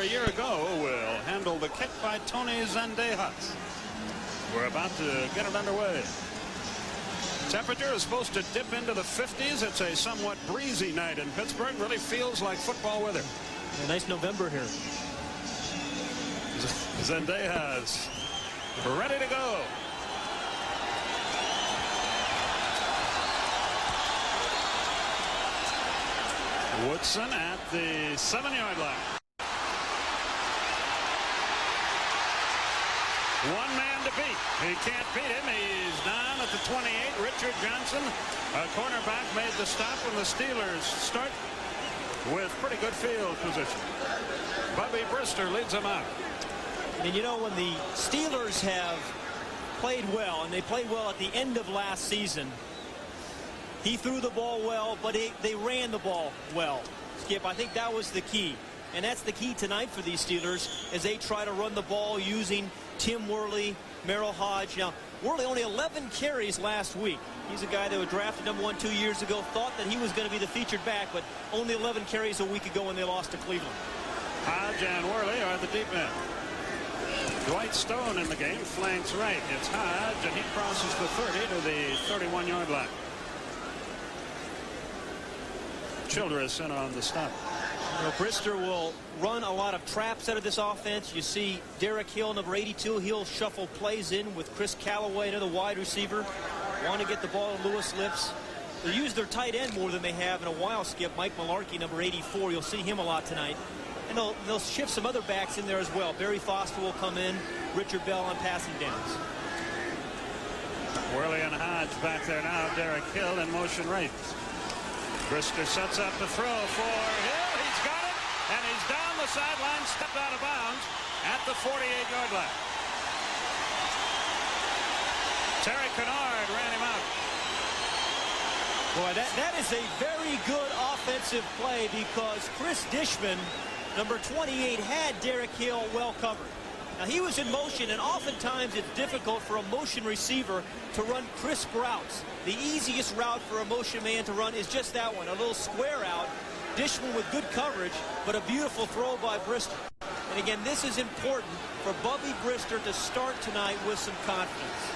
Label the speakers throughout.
Speaker 1: year ago will handle the kick by Tony Zendejas. We're about to get it underway. Temperature is supposed to dip into the 50s. It's a somewhat breezy night in Pittsburgh. Really feels like football weather.
Speaker 2: A nice November here.
Speaker 1: Zendejas ready to go. Woodson at the 7-yard line. One man to beat. He can't beat him. He's down at the 28. Richard Johnson, a cornerback, made the stop when the Steelers start with pretty good field position. Bubby Brister leads them out.
Speaker 2: And you know, when the Steelers have played well, and they played well at the end of last season, he threw the ball well, but they ran the ball well. Skip, I think that was the key. And that's the key tonight for these Steelers as they try to run the ball using Tim Worley, Merrill Hodge. Now, Worley only 11 carries last week. He's a guy that was drafted #1 2 years ago. Thought that he was going to be the featured back, but only 11 carries a week ago when they lost to Cleveland.
Speaker 1: Hodge and Worley are the deep men. Dwight Stone in the game, flanks right. It's Hodge, and he crosses the 30 to the 31-yard line. Childress in on the stop.
Speaker 2: You know, Brister will run a lot of traps out of this offense. You see Derek Hill, number 82. He'll shuffle plays in with Chris Callaway, another wide receiver. Want to get the ball to Lewis Lips. They use their tight end more than they have in a while, Skip. Mike Malarkey, number 84. You'll see him a lot tonight. And they'll shift some other backs in there as well. Barry Foster will come in. Richard Bell on passing downs.
Speaker 1: Worley and Hodge back there now. Derek Hill in motion right. Brister sets up the throw for Hill. He's got it, and he's down the sideline, stepped out of bounds at the 48-yard line. Terry Kennard ran him out.
Speaker 2: Boy, that is a very good offensive play because Chris Dishman, number 28, had Derek Hill well covered. Now, he was in motion, and oftentimes it's difficult for a motion receiver to run crisp routes. The easiest route for a motion man to run is just that one, a little square out. Dishman with good coverage, but a beautiful throw by Brister. And again, this is important for Bubby Brister to start tonight with some confidence.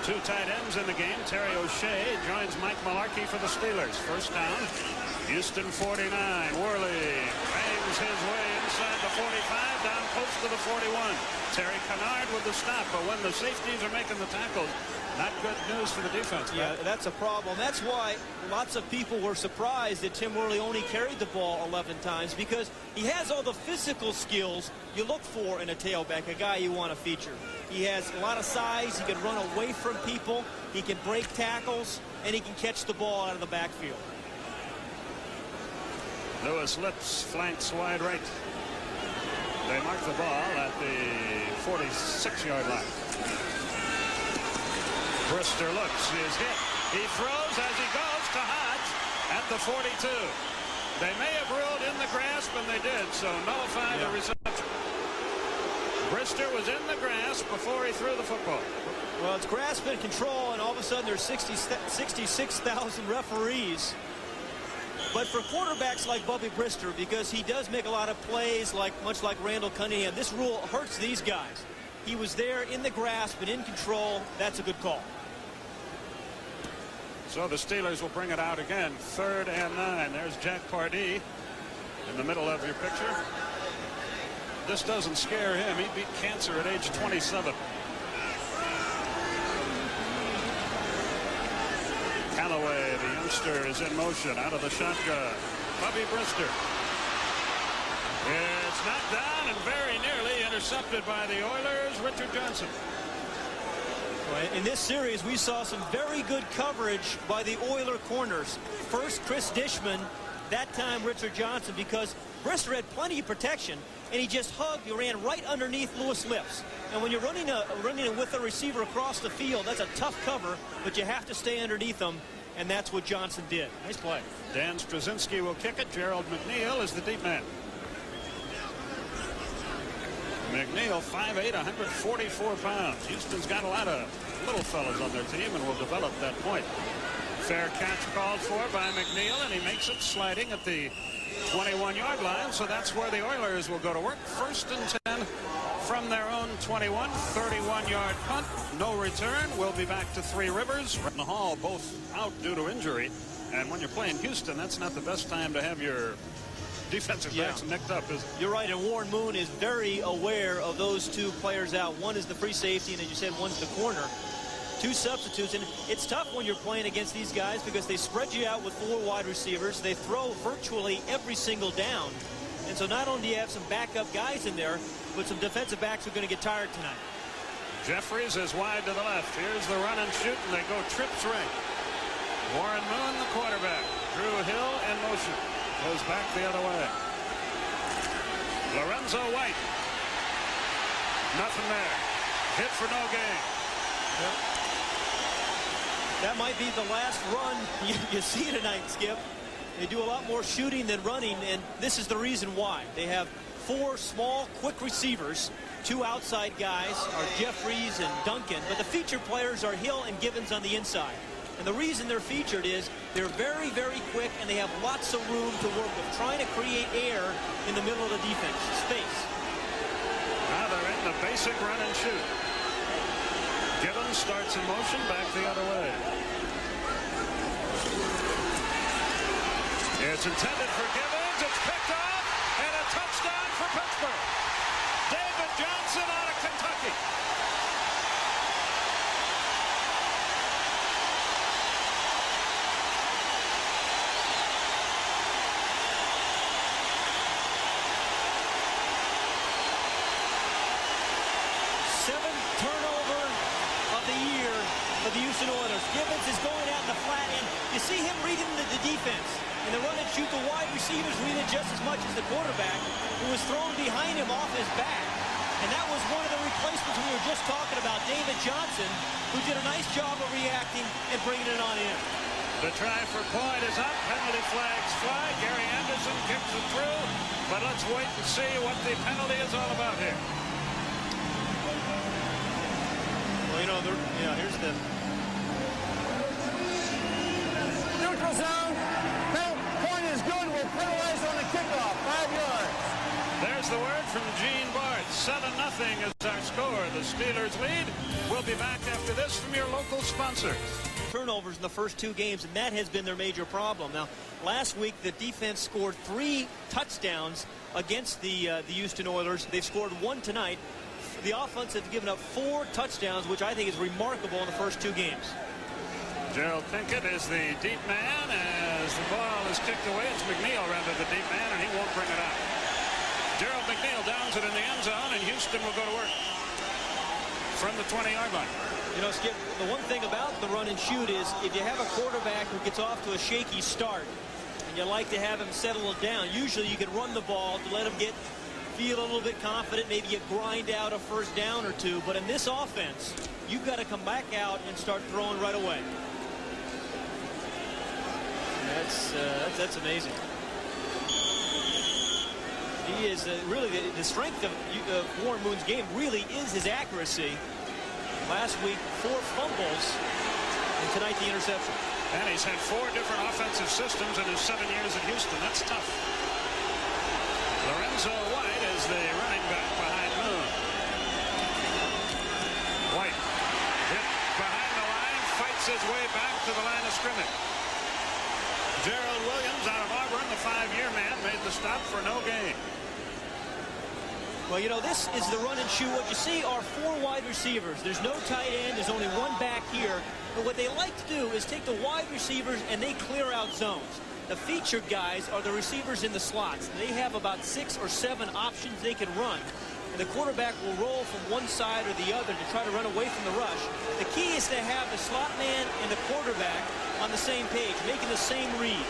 Speaker 1: Two tight ends in the game. Terry O'Shea joins Mike Malarkey for the Steelers. First down, Houston 49. Worley bangs his way inside the 45, down close to the 41. Terry Kennard with the stop, but when the safeties are making the tackles, not good news for the defense.
Speaker 2: Yeah, that's a problem. That's why lots of people were surprised that Tim Worley only carried the ball 11 times, because he has all the physical skills you look for in a tailback, a guy you want to feature. He has a lot of size. He can run away from people. He can break tackles, and he can catch the ball out of the backfield.
Speaker 1: Lewis Lips flanks wide right. They mark the ball at the 46-yard line. Brister looks, is hit. He throws as he goes to Hodge at the 42. They may have ruled in the grasp, and they did, so nullify the reception. Brister was in the grasp before he threw the football.
Speaker 2: Well, it's grasp and control, and all of a sudden there's 66,000 referees. But for quarterbacks like Bubby Brister, because he does make a lot of plays, much like Randall Cunningham, this rule hurts these guys. He was there in the grasp and in control. That's a good call.
Speaker 1: So the Steelers will bring it out again. 3rd and 9. There's Jack Pardee in the middle of your picture. This doesn't scare him. He beat cancer at age 27. Callaway, the youngster, is in motion out of the shotgun. Bubby Brister. It's knocked down and very nearly intercepted by the Oilers. Richard Johnson.
Speaker 2: In this series, we saw some very good coverage by the Oiler corners. First, Chris Dishman, that time Richard Johnson, because Brister had plenty of protection, and he just hugged. He ran right underneath Lewis Lips. And when you're running with a receiver across the field, that's a tough cover, but you have to stay underneath them, and that's what Johnson did. Nice play.
Speaker 1: Dan Straczynski will kick it. Gerald McNeil is the deep man. McNeil, 5'8", 144 pounds. Houston's got a lot of little fellas on their team and will develop that point. Fair catch called for by McNeil, and he makes it sliding at the 21-yard line, so that's where the Oilers will go to work. 1st and 10 from their own 21. 31-yard punt, no return. We'll be back to Three Rivers. In the Hall, both out due to injury. And when you're playing Houston, that's not the best time to have your defensive backs nicked up, is it?
Speaker 2: You're right, and Warren Moon is very aware of those two players out. One is the free safety, and as you said, one's the corner. Two substitutes, and it's tough when you're playing against these guys because they spread you out with 4 wide receivers. They throw virtually every single down. And so not only do you have some backup guys in there, but some defensive backs are going to get tired tonight.
Speaker 1: Jeffries is wide to the left. Here's the run and shoot, and they go trips right. Warren Moon, the quarterback. Drew Hill in motion. Goes back the other way. Lorenzo White. Nothing there. Hit for no gain.
Speaker 2: Yep. That might be the last run you see tonight, Skip. They do a lot more shooting than running, and this is the reason why. They have 4 small, quick receivers. 2 outside guys are Jeffries and Duncan, but the featured players are Hill and Gibbons on the inside. And the reason they're featured is they're very, very quick, and they have lots of room to work with, trying to create air in the middle of the defense, space.
Speaker 1: Now they're in the basic run and shoot. Gibbons starts in motion, back the other way. It's intended for Gibbons. It's picked off, and a touchdown for Pittsburgh. David Johnson out of Kentucky.
Speaker 2: The Houston Oilers. Gibbons is going out in the flat, and you see him reading the defense. And the run and shoot, the wide receivers read it just as much as the quarterback, who was thrown behind him off his back. And that was one of the replacements we were just talking about, David Johnson, who did a nice job of reacting and bringing it on in.
Speaker 1: The try for Cloyd is up. Penalty flags fly. Gary Anderson kicks it through. But let's wait and see what the penalty is all about here.
Speaker 2: Well, you know, here's the...
Speaker 3: Neutral zone. Point is good. We'll penalize on the kickoff. 5 yards.
Speaker 1: There's the word from Gene Bart. 7-0 is our score. The Steelers lead. We'll be back after this from your local sponsors.
Speaker 2: Turnovers in the first 2 games, and that has been their major problem. Now, last week, the defense scored 3 touchdowns against the Houston Oilers. They've scored 1 tonight. The offense has given up 4 touchdowns, which I think is remarkable in the first 2 games.
Speaker 1: Gerald Pinkett is the deep man. As the ball is kicked away, it's McNeil rather the deep man, and he won't bring it out. Gerald McNeil downs it in the end zone, and Houston will go to work from the 20-yard line.
Speaker 2: You know, Skip, the one thing about the run and shoot is if you have a quarterback who gets off to a shaky start, and you like to have him settle it down, usually you can run the ball to let him feel a little bit confident, maybe you grind out a first down or 2, but in this offense, you've got to come back out and start throwing right away. That's amazing. He is really the strength of Warren Moon's game really is his accuracy. Last week, 4 fumbles, and tonight the interception.
Speaker 1: And he's had 4 different offensive systems in his 7 years at Houston. That's tough. Lorenzo White is the running back behind Moon. White hit behind the line, fights his way back to the line of scrimmage. Gerald Williams out of Auburn, the 5-year man, made the stop for no gain.
Speaker 2: Well, you know, this is the run and shoot. What you see are 4 wide receivers. There's no tight end. There's only 1 back here. But what they like to do is take the wide receivers and they clear out zones. The featured guys are the receivers in the slots. They have about 6 or 7 options they can run. And the quarterback will roll from one side or the other to try to run away from the rush. The key is to have the slot man and the quarterback on the same page, making the same read.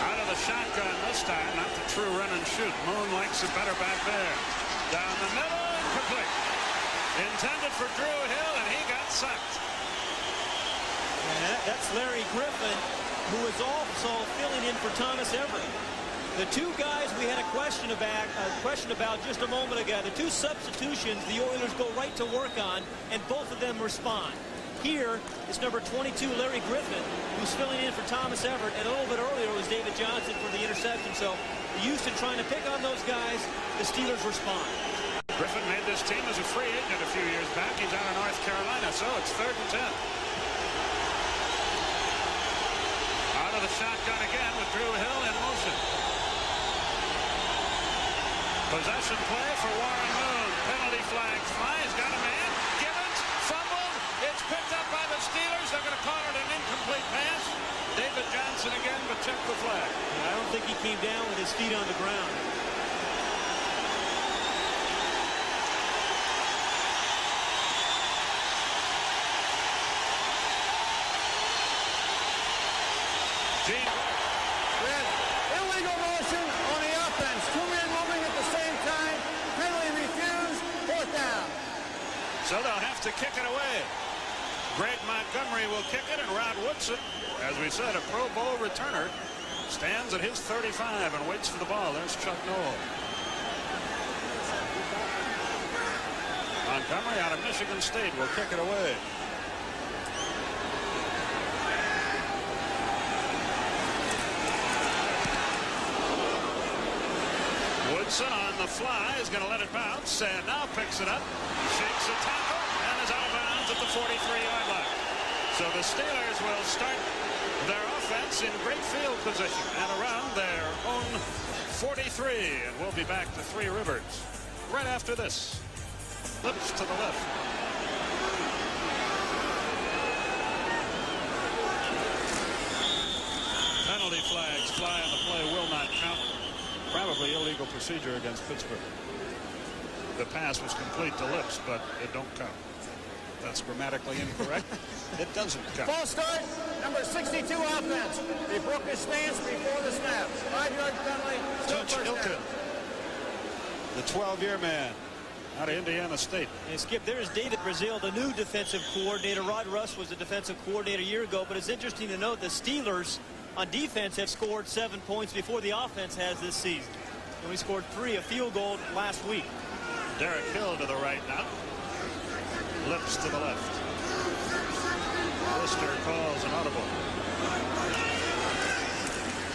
Speaker 1: Out of the shotgun this time, not the true run and shoot. Moon likes it better back there. Down the middle, incomplete. Intended for Drew Hill, and he got sacked.
Speaker 2: And that's Larry Griffin, who is also filling in for Thomas Everett. The 2 guys we had a question about just a moment ago, the 2 substitutions the Oilers go right to work on, and both of them respond. Here is number 22, Larry Griffin, who's filling in for Thomas Everett. And a little bit earlier was David Johnson for the interception. So Houston trying to pick on those guys. The Steelers respond.
Speaker 1: Griffin made this team as a free agent a few years back. He's out of North Carolina, so it's 3rd and 10. Out of the shotgun again with Drew Hill in motion. Possession play for Warren Moon. Penalty flags fly. He's got a man. Gibbons fumbled. It's picked up by the Steelers. They're going to call it an incomplete pass. David Johnson again, but check the flag.
Speaker 2: I don't think he came down with his feet on the ground.
Speaker 3: Illegal motion on the offense. 2 men moving at the same time. Penalty refused. 4th down.
Speaker 1: So they'll have to kick it away. Greg Montgomery will kick it, and Rod Woodson, as we said, a Pro Bowl returner, stands at his 35 and waits for the ball. There's Chuck Noll. Montgomery out of Michigan State will kick it away. Woodson on the fly is going to let it bounce and now picks it up, shakes a tackle, and is out of bounds at the 43-yard line. So the Steelers will start their offense in great field position and around their own 43, and we'll be back to Three Rivers right after this. Flips to the left. Penalty flags fly on the play, will not count. Probably illegal procedure against Pittsburgh. The pass was complete to Lips, but it don't count. That's grammatically incorrect. It doesn't count.
Speaker 3: False start, number 62 offense. They broke his stance before the snap. 5-yard penalty.
Speaker 1: Touch Hilton, the 12-year man out of Indiana State.
Speaker 2: And Skip, there's David Brazil, the new defensive coordinator. Rod Russ was the defensive coordinator a year ago, but it's interesting to note the Steelers on defense have scored 7 points before the offense has this season. And we scored 3, a field goal last week.
Speaker 1: Derek Hill to the right now. Lips to the left. Brister calls an audible.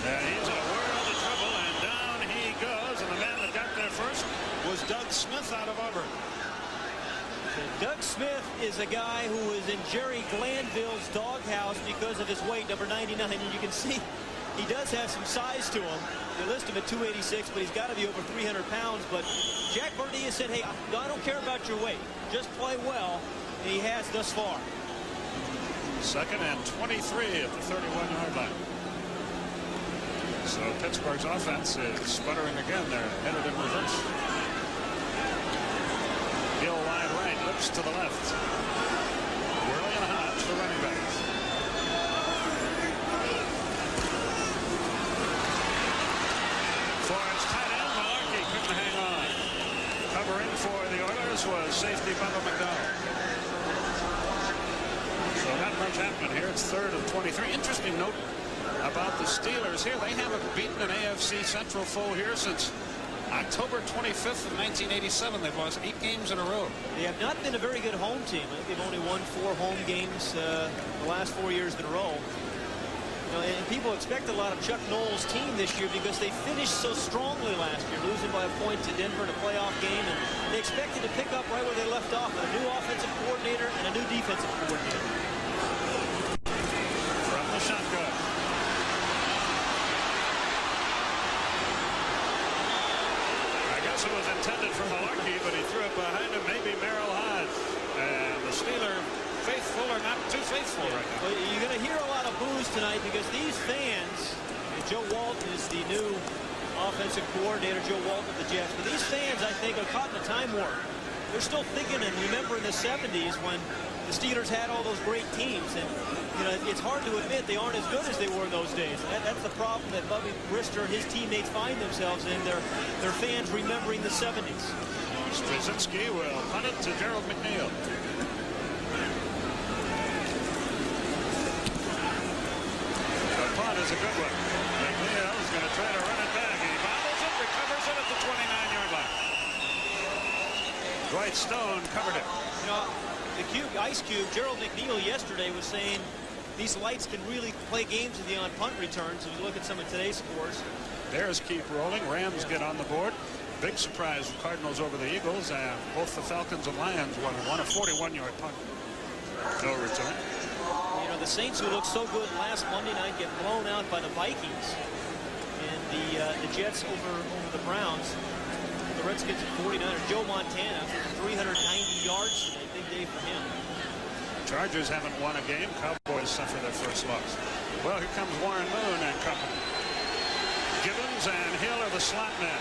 Speaker 1: And he's in a world of trouble, and down he goes. And the man that got there first was Doug Smith out of Auburn.
Speaker 2: Doug Smith is a guy who is in Jerry Glanville's doghouse because of his weight, number 99. And you can see he does have some size to him. They list him at 286, but he's got to be over 300 pounds. But Jack Burdea said, hey, I don't care about your weight. Just play well. And he has thus far.
Speaker 1: 2nd and 23 at the 31-yard line. So Pittsburgh's offense is sputtering again. They're headed in reverse. Gill wide right, Lips to the left. Worley and Hodge, the running backs. For its tight end, Malarkey couldn't hang on. Covering for the Oilers was safety Bubba McDonald. So not much happening here. It's 3rd and 23. Interesting note about the Steelers here. They haven't beaten an AFC Central foe here since October 25th of 1987. They've lost 8 games in a row.
Speaker 2: They have not been a very good home team. I think they've only won 4 home games the last 4 years in a row. You know, and people expect a lot of Chuck Noll's team this year because they finished so strongly last year, losing by a point to Denver in a playoff game, and they expected to pick up right where they left off with a new offensive coordinator and a new defensive coordinator.
Speaker 1: From the shotgun. It was intended for Malarkey, but he threw it behind him. Maybe Merrill Hodge. And the Steeler faithful are not too faithful right now.
Speaker 2: Well, you're going to hear a lot of boos tonight because these fans, Joe Walton is the new offensive coordinator, Joe Walton of the Jets. But these fans, I think, are caught in a time warp. They're still thinking and remembering the 70s when the Steelers had all those great teams. And, you know, it's hard to admit they aren't as good as they were in those days. That's the problem that Bubby Brister and his teammates find themselves in. They're fans remembering the 70s.
Speaker 1: Straczynski will punt it to Gerald McNeil. The punt is a good one. McNeil is going to try to run it back. He bobbles it, recovers it at the 29-yard line. Dwight Stone covered it.
Speaker 2: You know, Ice Cube, Gerald McNeil yesterday was saying these lights can really play games with you on punt returns. If you look at some of today's scores.
Speaker 1: Bears keep rolling. Rams get on the board. Big surprise, Cardinals over the Eagles. Both the Falcons and Lions won a 41-yard punt. No return.
Speaker 2: You know, the Saints, who looked so good last Monday night, get blown out by the Vikings. And the Jets over the Browns. The Redskins at 49ers. Joe Montana, 390 yards today. Big day for him.
Speaker 1: Chargers haven't won a game. Cowboys suffer their first loss. Well, here comes Warren Moon and company. Gibbons and Hill are the slot men.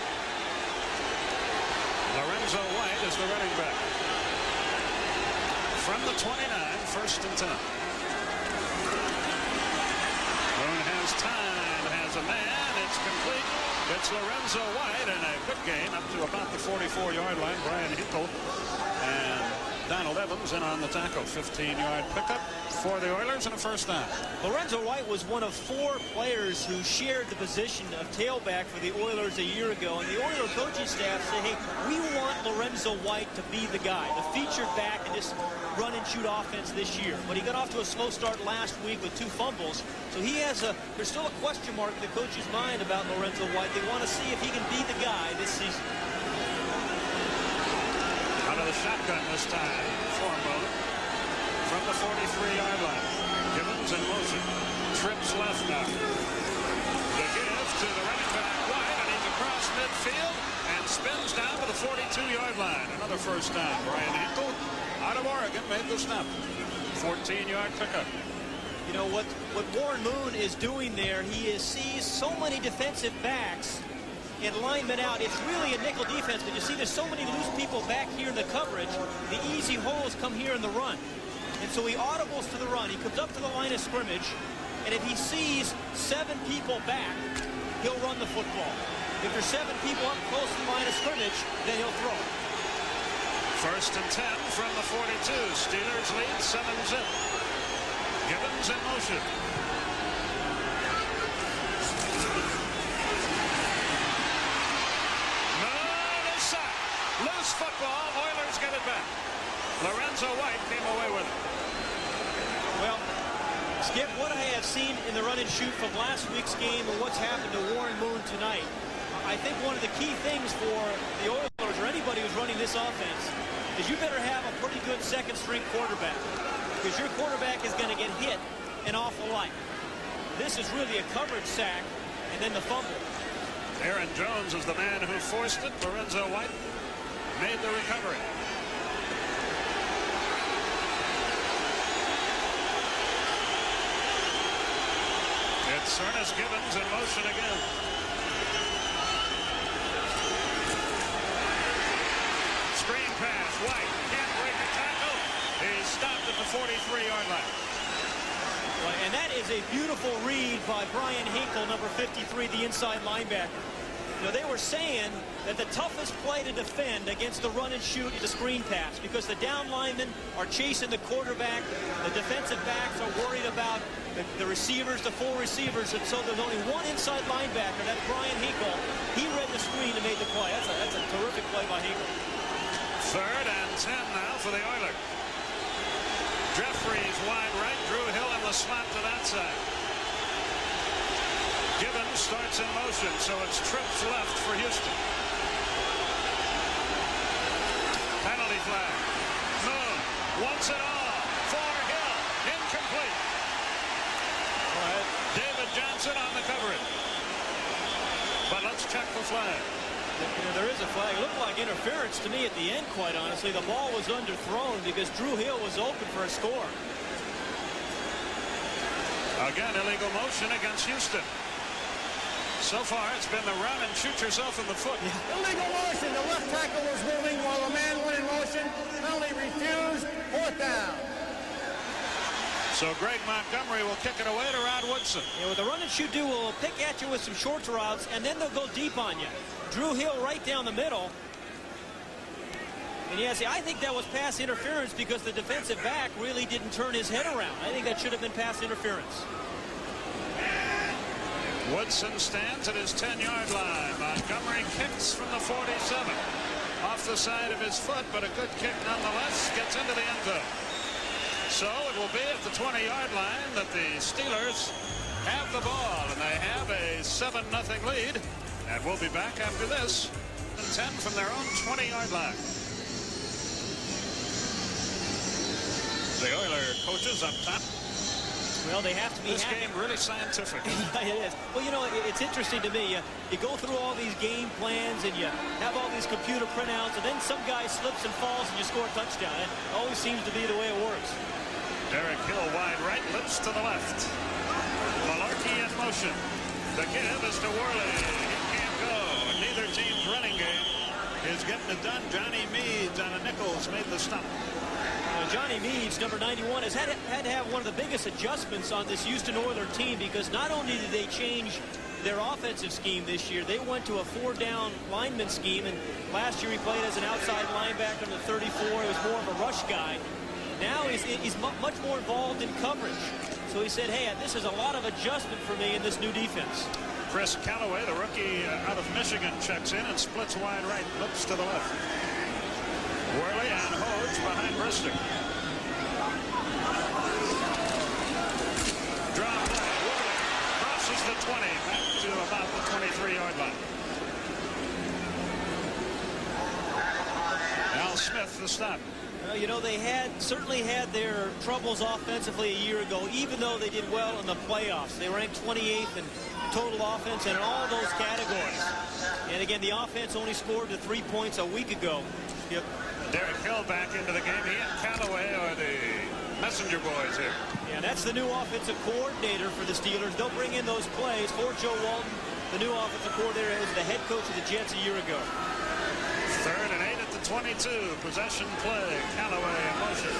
Speaker 1: Lorenzo White is the running back. From the 29, 1st and 10. Moon has time, has a man, it's complete. It's Lorenzo White, and a good gain up to about the 44-yard line. Brian Hinkle and Donald Evans in on the tackle. 15-yard pickup for the Oilers and a first down.
Speaker 2: Lorenzo White was one of 4 players who shared the position of tailback for the Oilers a year ago. And the Oilers coaching staff said, hey, we want Lorenzo White to be the guy, the featured back in this run-and-shoot offense this year. But he got off to a slow start last week with 2 fumbles. So he has there's still a question mark in the coach's mind about Lorenzo White. They want to see if he can be the guy this season.
Speaker 1: Out of the shotgun this time for Moon from the 43-yard line. Gibbons in motion. Trips left now. The give to the running back White, and he's across midfield and spins down to the 42-yard line. Another first down. Brian Hinkle out of Oregon made the stop. 14-yard pickup.
Speaker 2: You know what Warren Moon is doing there, he sees so many defensive backs and linemen out. It's really a nickel defense, but you see there's so many loose people back here in the coverage. The easy holes come here in the run. And so he audibles to the run. He comes up to the line of scrimmage, and if he sees 7 people back, he'll run the football. If there's 7 people up close to the line of scrimmage, then he'll throw.
Speaker 1: 1st and 10 from the 42. Steelers lead 7-zip. Gibbons in motion. Loose football. Oilers get it back. Lorenzo White came away with it.
Speaker 2: Well, Skip, what I have seen in the run and shoot from last week's game and what's happened to Warren Moon tonight, I think one of the key things for the Oilers or anybody who's running this offense is you better have a pretty good second-string quarterback, because your quarterback is going to get hit an awful lot. This is really a coverage sack and then the fumble.
Speaker 1: Aaron Jones is the man who forced it. Lorenzo White made the recovery. It's Ernest Gibbons in motion again. Screen pass. White can't break a tackle. He's stopped at the 43-yard line.
Speaker 2: And that is a beautiful read by Brian Hinkle, number 53, the inside linebacker. You know, they were saying that the toughest play to defend against the run and shoot is the screen pass, because the down linemen are chasing the quarterback. The defensive backs are worried about the receivers, the full receivers, and so there's only one inside linebacker. That's Brian Hinkle. He read the screen and made the play. That's a terrific play by Hinkle.
Speaker 1: 3rd and 10 now for the Oilers. Jeffries wide right. Drew Hill in the slot to that side. Gibbons starts in motion, so it's trips left for Houston. Penalty flag. Moon wants it all for Hill. Incomplete. David Johnson on the coverage. But let's check the flag.
Speaker 2: You know, there is a flag. It looked like interference to me at the end, quite honestly. The ball was underthrown because Drew Hill was open for a score.
Speaker 1: Again, illegal motion against Houston. So far, it's been the run and shoot yourself in the foot.
Speaker 2: Yeah.
Speaker 3: Illegal motion. The left tackle was moving while the man went in motion. Penalty refused. 4th down.
Speaker 1: So Greg Montgomery will kick it away to Rod Woodson.
Speaker 2: Yeah, with the run and shoot duo, will pick at you with some short routes, and then they'll go deep on you. Drew Hill right down the middle. And yeah, see, I think that was pass interference because the defensive back really didn't turn his head around. I think that should have been pass interference.
Speaker 1: Woodson stands at his 10-yard line. Montgomery kicks from the 47. off the side of his foot, but a good kick nonetheless gets into the end zone. So it will be at the 20-yard line that the Steelers have the ball, and they have a 7-0 lead. And we'll be back after this. 10 from their own 20-yard line. The Oiler coaches up top.
Speaker 2: Well, they have to be.
Speaker 1: This game really scientific.
Speaker 2: It is. Well, you know, it's interesting to me. You go through all these game plans and you have all these computer printouts, and then some guy slips and falls and you score a touchdown. It always seems to be the way it works.
Speaker 1: Derek Hill wide right, lips to the left. Malarkey in motion. The give is to Worley. He can't go. Neither team's running game is getting it done. Johnny Meads on a Nichols made the stop.
Speaker 2: Johnny Meads, number 91, has had to have one of the biggest adjustments on this Houston Oilers team, because not only did they change their offensive scheme this year, they went to a 4-down lineman scheme, and last year he played as an outside linebacker in the 34. He was more of a rush guy. Now he's much more involved in coverage. So he said, hey, this is a lot of adjustment for me in this new defense.
Speaker 1: Chris Callaway, the rookie out of Michigan, checks in and splits wide right, looks to the left. Worley and Hodes behind Brister. Drop play. Worley crosses the 20 back to about the 23-yard line. Al Smith, the stop.
Speaker 2: Well, you know, they certainly had their troubles offensively a year ago, even though they did well in the playoffs. They ranked 28th in total offense and in all those categories. And again, the offense only scored the 3 points a week ago. Yep.
Speaker 1: Derek Hill back into the game. He and Callaway are the messenger boys here.
Speaker 2: Yeah, that's the new offensive coordinator for the Steelers. They'll bring in those plays for Joe Walton, the new offensive coordinator who was the head coach of the Jets a year ago.
Speaker 1: 3rd and 8 at the 22. Possession play. Callaway in motion.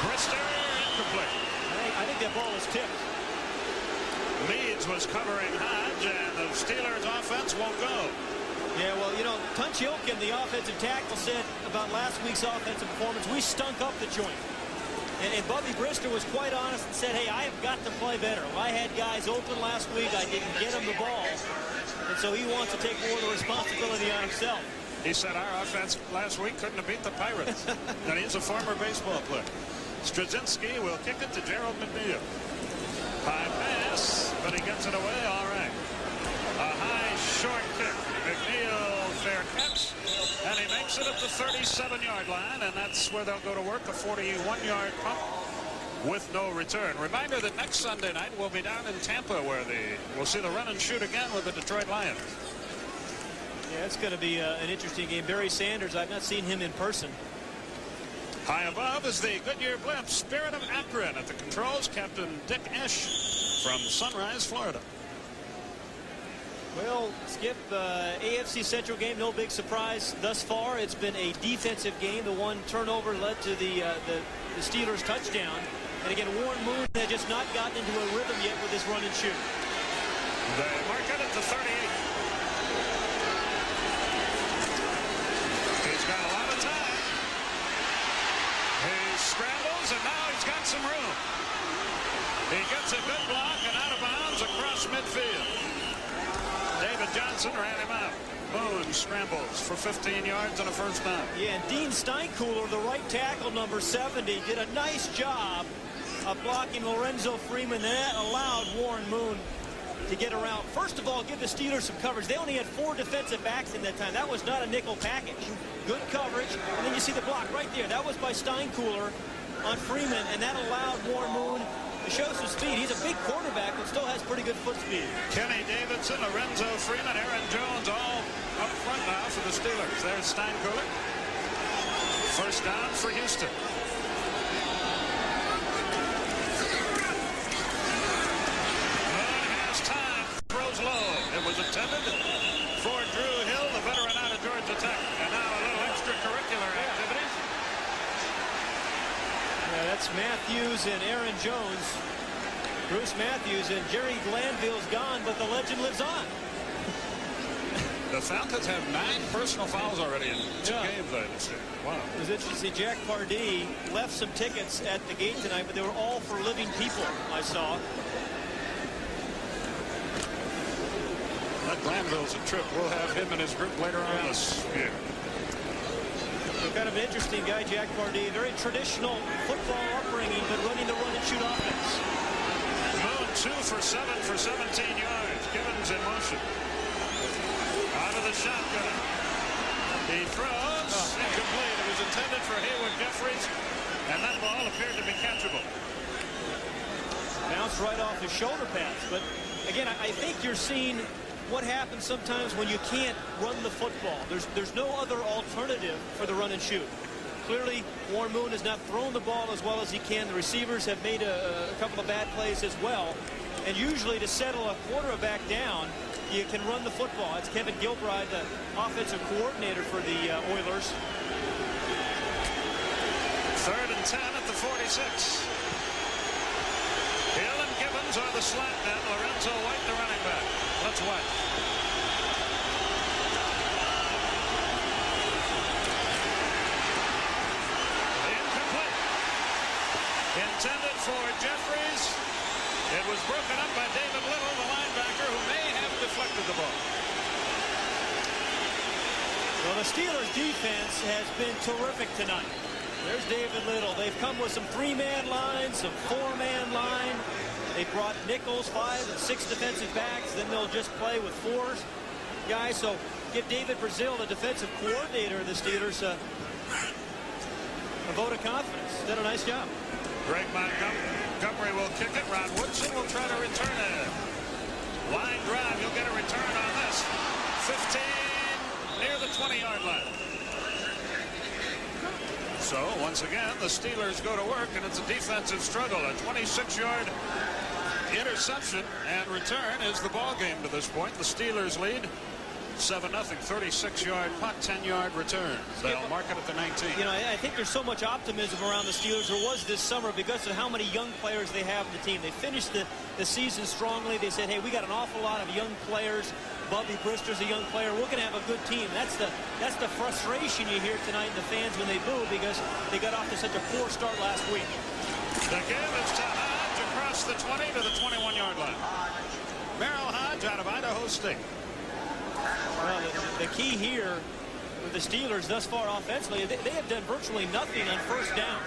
Speaker 1: Brister incomplete.
Speaker 2: I think that ball was tipped.
Speaker 1: Meads was covering Hodge, and the Steelers offense won't go.
Speaker 2: Yeah, well, you know, Tunch Ilkin, the offensive tackle, said about last week's offensive performance, we stunk up the joint. And Bubby Brister was quite honest and said, hey, I have got to play better. I had guys open last week. I didn't get them the ball. And so he wants to take more of the responsibility on himself.
Speaker 1: He said our offense last week couldn't have beat the Pirates. And he's a former baseball player. Straczynski will kick it to Gerald McNeil. High pass, but he gets it away all right. A high, short kick. McNeil, fair catch. And he makes it at the 37-yard line, and that's where they'll go to work, a 41-yard pump with no return. Reminder that next Sunday night we'll be down in Tampa, where we'll see the run and shoot again with the Detroit Lions.
Speaker 2: Yeah, it's going to be an interesting game. Barry Sanders, I've not seen him in person.
Speaker 1: High above is the Goodyear Blimp Spirit of Akron. At the controls, Captain Dick Esch from Sunrise, Florida.
Speaker 2: Well, Skip, AFC Central game, no big surprise thus far. It's been a defensive game. The one turnover led to the Steelers' touchdown. And again, Warren Moon had just not gotten into a rhythm yet with his run and shoot.
Speaker 1: They mark it at the 38. He's got a lot of time. He scrambles, and now he's got some room. He gets a good block and out of bounds across midfield. David Johnson ran him out. Moon scrambles for 15 yards and a first down.
Speaker 2: Yeah, and Dean Steinkuhler, the right tackle, number 70, did a nice job of blocking Lorenzo Freeman. That allowed Warren Moon to get around. First of all, give the Steelers some coverage. They only had 4 defensive backs in that time. That was not a nickel package. Good coverage. And then you see the block right there. That was by Steinkuhler on Freeman, and that allowed Warren Moon to show some speed. He's a big quarterback, but still has pretty good foot speed.
Speaker 1: Kenny Davidson, Lorenzo Freeman, Aaron Jones all up front now for the Steelers. There's Steinkuhler. First down for Houston. Moon has time. Throws low. It was intended for Drew Hill, the veteran out of Georgia Tech. And now a little extracurricular activities.
Speaker 2: Yeah, that's Matthews and Aaron Jones. Bruce Matthews, and Jerry Glanville's gone, but the legend lives on.
Speaker 1: The Falcons have 9 personal fouls already in 2 games, I understand. Wow.
Speaker 2: It was interesting. Jack Pardee left some tickets at the gate tonight, but they were all for living people, I saw.
Speaker 1: Glanville's a trip. We'll have him and his group later on this year.
Speaker 2: So kind of an interesting guy, Jack Pardee. Very traditional football upbringing, but running the run and shoot offense.
Speaker 1: Moon 2 for 7 for 17 yards. Gibbons in motion. Out of the shotgun. He throws. Incomplete. It was intended for Haywood Jeffries, and that ball appeared to be catchable.
Speaker 2: Bounced right off his shoulder pads. But again, I think you're seeing what happens sometimes when you can't run the football. There's no other alternative for the run and shoot. Clearly, Warren Moon has not thrown the ball as well as he can. The receivers have made a couple of bad plays as well. And usually to settle a quarterback down, you can run the football. It's Kevin Gilbride, the offensive coordinator for the Oilers.
Speaker 1: 3rd and 10 at the 46. Hill and Gibbons are the slant men. Lorenzo White, the running back. Let's watch. Incomplete. Intended for Jeffries. It was broken up by David Little, the linebacker, who may have deflected the ball.
Speaker 2: Well, the Steelers' defense has been terrific tonight. There's David Little. They've come with some 3-man lines, some 4-man line. They brought nickels, 5 and 6 defensive backs. Then they'll just play with 4 guys. So give David Brazil, the defensive coordinator of the Steelers, a vote of confidence. Did a nice job.
Speaker 1: Greg Montgomery will kick it. Ron Woodson will try to return it. Line drive. You'll get a return on this. 15 near the 20-yard line. So once again, the Steelers go to work, and it's a defensive struggle. A 26-yard interception and return is the ball game to this point. The Steelers lead 7-0, 36-yard punt, 10-yard return. They'll mark it at the 19.
Speaker 2: You know, I think there's so much optimism around the Steelers. There was this summer because of how many young players they have in the team. They finished the season strongly. They said, hey, we got an awful lot of young players. Bubby Brister's a young player. We're going to have a good team. That's the frustration you hear tonight in the fans when they boo because they got off to such a poor start last week.
Speaker 1: The give is to Hodge across the 20 to the 21-yard line. Merrill Hodge out of Idaho State.
Speaker 2: Well, the key here with the Steelers thus far offensively, they have done virtually nothing on first down.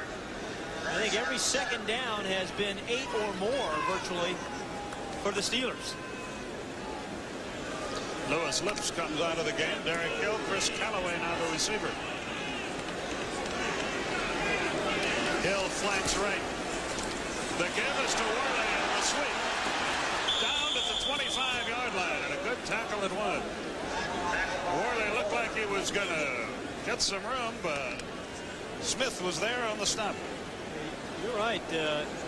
Speaker 2: I think every second down has been 8 or more virtually for the Steelers.
Speaker 1: Lewis Lips comes out of the game. Derek Hill, Chris Callaway now the receiver. Hill flanks right. The give is to Worley on the sweep. Down at the 25-yard line, and a good tackle it was. Worley looked like he was going to get some room, but Smith was there on the stop.
Speaker 2: You're right.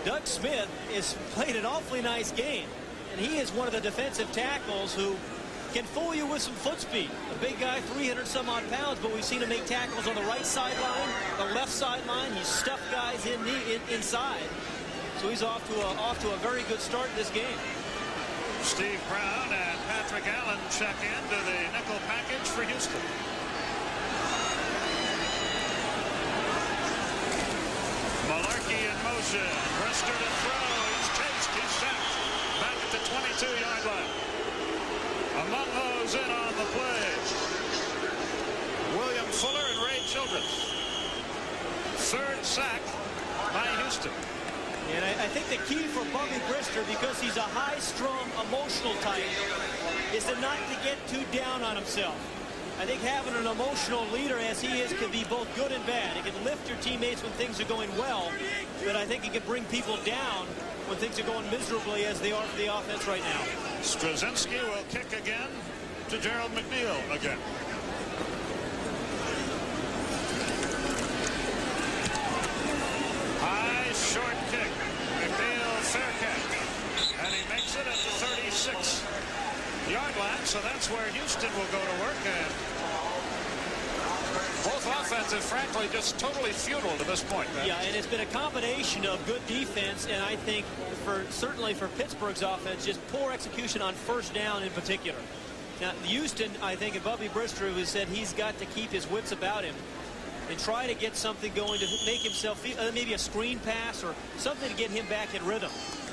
Speaker 2: Doug Smith has played an awfully nice game, and he is one of the defensive tackles who can fool you with some foot speed. A big guy, 300-some-odd pounds, but we've seen him make tackles on the right sideline, the left sideline. He's stuffed guys inside. So he's off to a very good start in this game.
Speaker 1: Steve Brown and Patrick Allen check into the nickel package for Houston. Malarkey in motion. Brister to throw. He's chased. He's sacked. Back at the 22-yard line. Among those in on the play, William Fuller and Ray Childress. 3rd sack by Houston.
Speaker 2: And I think the key for Bubby Brister, because he's a high-strung, emotional type, is to not to get too down on himself. I think having an emotional leader as he is can be both good and bad. He can lift your teammates when things are going well, but I think he can bring people down when things are going miserably as they are for the offense right now.
Speaker 1: Straczynski will kick again to Gerald McNeil again. High, short kick. McNeil fair catch. And he makes it at the 36-yard line, so that's where Houston will go to work. And both offensive, frankly, just totally futile to this point.
Speaker 2: Yeah, and it's been a combination of good defense, and I think certainly for Pittsburgh's offense, just poor execution on first down in particular. Now, Houston, I think, and Bubby Brister, who said he's got to keep his wits about him and try to get something going to make himself feel, maybe a screen pass or something to get him back in rhythm.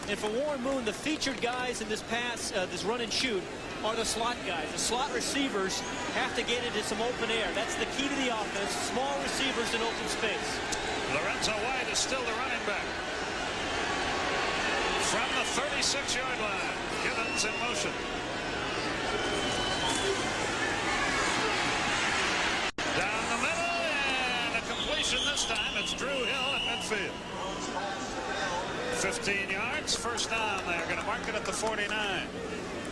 Speaker 2: And for Warren Moon, the featured guys in this pass, this run and shoot, are the slot guys. The slot receivers have to get into some open air. That's the key to the offense. Small receivers in open space.
Speaker 1: Lorenzo White is still the running back. From the 36-yard line, Gibbons in motion. Down the middle, and a completion this time. It's Drew Hill at midfield. 15 yards, first down. They're going to mark it at the 49.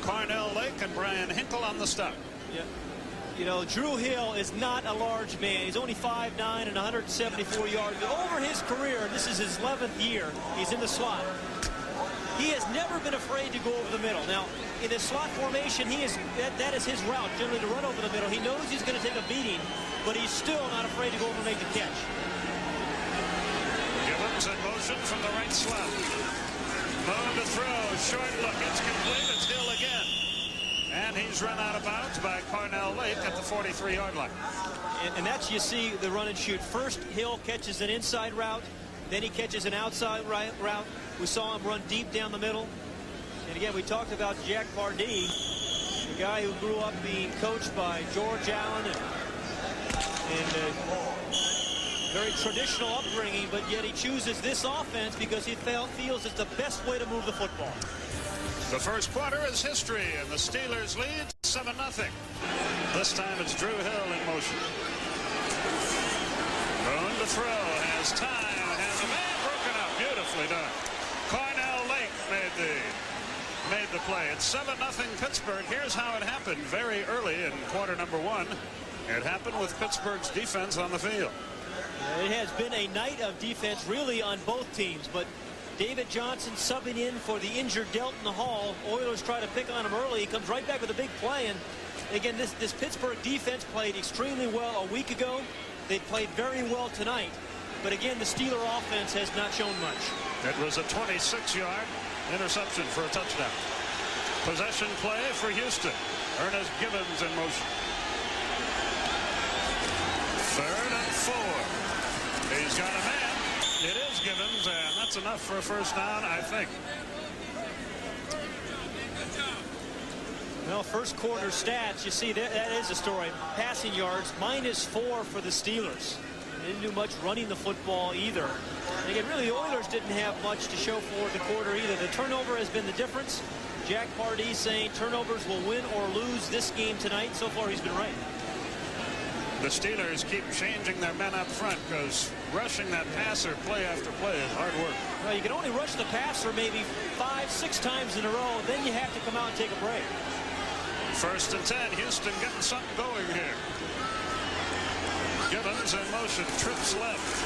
Speaker 1: Cornell Lake and Brian Hinkle on the stop.
Speaker 2: Yeah. You know, Drew Hill is not a large man. He's only 5'9" and 174 yards. But over his career, this is his 11th year, he's in the slot. He has never been afraid to go over the middle. Now, in his slot formation, that is his route, generally to run over the middle. He knows he's going to take a beating, but he's still not afraid to go over and make the catch.
Speaker 1: Gibbons in motion from the right slot. Moon to throw, short look, it's complete, it's Hill again. And he's run out of bounds by Cornell Lake at the 43-yard line.
Speaker 2: And that's, you see, the run and shoot. First, Hill catches an inside route. Then he catches an outside route. We saw him run deep down the middle. And again, we talked about Jack Pardee, the guy who grew up being coached by George Allen and very traditional upbringing, but yet he chooses this offense because he feels it's the best way to move the football.
Speaker 1: The first quarter is history, and the Steelers lead 7-0. This time it's Drew Hill in motion. Moon to throw, has time, has a man broken up. Beautifully done. Cornell Lake made the play. It's 7-0 Pittsburgh. Here's how it happened very early in quarter number 1. It happened with Pittsburgh's defense on the field.
Speaker 2: It has been a night of defense really on both teams, but David Johnson subbing in for the injured Delton Hall. Oilers try to pick on him early. He comes right back with a big play. And again, this Pittsburgh defense played extremely well a week ago. They played very well tonight. But again, the Steeler offense has not shown much.
Speaker 1: It was a 26-yard interception for a touchdown. Possession play for Houston. Ernest Gibbons in motion. 3rd and 4. He's got a man. It is Gibbons, and that's enough for a first down, I think.
Speaker 2: Well, first quarter stats, you see that is a story. Passing yards, -4 for the Steelers. They didn't do much running the football either. And again, really, the Oilers didn't have much to show for the quarter either. The turnover has been the difference. Jack Pardee saying turnovers will win or lose this game tonight. So far, he's been right.
Speaker 1: The Steelers keep changing their men up front because rushing that passer play after play is hard work.
Speaker 2: Well, you can only rush the passer maybe 5-6 times in a row. Then you have to come out and take a break.
Speaker 1: 1st and 10. Houston getting something going here. Gibbons in motion. Trips left.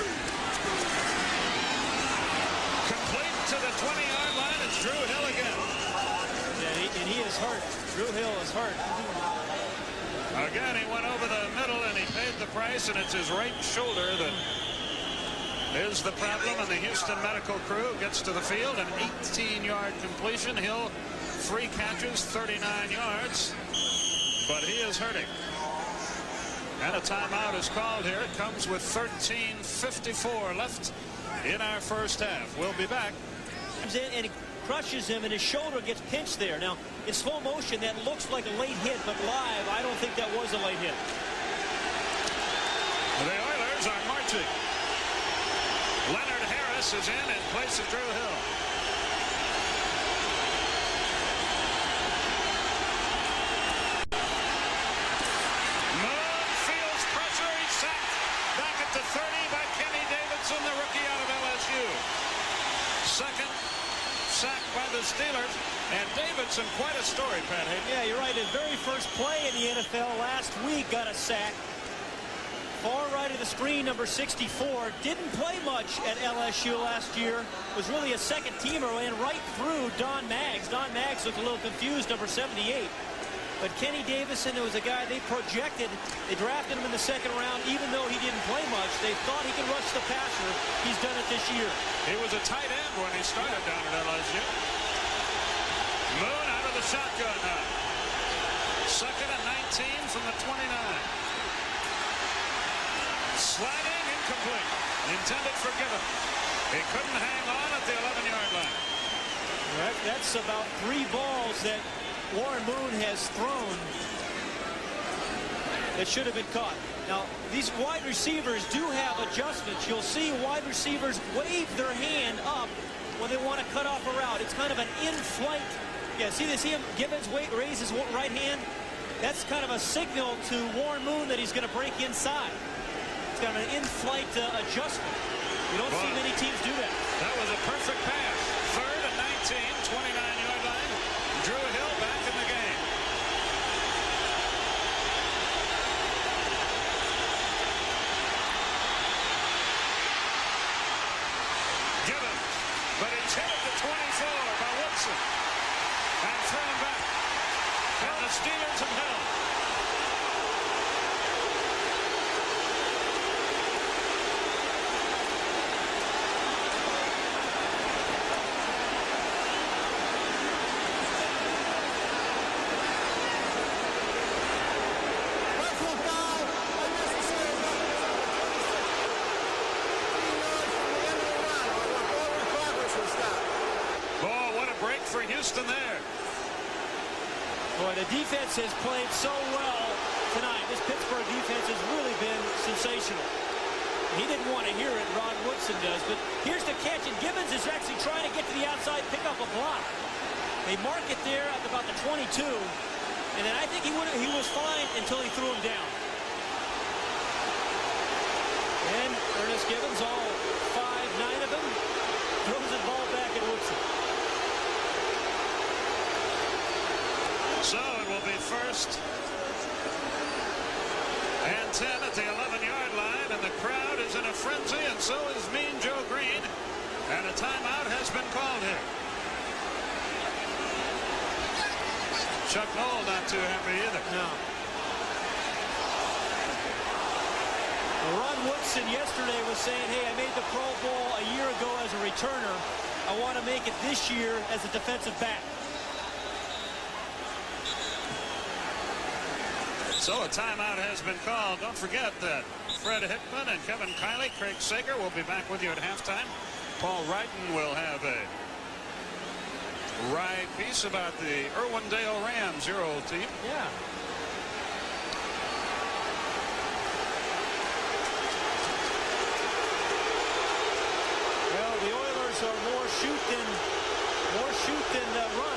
Speaker 1: Complete to the 20-yard line. It's Drew Hill again.
Speaker 2: Yeah, and he is hurt. Drew Hill is hurt.
Speaker 1: Again, he went over the middle and he paid the price, and it's his right shoulder that is the problem. And the Houston medical crew gets to the field. An 18-yard completion. Hill 3 catches, 39 yards, but he is hurting. And a timeout is called here. It comes with 13:54 left in our first half. We'll be back.
Speaker 2: And he crushes him, and his shoulder gets pinched there. Now, in slow motion, that looks like a late hit, but live, I don't think that was a late hit.
Speaker 1: The Oilers are marching. Leonard Harris is in place of Drew Hill. Moon feels pressure. He's sacked. Back at the 30 by Kenny Davidson, the rookie out of LSU. Second sack by the Steelers. And Davidson, quite a story, Pat Haden.
Speaker 2: Yeah, you're right. His very first play in the NFL last week got a sack. Far right of the screen, number 64. Didn't play much at LSU last year. Was really a second teamer. Ran right through Don Maggs. Don Maggs looked a little confused, number 78. But Kenny Davidson, it was a guy they projected. They drafted him in the 2nd round, even though he didn't play much. They thought he could rush the passer. He's done it this year.
Speaker 1: He was a tight end when he started down at LSU. Moon out of the shotgun now. 2nd and 19 from the 29. Sliding, incomplete. Intended for Gibbons. He couldn't hang on at the 11-yard line.
Speaker 2: That's about 3 balls that Warren Moon has thrown that should have been caught. Now, these wide receivers do have adjustments. You'll see wide receivers wave their hand up when they want to cut off a route. It's kind of an in-flight. Yeah, see him? Gibbons raise his right hand. That's kind of a signal to Warren Moon that he's going to break inside. It's kind of an in-flight adjustment. You don't see many teams do that.
Speaker 1: That was a perfect pass. 3rd and 19, 29-yard line. Drew Hill back in the game. Gibbons, but he's hit at the 24 by Woodson. And thrown back. And the Steelers have held. For Houston there.
Speaker 2: Boy, the defense has played so well tonight. This Pittsburgh defense has really been sensational. He didn't want to hear it, Ron Woodson does, but here's the catch, and Gibbons is actually trying to get to the outside, pick up a block. They mark it there at about the 22, and then I think he was fine until he threw him down. And Ernest Gibbons, all 5'9" of him, throws the ball back at Woodson.
Speaker 1: So it will be 1st and 10 at the 11-yard line, and the crowd is in a frenzy, and so is Mean Joe Green, and a timeout has been called here. Chuck Noll not too happy either.
Speaker 2: No. Ron Woodson yesterday was saying, hey, I made the Pro Bowl a year ago as a returner. I want to make it this year as a defensive back.
Speaker 1: So a timeout has been called. Don't forget that Fred Hickman and Kevin Kiley, Craig Sager will be back with you at halftime. Paul Wrighton will have a ride piece about the Irwindale Rams, your old team.
Speaker 2: Yeah. Well, the Oilers are more shoot than run.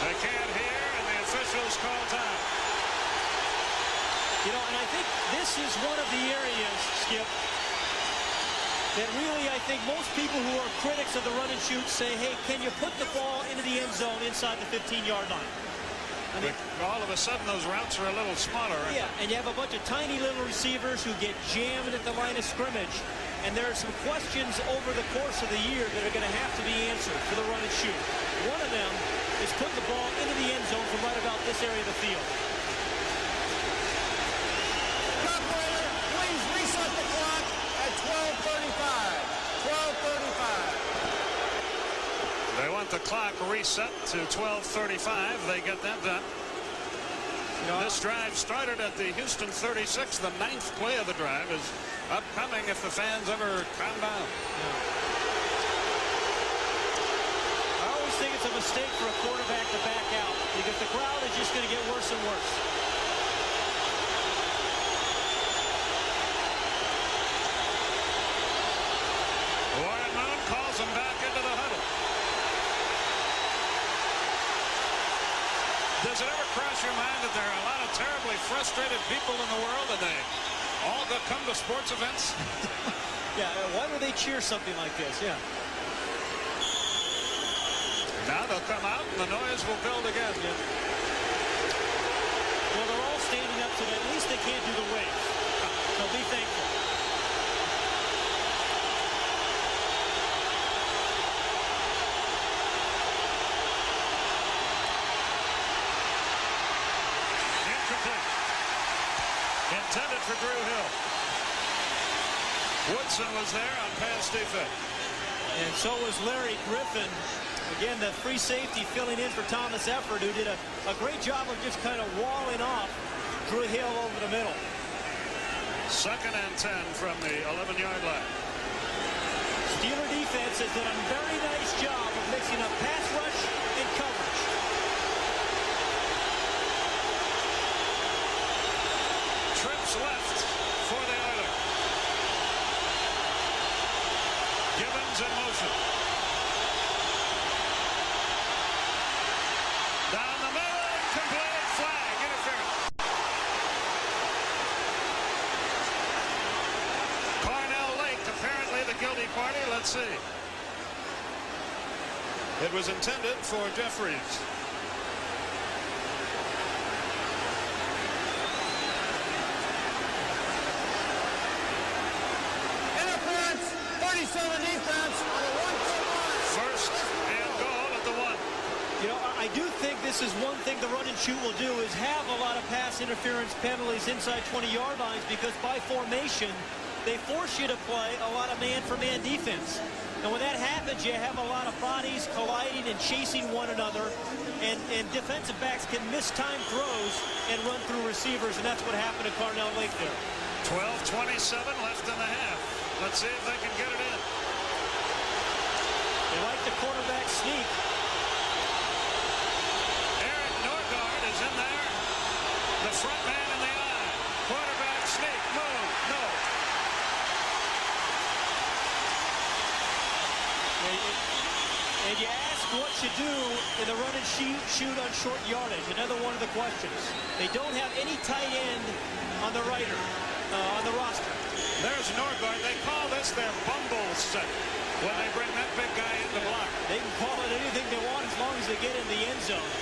Speaker 1: They can't hear, and the officials call time.
Speaker 2: You know, and I think this is one of the areas, Skip, that really I think most people who are critics of the run and shoot say, hey, can you put the ball into the end zone inside the 15-yard line? I mean,
Speaker 1: all of a sudden, those routes are a little smaller.
Speaker 2: Yeah, and you have a bunch of tiny little receivers who get jammed at the line of scrimmage. And there are some questions over the course of the year that are going to have to be answered for the run and shoot. One of them is putting the ball into the end zone from right about this area of the field.
Speaker 3: Operator, please reset the clock at 12:35. 12:35.
Speaker 1: They want the clock reset to 12:35. They get that done. This drive started at the Houston 36. The 9th play of the drive is upcoming if the fans ever calm down.
Speaker 2: I always think it's a mistake for a quarterback to back out because the crowd is just going to get worse and worse.
Speaker 1: Warren Moon calls him back into the huddle. Does it ever cross your mind that there are a lot of terribly frustrated people in the world and they all come to sports events?
Speaker 2: Yeah, why would they cheer something like this? Yeah.
Speaker 1: Now they'll come out and the noise will build again.
Speaker 2: Yeah. Well, they're all standing up today. At least they can't do the wave. So be thankful.
Speaker 1: Intended for Drew Hill. Woodson was there on pass defense.
Speaker 2: And so was Larry Griffin. Again, the free safety filling in for Thomas Efford, who did a great job of just kind of walling off Drew Hill over the middle.
Speaker 1: 2nd and 10 from the 11-yard line.
Speaker 2: Steeler defense defense has done a very nice job of mixing up pass rush and coverage.
Speaker 1: Trips left for the Oilers. Gibbons in motion. Down the middle, incomplete, flag, interference. Cornell Lake, apparently the guilty party. Let's see. It was intended for Jeffries.
Speaker 3: Interference, 37 defense on the 1-foot line.
Speaker 1: First and goal at the 1.
Speaker 2: You know, I do think this is one thing the run and shoot will do is have a lot of pass interference penalties inside 20-yard lines, because by formation, they force you to play a lot of man-for-man defense. And when that happens, you have a lot of bodies colliding and chasing one another, and defensive backs can miss time throws and run through receivers, and that's what happened to Cornell Lake there.
Speaker 1: 12:27 left in the half. Let's see if they can get it in.
Speaker 2: They like the quarterback sneak.
Speaker 1: Eric Norgard is in there. The front man in the eye. Quarterback sneak. Move. No.
Speaker 2: And you ask what you do in the run and shoot on short yardage. Another one of the questions. They don't have any tight end on the on the roster.
Speaker 1: There's Norgard. They call this their bumble set when they bring that big guy in to block.
Speaker 2: They can call it anything they want as long as they get in the end zone.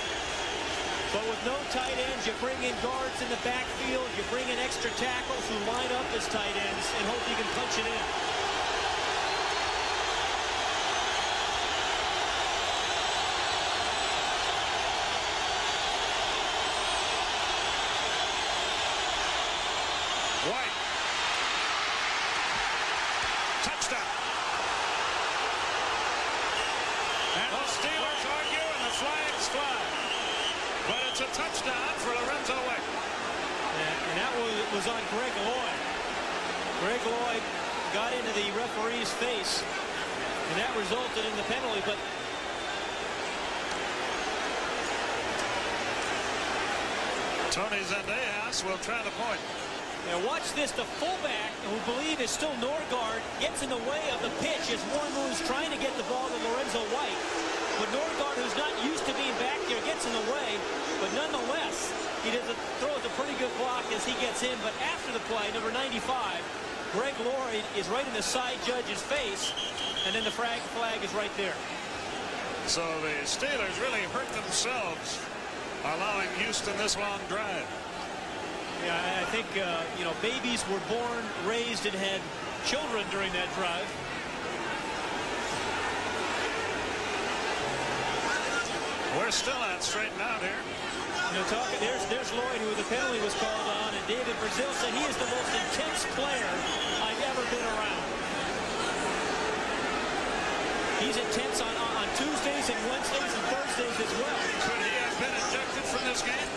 Speaker 2: But with no tight ends, you bring in guards in the backfield. You bring in extra tackles who line up as tight ends and hope you can punch it in.
Speaker 1: White. Touchdown. And the Steelers argue and the flags fly. But it's a touchdown for Lorenzo White.
Speaker 2: And that was on Greg Lloyd. Greg Lloyd got into the referee's face, and that resulted in the penalty. But
Speaker 1: Tony Zendejas will try the point.
Speaker 2: now watch this. The fullback, who we believe is still Norgard, gets in the way of the pitch as Warren Moon's trying to get the ball to Lorenzo White. But Norgard, who's not used to being back there, gets in the way. But nonetheless, he throws a pretty good block as he gets in. But after the play, number 95, Greg Lloyd is right in the side judge's face. And then the flag is right there.
Speaker 1: So the Steelers really hurt themselves allowing Houston this long drive.
Speaker 2: Yeah, I think, you know, babies were born, raised, and had children during that drive.
Speaker 1: We're still not straightened out here.
Speaker 2: You know, there's Lloyd, who the penalty was called on, and David Brazil said he is the most intense player I've ever been around. He's intense on Tuesdays and Wednesdays and Thursdays as well.
Speaker 1: Could he have been ejected from this game?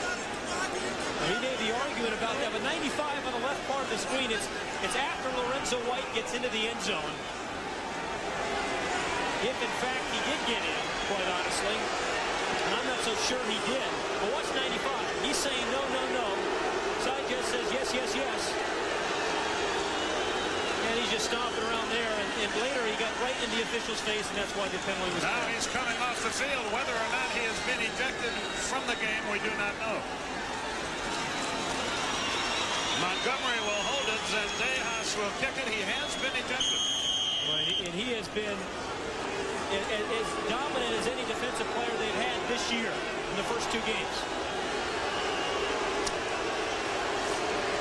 Speaker 2: He made the argument about that, but 95 on the left part of the screen, it's after Lorenzo White gets into the end zone. If, in fact, he did get in, quite honestly. And I'm not so sure he did. But what's 95? He's saying no, no, no. Side judge says yes, yes, yes. And he's just stomping around there. And later he got right in the official's face, and that's why the penalty was
Speaker 1: Now
Speaker 2: called.
Speaker 1: he's coming off the field. Whether or not he has been ejected from the game, we do not know. Montgomery will hold it. Zendejas will kick it. He has been ejected.
Speaker 2: Right, and he has been as dominant as any defensive player they've had this year in the first two games.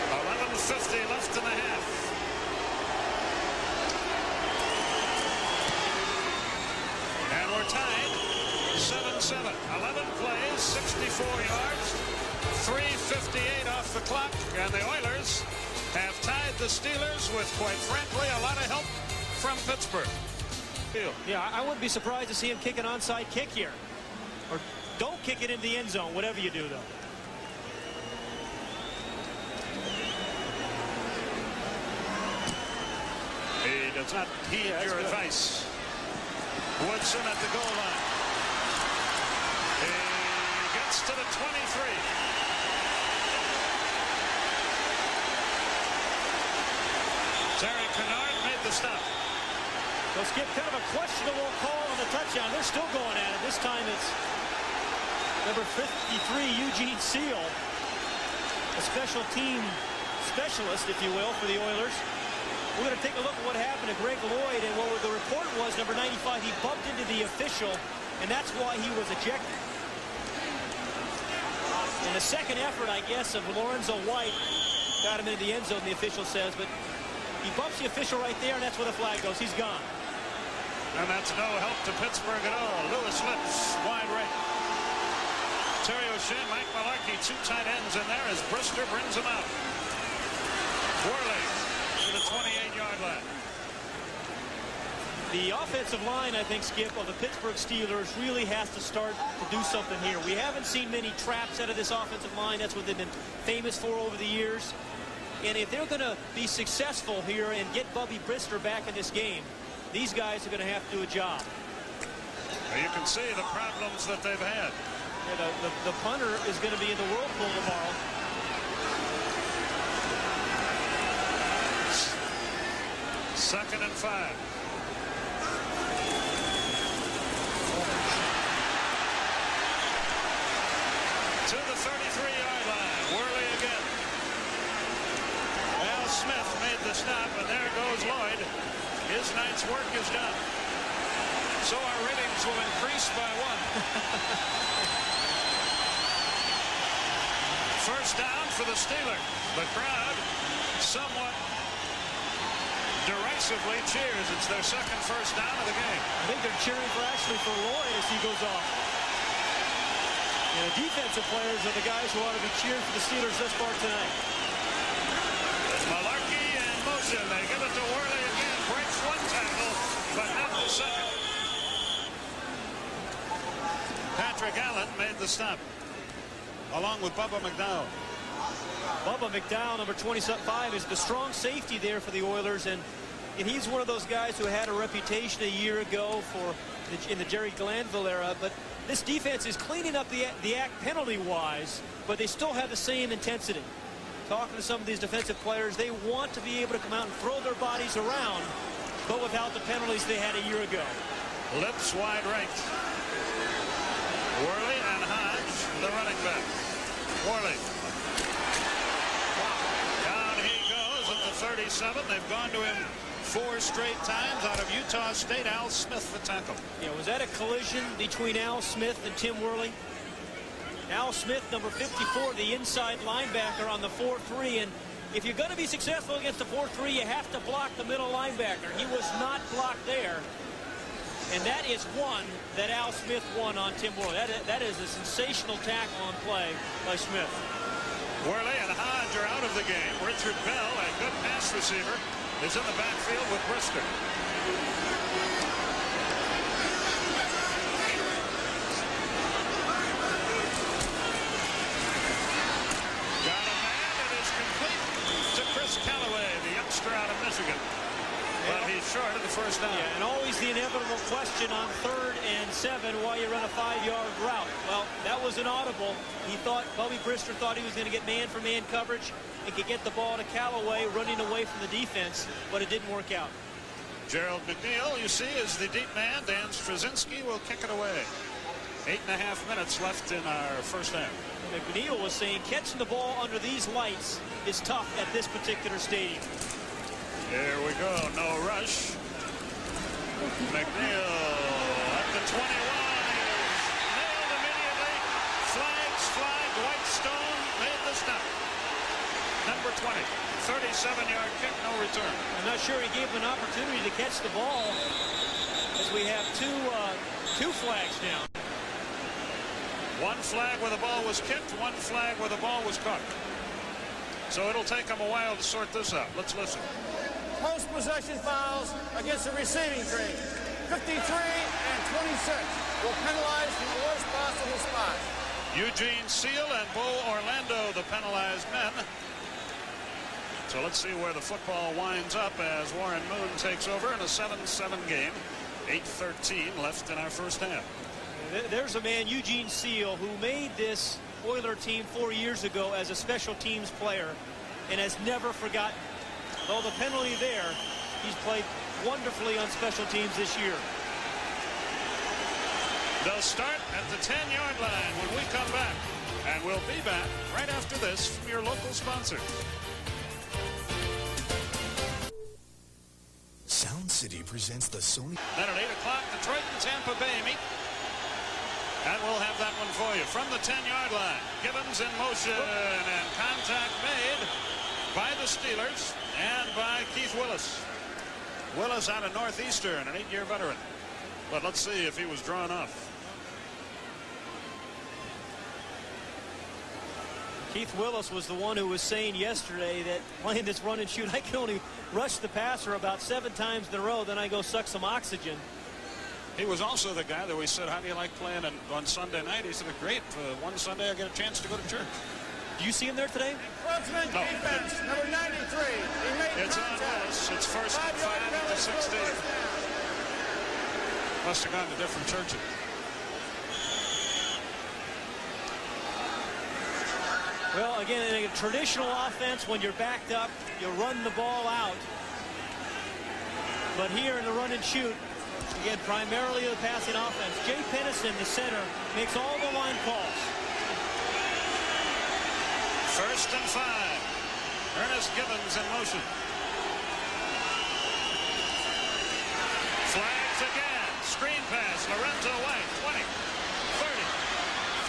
Speaker 1: 11:50 left in the half. And we're tied 7-7. 11 plays, 64 yards, 3:58 off the clock. And the Oilers have tied the Steelers with, quite frankly, a lot of help from Pittsburgh.
Speaker 2: Yeah, I wouldn't be surprised to see him kick an onside kick here. Or don't kick it into the end zone, whatever you do, though.
Speaker 1: He does not heed your advice. Woodson at the goal line. He gets to the 23. Terry Kennard made the stop.
Speaker 2: So Skip, kind of a questionable call on the touchdown. They're still going at it. This time it's number 53, Eugene Seal, a special team specialist, if you will, for the Oilers. We're going to take a look at what happened to Greg Lloyd, and what the report was, number 95, he bumped into the official, and that's why he was ejected. And the second effort, I guess, of Lorenzo White got him into the end zone, the official says, but he bumps the official right there, and that's where the flag goes. He's gone.
Speaker 1: And that's no help to Pittsburgh at all. Lewis Lips, wide right. Terry O'Shea, Mike Malarkey, two tight ends in there as Brister brings them out. Worley to the 28-yard line.
Speaker 2: The offensive line, I think, Skip, of the Pittsburgh Steelers really has to start to do something here. We haven't seen many traps out of this offensive line. That's what they've been famous for over the years. And if they're going to be successful here and get Bubby Brister back in this game, these guys are going to have to do a job.
Speaker 1: You can see the problems that they've had.
Speaker 2: Yeah, the punter is going to be in the whirlpool tomorrow.
Speaker 1: Second and 5. To the 33-yard line. Worley again. Al Smith made the stop, and there goes Lloyd. His night's work is done. So our ratings will increase by 1. First down for the Steelers. The crowd somewhat derisively cheers. It's their second first down of the game.
Speaker 2: I think they're cheering for Lloyd as he goes off. And the defensive players are the guys who ought to be cheering for the Steelers thus far tonight.
Speaker 1: Malarkey in motion. They give it to Worley again. Breaks one tackle, but not the second. Patrick Allen made the stop, along with Bubba McDowell.
Speaker 2: Bubba McDowell, number 25, is the strong safety there for the Oilers, and he's one of those guys who had a reputation a year ago in the Jerry Glanville era. But this defense is cleaning up the act penalty-wise, but they still have the same intensity. Talking to some of these defensive players, they want to be able to come out and throw their bodies around, but without the penalties they had a year ago.
Speaker 1: Lips wide right. Worley and Hodge, the running back. Worley. Down he goes at the 37. They've gone to him 4 straight times out of Utah State. Al Smith the tackle.
Speaker 2: Yeah, was that a collision between Al Smith and Tim Worley? Al Smith, number 54, the inside linebacker on the 4-3. And if you're going to be successful against the 4-3, you have to block the middle linebacker. He was not blocked there. And that is one that Al Smith won on Tim Worley. That is a sensational tackle on play by Smith.
Speaker 1: Worley and Hodge are out of the game. Richard Bell, a good pass receiver, is in the backfield with Brister. Got a man that is complete to Chris Callaway, the youngster out of Michigan. But he's short of the first down.
Speaker 2: Yeah, and always the inevitable question on 3rd and 7 while you run a 5-yard route. Well, that was an audible. Bubby Brister thought he was going to get man-for-man coverage and could get the ball to Callaway running away from the defense, but it didn't work out.
Speaker 1: Gerald McNeil, you see, is the deep man. Dan Straczynski will kick it away. 8.5 minutes left in our first half.
Speaker 2: McNeil was saying catching the ball under these lights is tough at this particular stadium.
Speaker 1: Here we go. No rush. McNeil at the 21. He's nailed immediately. Flags fly. Dwight Stone made the stop. Number 20. 37-yard kick, no return.
Speaker 2: I'm not sure he gave him an opportunity to catch the ball, as we have two flags now.
Speaker 1: One flag where the ball was kicked, one flag where the ball was caught. So it'll take them a while to sort this out. Let's listen.
Speaker 3: Post-possession fouls against the receiving team. 53 and 26 will penalize from the worst possible spot.
Speaker 1: Eugene Seal and Bo Orlando, the penalized men. So let's see where the football winds up as Warren Moon takes over in a 7-7 game. 8:13 left in our first half.
Speaker 2: There's a man, Eugene Seal, who made this Oiler team 4 years ago as a special teams player and has never forgotten. Though the penalty there, he's played wonderfully on special teams this year.
Speaker 1: They'll start at the 10-yard line when we come back. And we'll be back right after this from your local sponsors.
Speaker 4: Sound City presents the Sony.
Speaker 1: Then at 8 o'clock, Detroit and Tampa Bay meet. And we'll have that one for you from the 10-yard line. Gibbons in motion and contact made by the Steelers and by Keith Willis. Willis out of Northeastern, an 8-year veteran. But let's see if he was drawn off.
Speaker 2: Keith Willis was the one who was saying yesterday that playing this run and shoot, I can only rush the passer about 7 times in a row, then I go suck some oxygen.
Speaker 1: He was also the guy that we said, how do you like playing on Sunday night? He said, great. One Sunday I get a chance to go to church.
Speaker 2: Do you see him there today?
Speaker 3: Encroachment defense, number 93. He made
Speaker 1: It's on
Speaker 3: contact.
Speaker 1: Willis. It's first and 5 at the 16. Must have gone to different churches.
Speaker 2: Well, again, in a traditional offense, when you're backed up, you run the ball out. But here in the run and shoot, again, primarily the passing offense. Jay Pennison, the center, makes all the line calls.
Speaker 1: First and 5. Ernest Gibbons in motion. Flags again. Screen pass. Lorenzo White, 20, 30,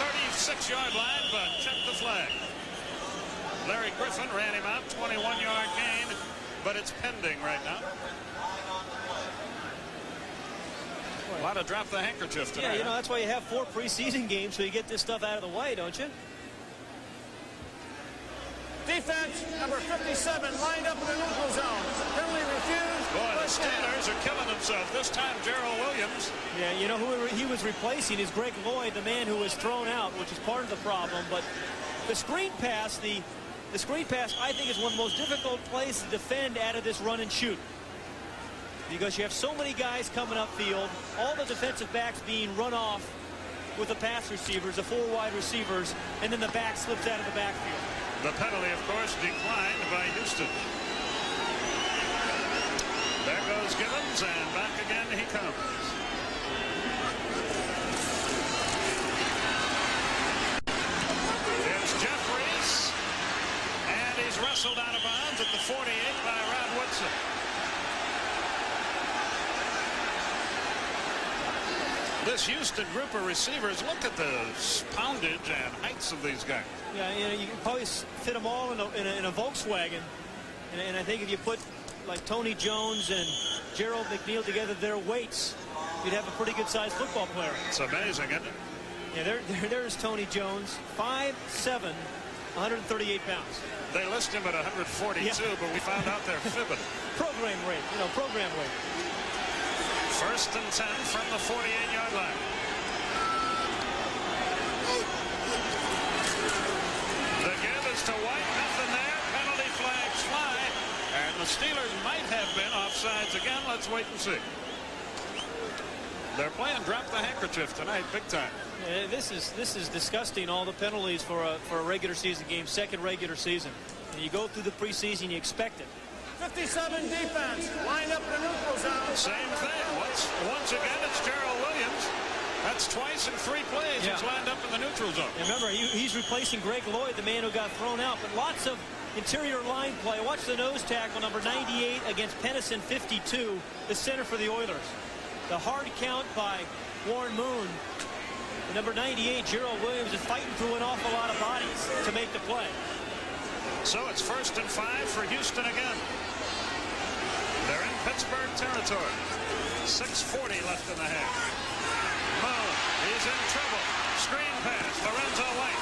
Speaker 1: 36-yard line, but check the flag. Larry Griffin ran him out, 21-yard gain, but it's pending right now. A lot of drop the handkerchief tonight.
Speaker 2: Yeah, you know, that's why you have 4 preseason games, so you get this stuff out of the way, don't you?
Speaker 3: Defense, number 57, lined up in the neutral zone. Penalty refused.
Speaker 1: Boy, the Steelers are killing themselves. This time, Gerald Williams.
Speaker 2: Yeah, you know who he was replacing is Greg Lloyd, the man who was thrown out, which is part of the problem. But the screen pass, the screen pass, I think, is one of the most difficult plays to defend out of this run and shoot. Because you have so many guys coming upfield, all the defensive backs being run off with the pass receivers, the 4 wide receivers, and then the back slips out of the backfield.
Speaker 1: The penalty, of course, declined by Houston. There goes Gibbons, and back again he comes. It's Jeffries, and he's wrestled out of bounds at the 48 by Rod Woodson. This Houston group of receivers, look at the poundage and heights of these guys.
Speaker 2: Yeah, you know, you can probably fit them all in a Volkswagen. And I think if you put like Tony Jones and Gerald McNeil together, their weights, you'd have a pretty good-sized football player.
Speaker 1: It's amazing, isn't it?
Speaker 2: Yeah, there's Tony Jones, 5'7", 138 pounds.
Speaker 1: They list him at 142,
Speaker 2: Yeah.
Speaker 1: but we found out they're fibbing.
Speaker 2: Program weight, you know, program weight.
Speaker 1: First and 10 from the 48-yard line. The give is to White, nothing there. Penalty flags fly, and the Steelers might have been offsides again. Let's wait and see. They're playing drop the handkerchief tonight, big time.
Speaker 2: Yeah, this is disgusting. All the penalties for a regular season game, second regular season. And you go through the preseason, you expect it.
Speaker 3: 57 defense, lined up in the neutral zone.
Speaker 1: Same thing. Once again, it's Gerald Williams. That's twice in 3 plays.
Speaker 2: Yeah.
Speaker 1: He's lined up in the neutral zone.
Speaker 2: And remember, he's replacing Greg Lloyd, the man who got thrown out. But lots of interior line play. Watch the nose tackle, number 98 against Pennison, 52, the center for the Oilers. The hard count by Warren Moon. The number 98, Gerald Williams, is fighting through an awful lot of bodies to make the play.
Speaker 1: So it's first and 5 for Houston again. They're in Pittsburgh territory. 6:40 left in the half. Moon, he's in trouble. Screen pass, Lorenzo White,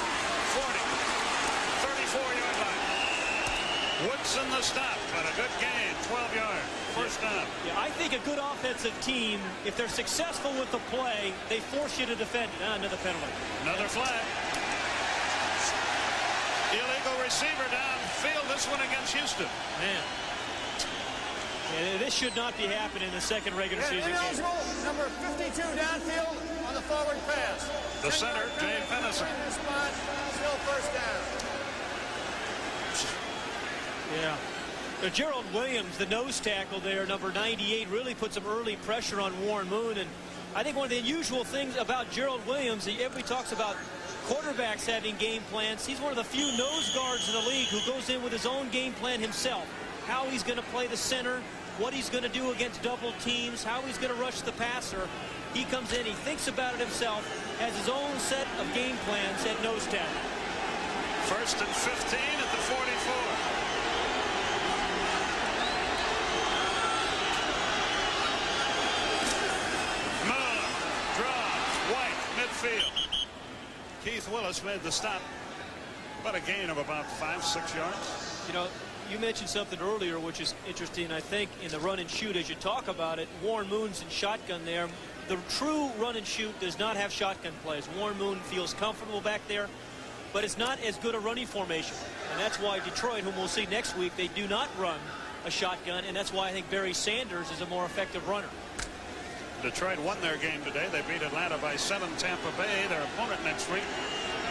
Speaker 1: 40, 34-yard line. Woodson the stop, but a good gain, 12 yards, first down.
Speaker 2: Yeah, I think a good offensive team, if they're successful with the play, they force you to defend it. Another penalty.
Speaker 1: Another flag. Illegal receiver downfield, this one against Houston.
Speaker 2: Man. And this should not be happening in the second regular season game.
Speaker 3: Ineligible, number 52 downfield on the forward pass.
Speaker 1: The center, Jay Fennison.
Speaker 3: Spot, still first down.
Speaker 2: Yeah. Now, Gerald Williams, the nose tackle there, number 98, really put some early pressure on Warren Moon. And I think one of the unusual things about Gerald Williams, everybody talks about quarterbacks having game plans. He's one of the few nose guards in the league who goes in with his own game plan himself. How he's going to play the center, what he's going to do against double teams, how he's going to rush the passer. He comes in, he thinks about it himself, has his own set of game plans at nose tackle.
Speaker 1: 1st and 15 at the 44. Moon draws, White, midfield. Keith Willis made the stop. About a gain of about 5-6 yards.
Speaker 2: You know, you mentioned something earlier which is interesting. I think in the run and shoot, as you talk about it, Warren Moon's in shotgun there. The true run and shoot does not have shotgun plays. Warren Moon feels comfortable back there, but it's not as good a running formation. And that's why Detroit, whom we'll see next week, they do not run a shotgun, and that's why I think Barry Sanders is a more effective runner.
Speaker 1: Detroit won their game today. They beat Atlanta by 7. Tampa Bay, their opponent next week,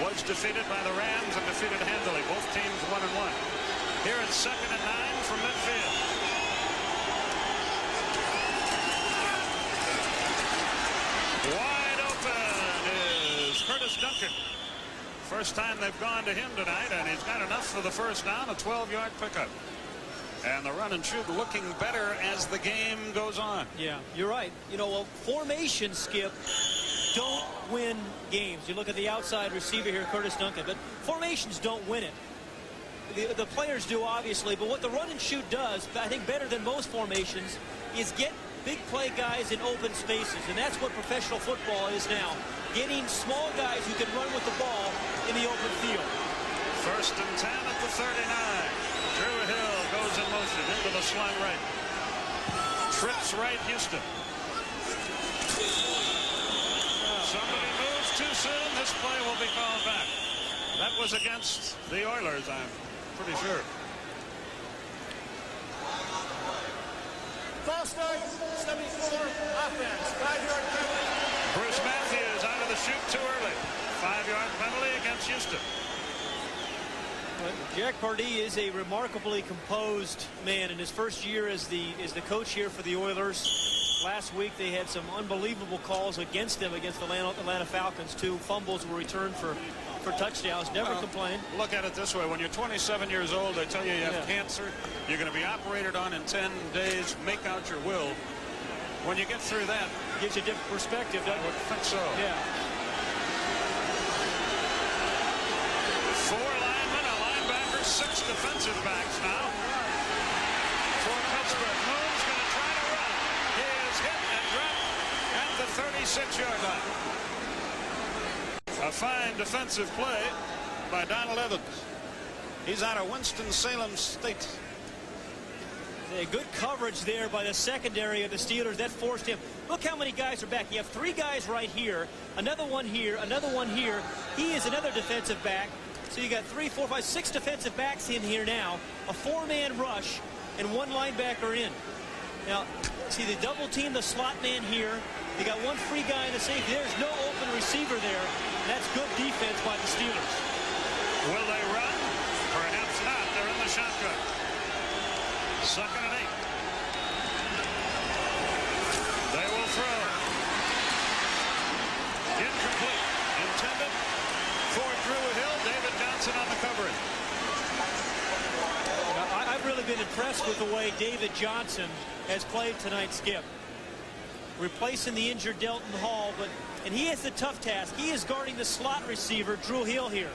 Speaker 1: was defeated by the Rams and defeated handily. Both teams 1-1. Here it's 2nd and 9 from midfield. Wide open is Curtis Duncan. First time they've gone to him tonight, and he's got enough for the first down, a 12-yard pickup. And the run and shoot looking better as the game goes on.
Speaker 2: Yeah, you're right. You know, well, formation, Skip, don't win games. You look at the outside receiver here, Curtis Duncan, but formations don't win it. The players do, obviously, but what the run and shoot does, I think better than most formations, is get big play guys in open spaces, and that's what professional football is now. Getting small guys who can run with the ball in the open field.
Speaker 1: 1st and 10 at the 39. Drew Hill goes in motion into the slot right. Trips right, Houston. Somebody moves too soon. This play will be called back. That was against the Oilers, I'm pretty sure.
Speaker 3: False start, 74, offense, 5-yard penalty.
Speaker 1: Bruce Matthews out of the chute too early. 5-yard penalty against Houston.
Speaker 2: Jack Pardee is a remarkably composed man in his first year as the coach here for the Oilers. Last week they had some unbelievable calls against them against the Atlanta Falcons. 2 fumbles were returned for touchdowns. Never complained.
Speaker 1: Look at it this way. When you're 27 years old, they tell you you have cancer. You're going to be operated on in 10 days. Make out your will. When you get through that,
Speaker 2: Gives you a different perspective, doesn't
Speaker 1: I
Speaker 2: it?
Speaker 1: would think so.
Speaker 2: Yeah.
Speaker 1: 4 linemen, a linebacker, 6 defensive backs now. For Pittsburgh, Moon's going to try to run. He is hit and dropped at the 36-yard line. A fine defensive play by Donald Evans. He's out of Winston-Salem State.
Speaker 2: A good coverage there by the secondary of the Steelers. That forced him. Look how many guys are back. You have 3 guys right here, another one here, another one here. He is another defensive back. So you got 3, 4, 5, 6 defensive backs in here now. A 4-man rush and 1 linebacker in. Now, see, they double team the slot man here. They got 1 free guy in the safety. There's no open receiver there. And that's good defense by the Steelers.
Speaker 1: Will they run? Perhaps not. They're in the shotgun. 2nd and 8. They will throw. Incomplete. Intended for Drew Hill. David Johnson on the coverage.
Speaker 2: I've really been impressed with the way David Johnson has played tonight, Skip. Replacing the injured Delton Hall, and he has the tough task. He is guarding the slot receiver, Drew Hill, here.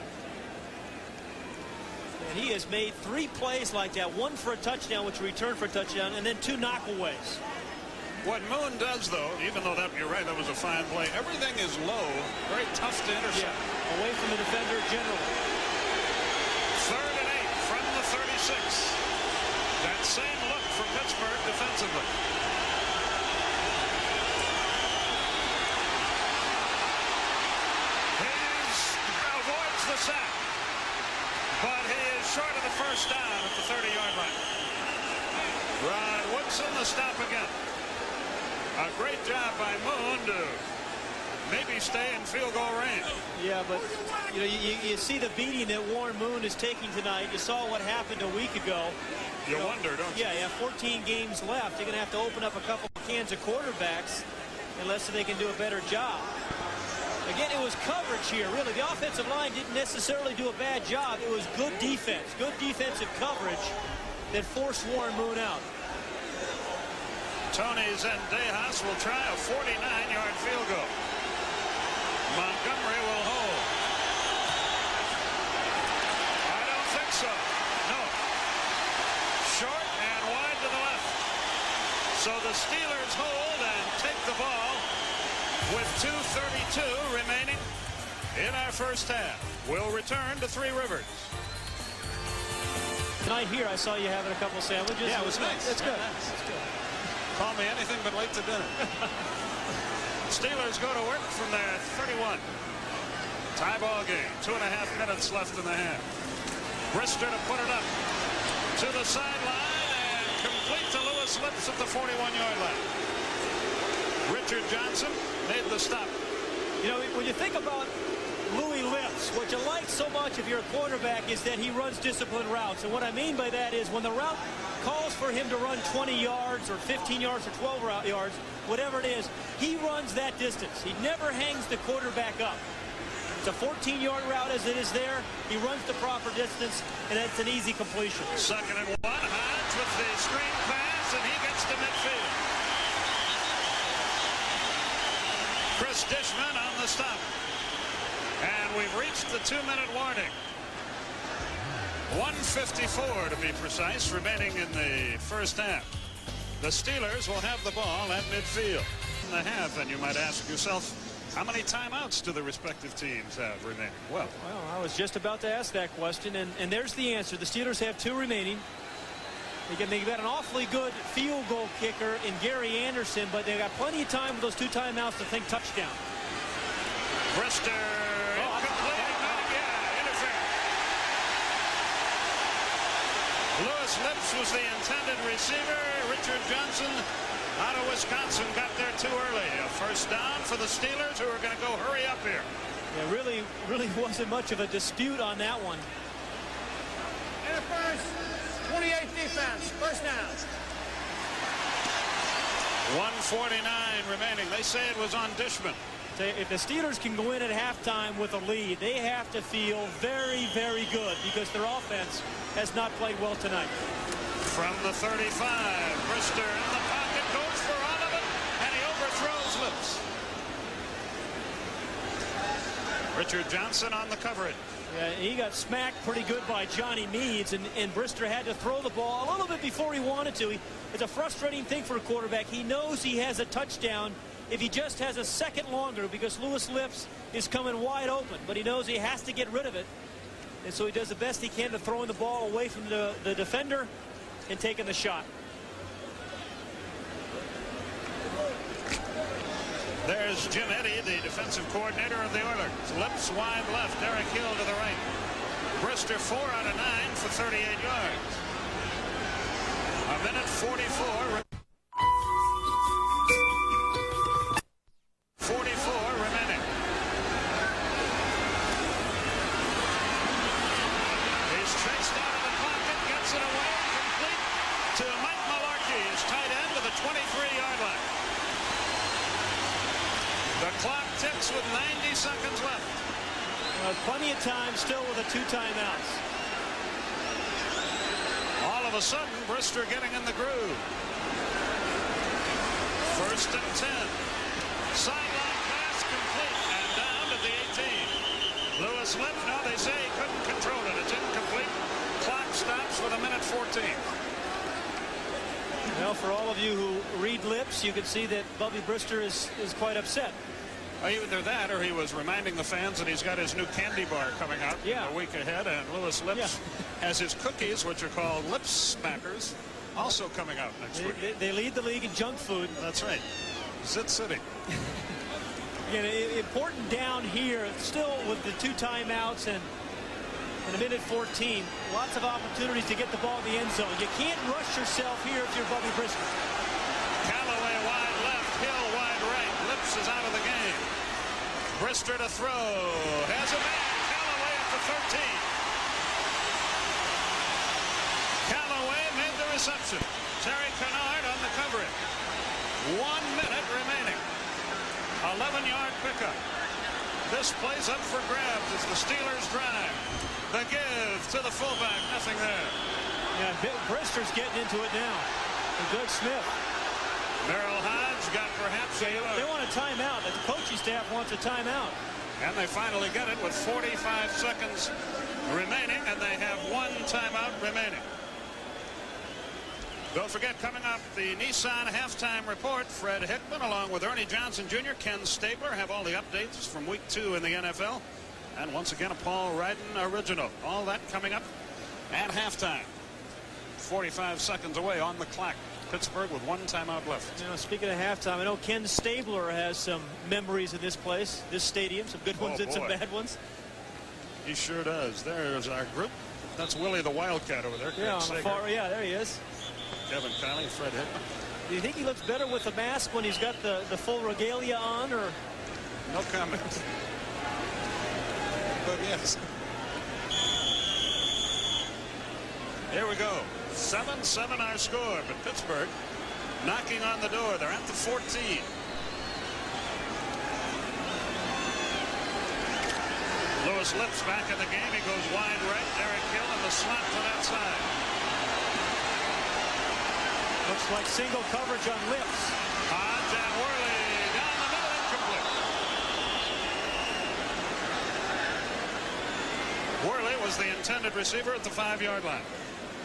Speaker 2: And he has made 3 plays like that. 1 for a touchdown, which returned for a touchdown, and then 2 knockaways.
Speaker 1: What Moon does, though, even though you're right, that was a fine play, everything is low, very tough to intercept.
Speaker 2: Yeah, away from the defender generally.
Speaker 1: 3rd and 8 from the 36. That same look from Pittsburgh defensively. He avoids the sack, but he is short of the first down at the 30-yard line. Ron Woodson the stop again. A great job by Moon to maybe stay in field goal range.
Speaker 2: Yeah, but you know, you see the beating that Warren Moon is taking tonight. You saw what happened a week ago.
Speaker 1: You wonder, don't you?
Speaker 2: Yeah, you have 14 games left. You're going to have to open up a couple of cans of quarterbacks unless they can do a better job. Again, it was coverage here, really. The offensive line didn't necessarily do a bad job. It was good defense, good defensive coverage that forced Warren Moon out.
Speaker 1: Tony Zendejas will try a 49-yard field goal. Montgomery will hold. I don't think so. No. Short and wide to the left. So the Steelers hold and take the ball with 2:32 remaining in our first half. We'll return to Three Rivers.
Speaker 2: Tonight here, I saw you having a couple sandwiches.
Speaker 1: Yeah, it was nice.
Speaker 2: That's good.
Speaker 1: Nice. That's good. Call me anything but late to dinner. Steelers go to work from their 31. Tie ball game. 2.5 minutes left in the half. Brister to put it up to the sideline and complete to Lewis Lips at the 41-yard line. Richard Johnson made the stop.
Speaker 2: You know, when you think about Louis Lips, what you like so much of your quarterback is that he runs disciplined routes. And what I mean by that is when the route calls for him to run 20 yards or 15 yards or 12 yards, whatever it is, he runs that distance. He never hangs the quarterback up. It's a 14-yard route as it is there. He runs the proper distance, and it's an easy completion.
Speaker 1: 2nd and 1. Hines with the screen pass, and he gets to midfield. Chris Dishman on the stop. And we've reached the 2-minute warning. 1:54 to be precise remaining in the first half. The Steelers will have the ball at midfield in the half, and you might ask yourself, how many timeouts do the respective teams have remaining? Well,
Speaker 2: I was just about to ask that question, and there's the answer. The Steelers have 2 remaining. Again, they've got an awfully good field goal kicker in Gary Anderson, but they've got plenty of time with those 2 timeouts to think touchdown.
Speaker 1: Brister, incomplete. Yeah, interference. Lewis Lips was the intended receiver. Richard Johnson out of Wisconsin got there too early. A first down for the Steelers, who are going to go hurry up here.
Speaker 2: Yeah, really wasn't much of a dispute on that one.
Speaker 3: Interference, 28 defense, first down.
Speaker 1: 1:49 remaining. They say it was on Dishman.
Speaker 2: If the Steelers can go in at halftime with a lead, they have to feel very, very good because their offense has not played well tonight.
Speaker 1: From the 35, Brister in the pocket, goes for all of it, and he overthrows Lips. Richard Johnson on the coverage.
Speaker 2: Yeah, he got smacked pretty good by Johnny Meads, and Brister had to throw the ball a little bit before he wanted to. It's a frustrating thing for a quarterback. He knows he has a touchdown if he just has a second longer because Lewis Lips is coming wide open, but he knows he has to get rid of it. And so he does the best he can to throwing the ball away from the defender and taking the shot.
Speaker 1: There's Jim Eddy, the defensive coordinator of the Oilers. Lips wide left, Derek Hill to the right. Brister 4 out of 9 for 38 yards. 1:44. 44 remaining. He's chased out of the pocket, gets it away, complete to Mike Malarkey, his tight end to the 23-yard line. The clock ticks with 90 seconds left.
Speaker 2: Plenty of time still with the 2 timeouts.
Speaker 1: All of a sudden, Brister getting in the groove. 1st and 10. Sideline pass complete and down to the 18. Lewis Lips, no, they say he couldn't control it. It's incomplete. Clock stops with 1:14.
Speaker 2: Well, for all of you who read Lips, you can see that Bubby Brister is quite upset.
Speaker 1: Either that or he was reminding the fans that he's got his new candy bar coming out a week ahead, and Lewis Lips has his cookies, which are called Lips Smackers, also coming out next week.
Speaker 2: They lead the league in junk food.
Speaker 1: That's right. Zit City.
Speaker 2: Again, important down here, still with the 2 timeouts, and in a minute 14. Lots of opportunities to get the ball in the end zone. You can't rush yourself here if you're Bubby Brister.
Speaker 1: Callaway wide left, Hill wide right. Lips is out of the game. Brister to throw. Has a man. Callaway at the 13. Callaway made the reception. Terry Kennard on the coverage. 1 minute remaining. 11-yard pickup. This plays up for grabs as the Steelers drive. The give to the fullback. Nothing there.
Speaker 2: Yeah, Brister's getting into it now. And Doug Smith.
Speaker 1: Merrill Hodge got perhaps
Speaker 2: They want a timeout. The coaching staff wants a timeout.
Speaker 1: and they finally get it with 45 seconds remaining, and they have 1 timeout remaining. Don't forget, coming up, the Nissan halftime report. Fred Hickman along with Ernie Johnson Jr., Ken Stabler have all the updates from week 2 in the NFL. And once again, a Paul Ryden original. All that coming up at halftime. 45 seconds away on the clock. Pittsburgh with 1 timeout left.
Speaker 2: You know, speaking of halftime, I know Ken Stabler has some memories of this place, this stadium, some good ones and some bad ones.
Speaker 1: He sure does. There's our group. That's Willie the Wildcat over there.
Speaker 2: Yeah, on the far, yeah, there he is.
Speaker 1: Kevin Conley, Fred Hickman.
Speaker 2: Do you think he looks better with the mask when he's got the full regalia on, or?
Speaker 1: No comment. But yes. Here we go. 7-7 our score, but Pittsburgh knocking on the door. They're at the 14. Lewis Lips back in the game. He goes wide right. Derek Hill in the slot to that side.
Speaker 2: Looks like single coverage on Lips.
Speaker 1: Hodge and Worley down the middle, incomplete. Worley was the intended receiver at the 5-yard line.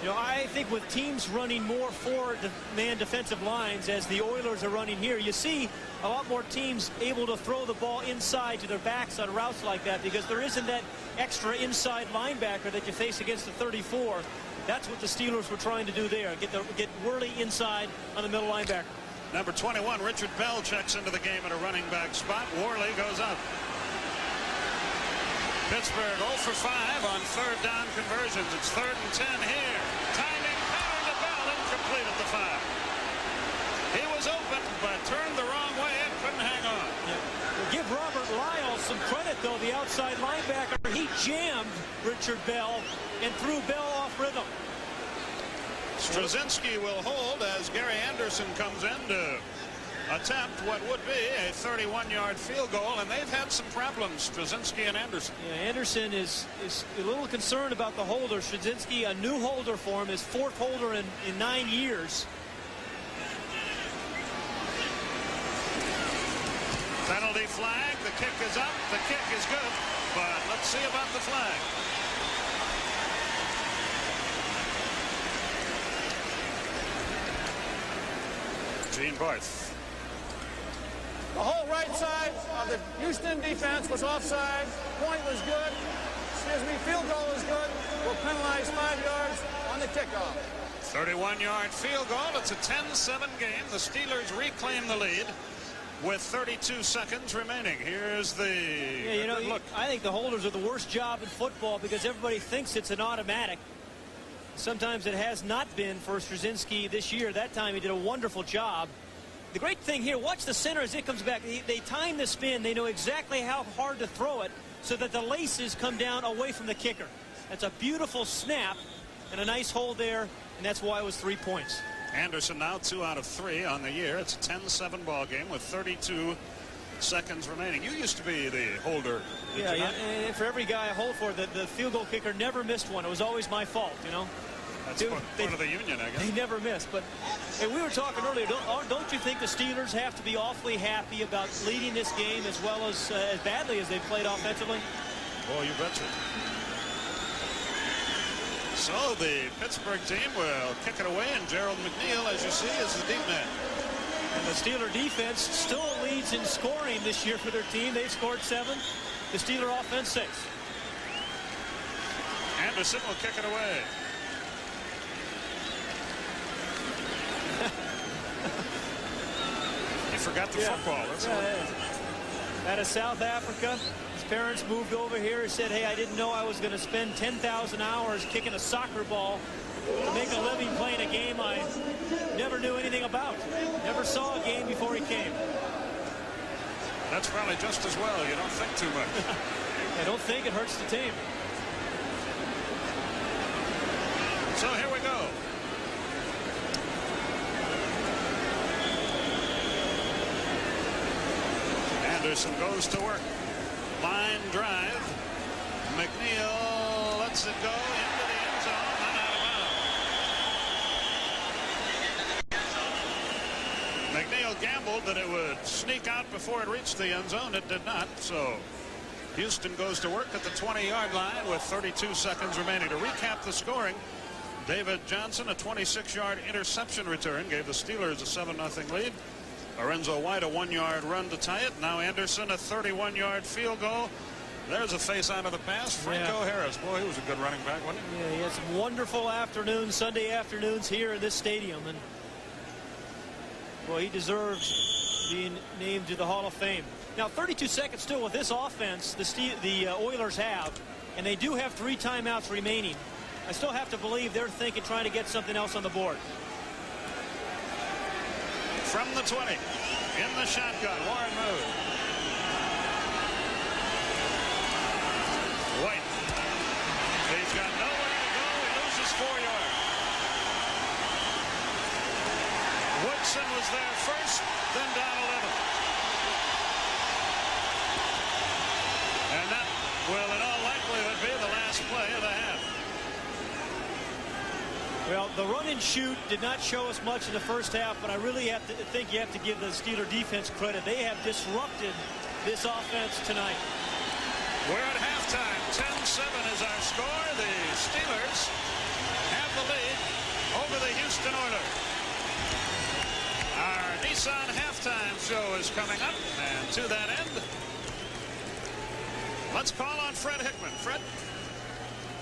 Speaker 2: You know, I think with teams running more four-man defensive lines as the Oilers are running here, you see a lot more teams able to throw the ball inside to their backs on routes like that, because there isn't that extra inside linebacker that you face against the 34. That's what the Steelers were trying to do there, get Worley inside on the middle linebacker.
Speaker 1: Number 21, Richard Bell, checks into the game at a running back spot. Worley goes up. Pittsburgh 0 for 5 on 3rd down conversions. It's 3rd and 10 here. Timing pattern to Bell, incomplete at the 5. He was open, but turned the wrong way and couldn't hang on.
Speaker 2: Yeah. Well, give Robert Lyle some credit, though, the outside linebacker. He jammed Richard Bell and threw Bell off rhythm.
Speaker 1: Straczynski will hold as Gary Anderson comes in to attempt what would be a 31-yard field goal, and they've had some problems, Straczynski and Anderson.
Speaker 2: Yeah, Anderson is a little concerned about the holder. Straczynski, a new holder for him, his 4th holder in 9 years.
Speaker 1: Penalty flag. The kick is up. The kick is good, but let's see about the flag. Gene Barth.
Speaker 3: The whole right side of the Houston defense was offside. Point was good. Field goal was good. We'll penalize 5 yards on the kickoff.
Speaker 1: 31-yard field goal. It's a 10-7 game. The Steelers reclaim the lead with 32 seconds remaining. Here's the look.
Speaker 2: I think the holders are the worst job in football because everybody thinks it's an automatic. Sometimes it has not been for Straczynski this year. That time he did a wonderful job. The great thing here, watch the center as it comes back. They time the spin. They know exactly how hard to throw it so that the laces come down away from the kicker. That's a beautiful snap and a nice hold there, and that's why it was 3 points.
Speaker 1: Anderson now 2 out of 3 on the year. It's a 10-7 ball game with 32 seconds remaining. You used to be the holder.
Speaker 2: Yeah, and for every guy I hold for, the field goal kicker never missed one. It was always my fault, you know.
Speaker 1: That's part of the union, I guess.
Speaker 2: They never missed. But we were talking earlier, don't you think the Steelers have to be awfully happy about leading this game as well as badly as they played offensively?
Speaker 1: Oh, you betcha. So the Pittsburgh team will kick it away, and Gerald McNeil, as you see, is the deep man.
Speaker 2: And the Steeler defense still leads in scoring this year for their team. They've scored 7. The Steeler offense 6.
Speaker 1: Anderson will kick it away. He forgot the football. That's
Speaker 2: out of South Africa. He's parents moved over here. He said, hey, I didn't know I was going to spend 10,000 hours kicking a soccer ball to make a living playing a game I never knew anything about. Never saw a game before he came.
Speaker 1: That's probably just as well. You don't think too much.
Speaker 2: I don't think it hurts the team.
Speaker 1: So here we go. Anderson goes to work. Line drive. McNeil lets it go into the end zone and out of bounds. McNeil gambled that it would sneak out before it reached the end zone. It did not. So Houston goes to work at the 20-yard line with 32 seconds remaining. To recap the scoring, David Johnson, a 26-yard interception return, gave the Steelers a 7-0 lead. Lorenzo White, a 1-yard run to tie it. Now Anderson, a 31-yard field goal. There's a face out of the pass. Franco Harris. Boy, he was a good running back, wasn't he?
Speaker 2: Yeah, he had some wonderful afternoons, Sunday afternoons here in this stadium. And, boy, he deserves being named to the Hall of Fame. Now, 32 seconds still with this offense the Oilers have. And they do have 3 timeouts remaining. I still have to believe they're thinking, trying to get something else on the board.
Speaker 1: From the 20, in the shotgun, Warren Moon. White. He's got nowhere to go. He loses 4 yards. Woodson was there first, then down 11. And that will in all likelihood be the last play of the half.
Speaker 2: Well, the run and shoot did not show us much in the first half, but I really think you have to give the Steeler defense credit. They have disrupted this offense tonight.
Speaker 1: We're at halftime. 10-7 is our score. The Steelers have the lead over the Houston Oilers. Our Nissan halftime show is coming up, and to that end, let's call on Fred Hickman. Fred?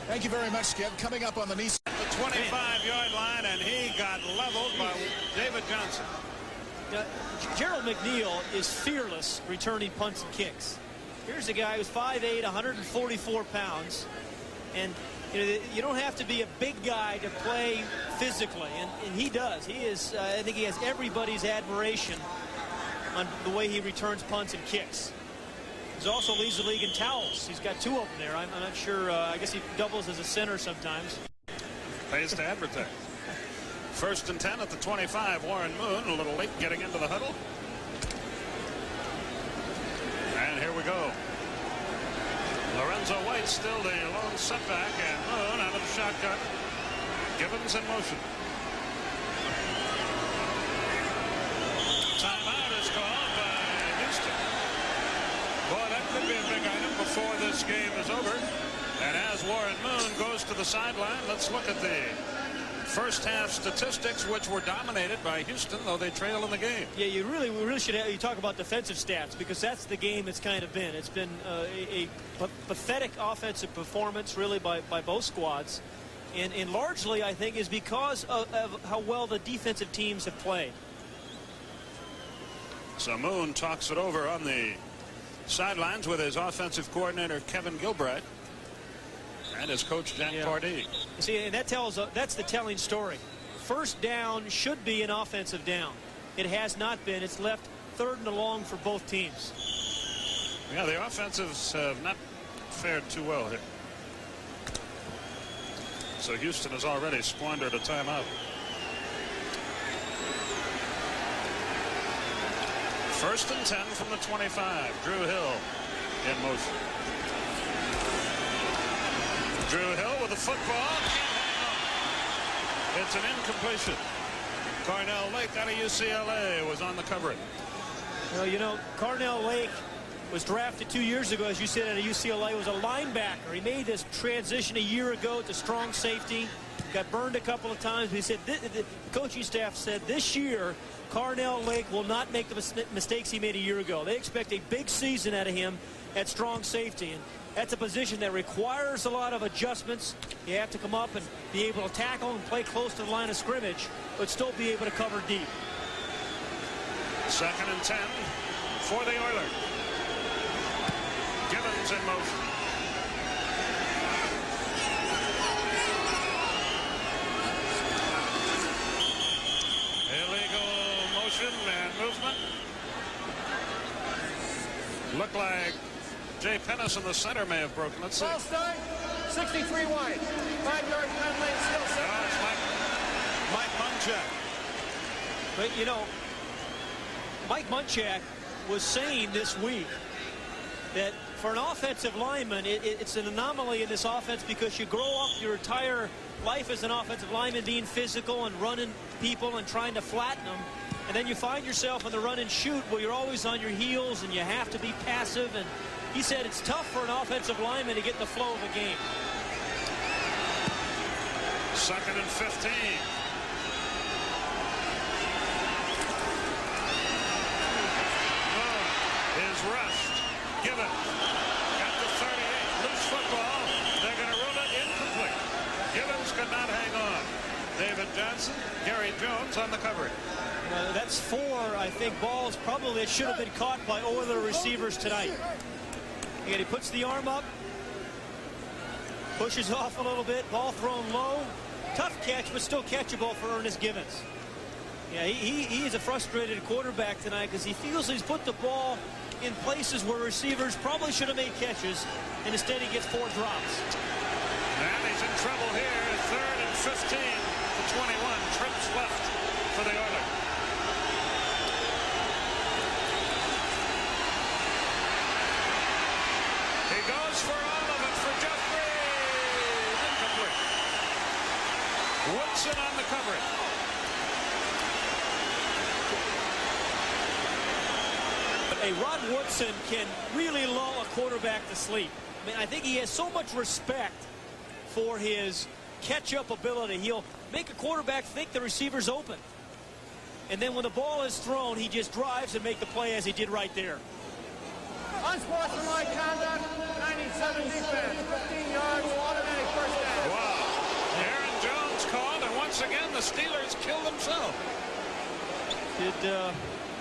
Speaker 4: Thank you very much, Skip. Coming up on the Nissan.
Speaker 1: The 25-yard line, and he got leveled by David Johnson.
Speaker 2: Gerald McNeil is fearless returning punts and kicks. Here's a guy who's 5'8", 144 pounds. And you don't have to be a big guy to play physically, and he does. He is. I think he has everybody's admiration on the way he returns punts and kicks. He also leads the league in towels. He's got 2 of them there. I'm not sure. I guess he doubles as a center sometimes.
Speaker 1: Pays to advertise. 1st and 10 at the 25. Warren Moon a little late getting into the huddle. And here we go. Lorenzo White still the lone setback, and Moon out of the shotgun. Gibbons in motion. Timeout is called by Houston. Boy, that could be a big item before this game is over. And as Warren Moon goes to the sideline, let's look at the first half statistics, which were dominated by Houston, though they trail in the game.
Speaker 2: Yeah, we really should you talk about defensive stats, because that's the game it's kind of been. It's been a pathetic offensive performance, really, by both squads. And largely, I think, is because of how well the defensive teams have played.
Speaker 1: So Moon talks it over on the sidelines with his offensive coordinator, Kevin Gilbride, and his coach, Jack Pardee.
Speaker 2: See, and that's the telling story. First down should be an offensive down. It has not been. It's left 3rd and long for both teams.
Speaker 1: Yeah, the offensives have not fared too well here. So Houston has already squandered a timeout. 1st and 10 from the 25. Drew Hill in motion. Drew Hill with the football. It's an incompletion. Carnell Lake out of UCLA was on the coverage.
Speaker 2: Well, you know, Carnell Lake was drafted 2 years ago, as you said, out of UCLA. Was a linebacker. He made this transition a year ago to strong safety. Got burned a couple of times. But he said the coaching staff said this year Carnell Lake will not make the mistakes he made a year ago. They expect a big season out of him at strong safety. And that's a position that requires a lot of adjustments. You have to come up and be able to tackle and play close to the line of scrimmage, but still be able to cover deep.
Speaker 1: 2nd and 10 for the Oilers. Gibbons Jones in motion. Illegal motion and movement. Looked like Jay Pennis in the center may have broken. Let's see.
Speaker 3: Ball start, 63 wide. 5-yard penalty, still set.
Speaker 1: Oh, it's Mike Munchak.
Speaker 2: But, you know, Mike Munchak was saying this week that for an offensive lineman, it's an anomaly in this offense because you grow up your entire life as an offensive lineman being physical and running people and trying to flatten them. And then you find yourself in the run and shoot where you're always on your heels and you have to be passive. And he said it's tough for an offensive lineman to get in the flow of a game.
Speaker 1: 2nd and 15. Is rushed. Given. Got the 38. Loose football. They're going to rule it incomplete. Gibbons could not hang on. David Johnson, Gary Jones on the coverage.
Speaker 2: That's 4, I think, balls probably that should have been caught by Oiler receivers tonight. Again, he puts the arm up, pushes off a little bit, ball thrown low. Tough catch, but still catchable for Ernest Gibbons. Yeah, he is a frustrated quarterback tonight because he feels he's put the ball in places where receivers probably should have made catches, and instead he gets 4 drops.
Speaker 1: And he's in trouble here. 3rd and 15 to 21. Trips left for the Oilers. He goes for all of it for Jeffrey. Incomplete. Woodson on the coverage.
Speaker 2: Rod Woodson can really lull a quarterback to sleep. I mean, I think he has so much respect for his catch-up ability. He'll make a quarterback think the receiver's open. And then when the ball is thrown, he just drives and make the play as he did right there.
Speaker 3: Unsportsmanlike conduct, 97 defense, 15 yards, automatic first down.
Speaker 1: Wow. Aaron Jones called, and once again, the Steelers killed themselves.
Speaker 2: Did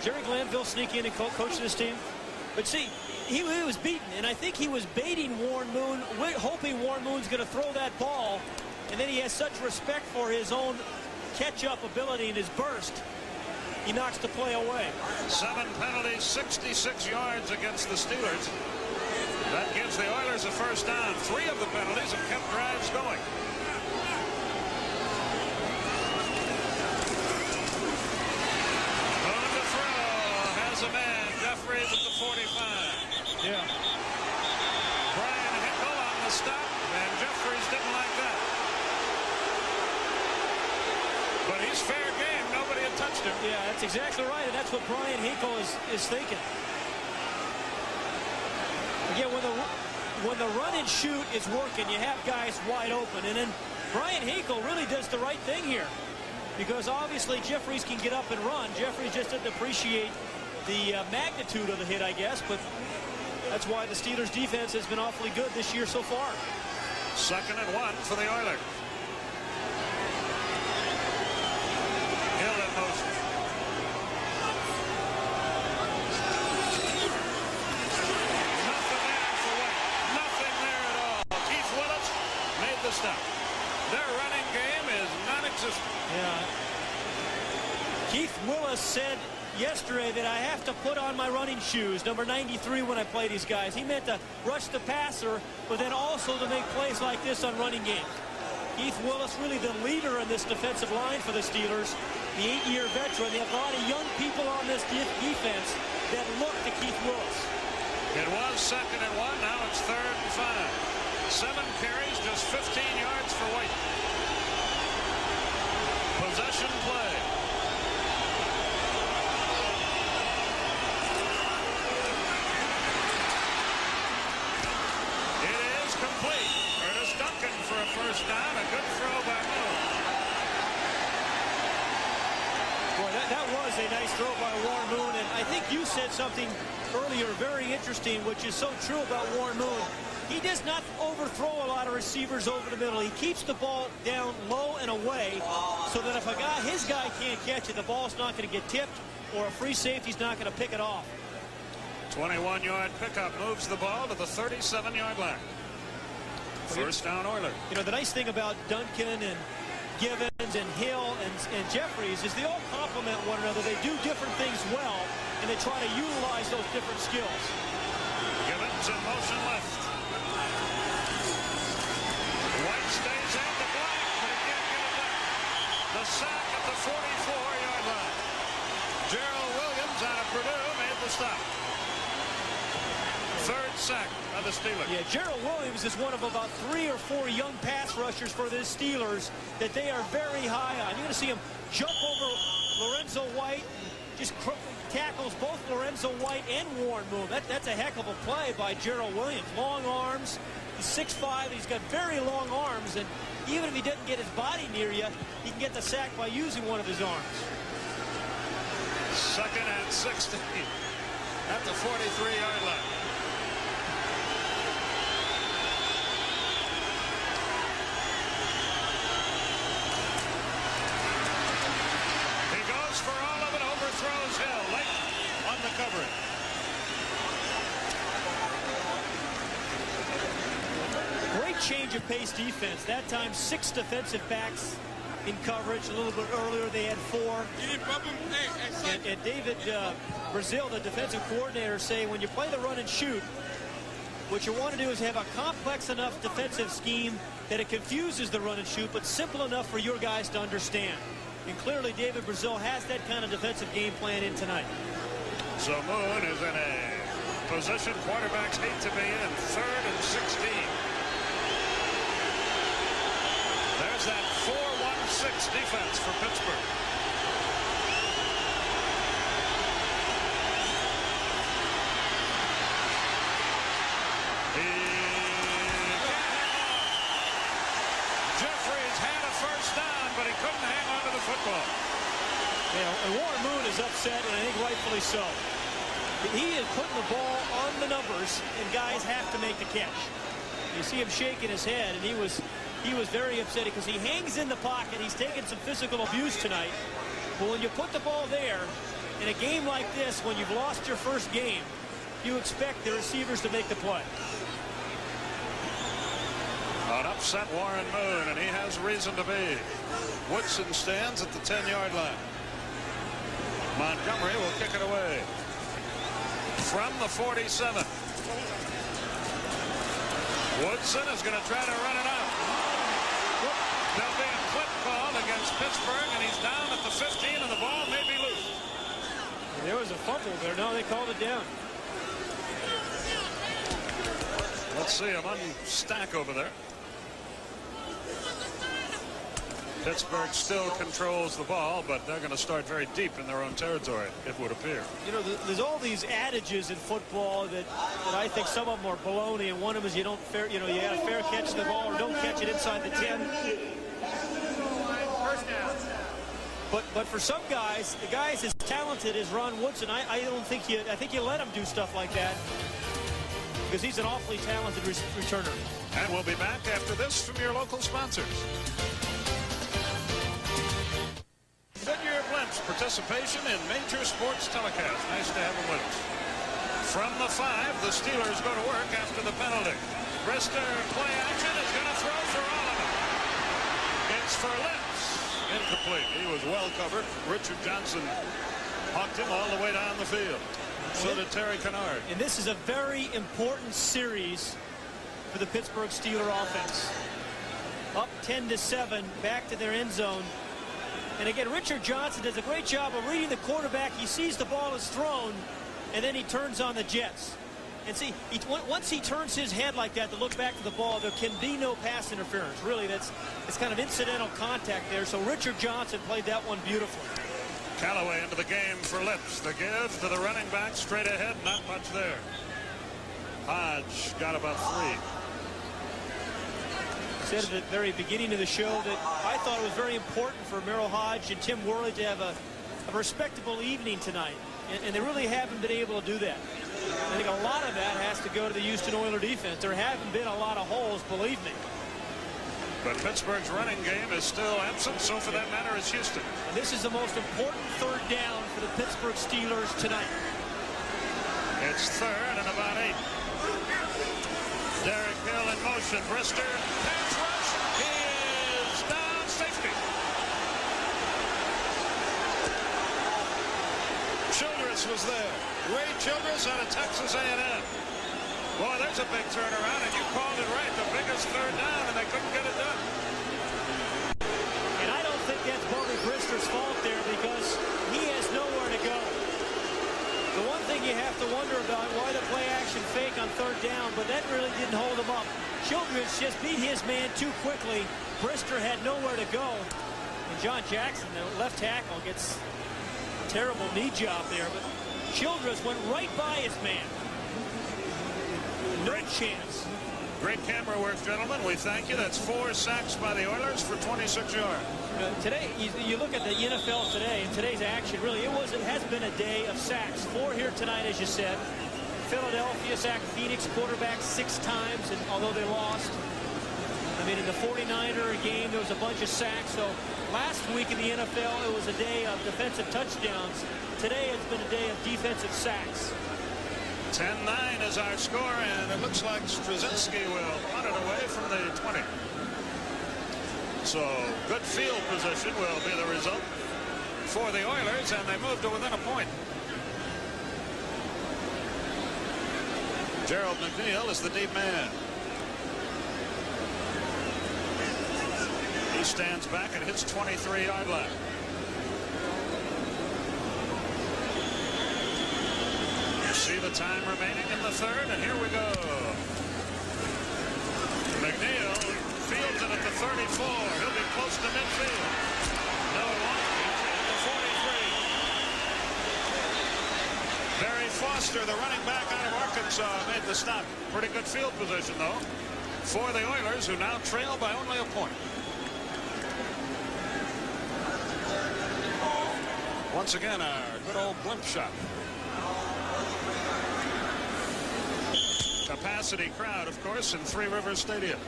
Speaker 2: Jerry Glanville sneak in and coach this team? But see, he was beaten, and I think he was baiting Warren Moon, hoping Warren Moon's going to throw that ball, and then he has such respect for his own catch-up ability and his burst. He knocks the play away.
Speaker 1: 7 penalties, 66 yards against the Steelers. That gives the Oilers a first down. 3 of the penalties have kept drives going. On the throw, has a man. Jeffries at the 45.
Speaker 2: Yeah.
Speaker 1: Brian Hinkle on the stop, and Jeffries didn't like that. But he's fair game. Nobody had touched him.
Speaker 2: Yeah, that's exactly right, and that's what Brian Hinkle is thinking. Again, when the run and shoot is working, you have guys wide open, and then Brian Hinkle really does the right thing here, because obviously Jeffries can get up and run. Jeffries just didn't appreciate the magnitude of the hit, I guess, but that's why the Steelers' defense has been awfully good this year so far.
Speaker 1: 2nd and 1 for the Oilers. Hill in motion. Nothing there for White. Nothing there at all. Keith Willis made the stop. Their running game is non-existent.
Speaker 2: Yeah. Keith Willis said yesterday that I have to put on my running shoes, number 93, when I play these guys. He meant to rush the passer, but then also to make plays like this on running games. Keith Willis, really the leader in this defensive line for the Steelers, the 8-year veteran. They have a lot of young people on this defense that look to Keith Willis.
Speaker 1: It was 2nd and 1. Now it's 3rd and 5. 7 carries, just 15 yards for White. Possession play. It is complete. Ernest Duncan for a first down. A good throw by Moon.
Speaker 2: Boy, that was a nice throw by Warren Moon, and I think you said something earlier very interesting, which is so true about Warren Moon. He does not overthrow a lot of receivers over the middle. He keeps the ball down low and away so that if his guy can't catch it, the ball's not going to get tipped, or a free safety's not going to pick it off.
Speaker 1: 21-yard pickup moves the ball to the 37-yard line. First down, Oilers.
Speaker 2: You know, the nice thing about Duncan and Givens and Hill and Jeffries is they all complement one another. They do different things well, and they try to utilize those different skills.
Speaker 1: Givens in motion left. White stays in the block, but he can't get it back. The sack at the 44-yard line. Gerald Williams out of Purdue made the stop. Third sack of the Steelers.
Speaker 2: Yeah, Gerald Williams is one of about 3 or 4 young pass rushers for the Steelers that they are very high on. You're going to see him jump over Lorenzo White, just tackles both Lorenzo White and Warren Moon. That's a heck of a play by Gerald Williams. Long arms. He's 6'5". He's got very long arms, and even if he doesn't get his body near you, he can get the sack by using one of his arms.
Speaker 1: Second and 16 at the 43-yard line. For all of it, overthrows Hill late on the coverage.
Speaker 2: Great change of pace defense. That time 6 defensive backs in coverage. A little bit earlier they had 4. And David Brazil, the defensive coordinator, saying when you play the run and shoot, what you want to do is have a complex enough defensive scheme that it confuses the run and shoot, but simple enough for your guys to understand. And clearly David Brazil has that kind of defensive game plan in tonight.
Speaker 1: So Moon is in a position quarterbacks hate to be in. 3rd and 16. There's that 4-1-6 defense for Pittsburgh. Jeffries had a first down, but he couldn't hang on to the football.
Speaker 2: Yeah, and Warren Moon is upset, and I think rightfully so. He is putting the ball on the numbers, and guys have to make the catch. You see him shaking his head, and he was very upset because he hangs in the pocket. He's taken some physical abuse tonight. But when you put the ball there, in a game like this, when you've lost your first game, you expect the receivers to make the play.
Speaker 1: An upset Warren Moon, and he has reason to be. Woodson stands at the 10-yard line. Montgomery will kick it away from the 47. Woodson is going to try to run it out. There'll be a clip called against Pittsburgh, and he's down at the 15, and the ball may be loose.
Speaker 2: There was a fumble there. No, they called it down.
Speaker 1: Let's see him unstack over there. Pittsburgh still controls the ball, but they're going to start very deep in their own territory, it would appear.
Speaker 2: You know, there's all these adages in football that I think some of them are baloney, and one of them is you got a fair catch of the ball or don't catch it inside the 10.
Speaker 3: First down.
Speaker 2: But for some guys, the guys as talented as Ron Woodson, I think you let him do stuff like that because he's an awfully talented returner.
Speaker 1: And we'll be back after this from your local sponsors. Goodyear Blimps participation in major sports telecast. Nice to have them with us. From the 5, the Steelers go to work after the penalty. Brister play action is going to throw for all of it. It's for Lips. Incomplete. He was well covered. Richard Johnson hawked him all the way down the field. So did Terry Kennard.
Speaker 2: And this is a very important series for the Pittsburgh Steelers offense. Up 10-7, back to their end zone. And again, Richard Johnson does a great job of reading the quarterback. He sees the ball is thrown, and then he turns on the Jets. And see, once he turns his head like that to look back to the ball, there can be no pass interference. Really, it's kind of incidental contact there. So Richard Johnson played that one beautifully.
Speaker 1: Callaway into the game for Lips. The give to the running back straight ahead. Not much there. Hodge got about 3.
Speaker 2: Said at the very beginning of the show that I thought it was very important for Merrill Hodge and Tim Worley to have a respectable evening tonight, and they really haven't been able to do that. I think a lot of that has to go to the Houston Oilers defense. There haven't been a lot of holes, believe me.
Speaker 1: But Pittsburgh's running game is still absent, so for that matter is Houston.
Speaker 2: And this is the most important 3rd down for the Pittsburgh Steelers tonight.
Speaker 1: It's third and about 8. Derek Hill in motion. Brister. Pass rush. He is down. Safety. Childress was there. Ray Childress out of Texas A&M. Boy, there's a big turnaround, and you called it right. The biggest third down, and they couldn't get it done.
Speaker 2: And I don't think that's Bubby Brister's fault there because he has nowhere to go. The one thing you have to wonder about, why the play action fake on third down, but that really didn't hold him up. Childress just beat his man too quickly. Brister had nowhere to go. And John Jackson, the left tackle, gets a terrible knee job there, but Childress went right by his man. No chance.
Speaker 1: Great camera work, gentlemen. We thank you. That's 4 sacks by the Oilers for 26 yards.
Speaker 2: Today, you look at the NFL today, and today's action, really, it has been a day of sacks. 4 here tonight, as you said. Philadelphia sacked Phoenix quarterback 6 times, and although they lost, I mean, in the 49er game, there was a bunch of sacks. So last week in the NFL, it was a day of defensive touchdowns. Today, it's been a day of defensive sacks.
Speaker 1: 10-9 is our score, and it looks like Straczynski will run it away from the 20. So good field position will be the result for the Oilers, and they move to within a point. Gerald McNeil is the deep man. He stands back at his 23-yard line. See the time remaining in the third, and here we go. McNeil fields it at the 34. He'll be close to midfield. No, he won't. He's at the 43. Barry Foster, the running back out of Arkansas, made the stop. Pretty good field position, though, for the Oilers, who now trail by only a point. Once again, our good old blimp shot. Capacity crowd, of course, in Three Rivers Stadium.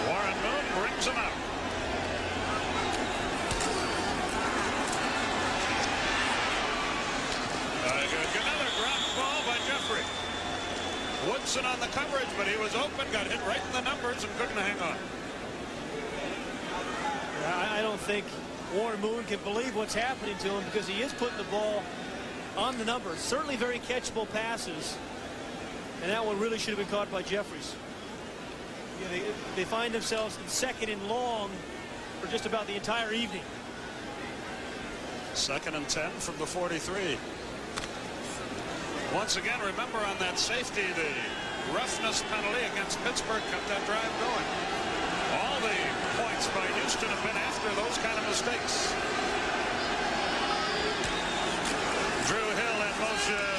Speaker 1: Warren Moon brings him out. Another drop ball by Jeffrey. Woodson on the coverage, but he was open, got hit right in the numbers and couldn't hang on.
Speaker 2: I don't think Warren Moon can believe what's happening to him because he is putting the ball on the numbers. Certainly very catchable passes. And that one really should have been caught by Jeffries. Yeah, they find themselves in 2nd and long for just about the entire evening.
Speaker 1: 2nd and 10 from the 43. Once again, remember on that safety, the roughness penalty against Pittsburgh kept that drive going. All the points by Houston have been after those kind of mistakes. Drew Hill in motion.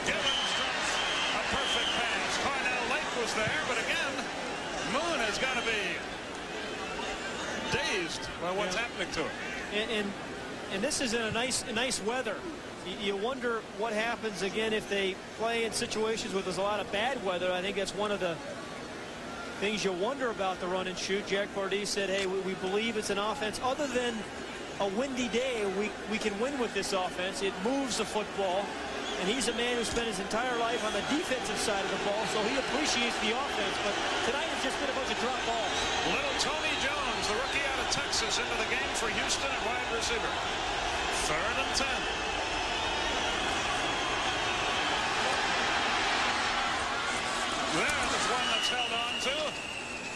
Speaker 1: Gibbons drops a perfect pass. Cornell Lake was there, but again, Moon has got to be dazed by what's happening to him.
Speaker 2: And this is in a nice weather. You wonder what happens again if they play in situations where there's a lot of bad weather. I think that's one of the things you wonder about the run and shoot. Jack Pardee said, hey, we believe it's an offense. Other than a windy day, we can win with this offense. It moves the football. And he's a man who spent his entire life on the defensive side of the ball, so he appreciates the offense. But tonight has just been a bunch of drop balls.
Speaker 1: Little Tony Jones, the rookie out of Texas, into the game for Houston at wide receiver. 3rd and 10. There's one that's held on to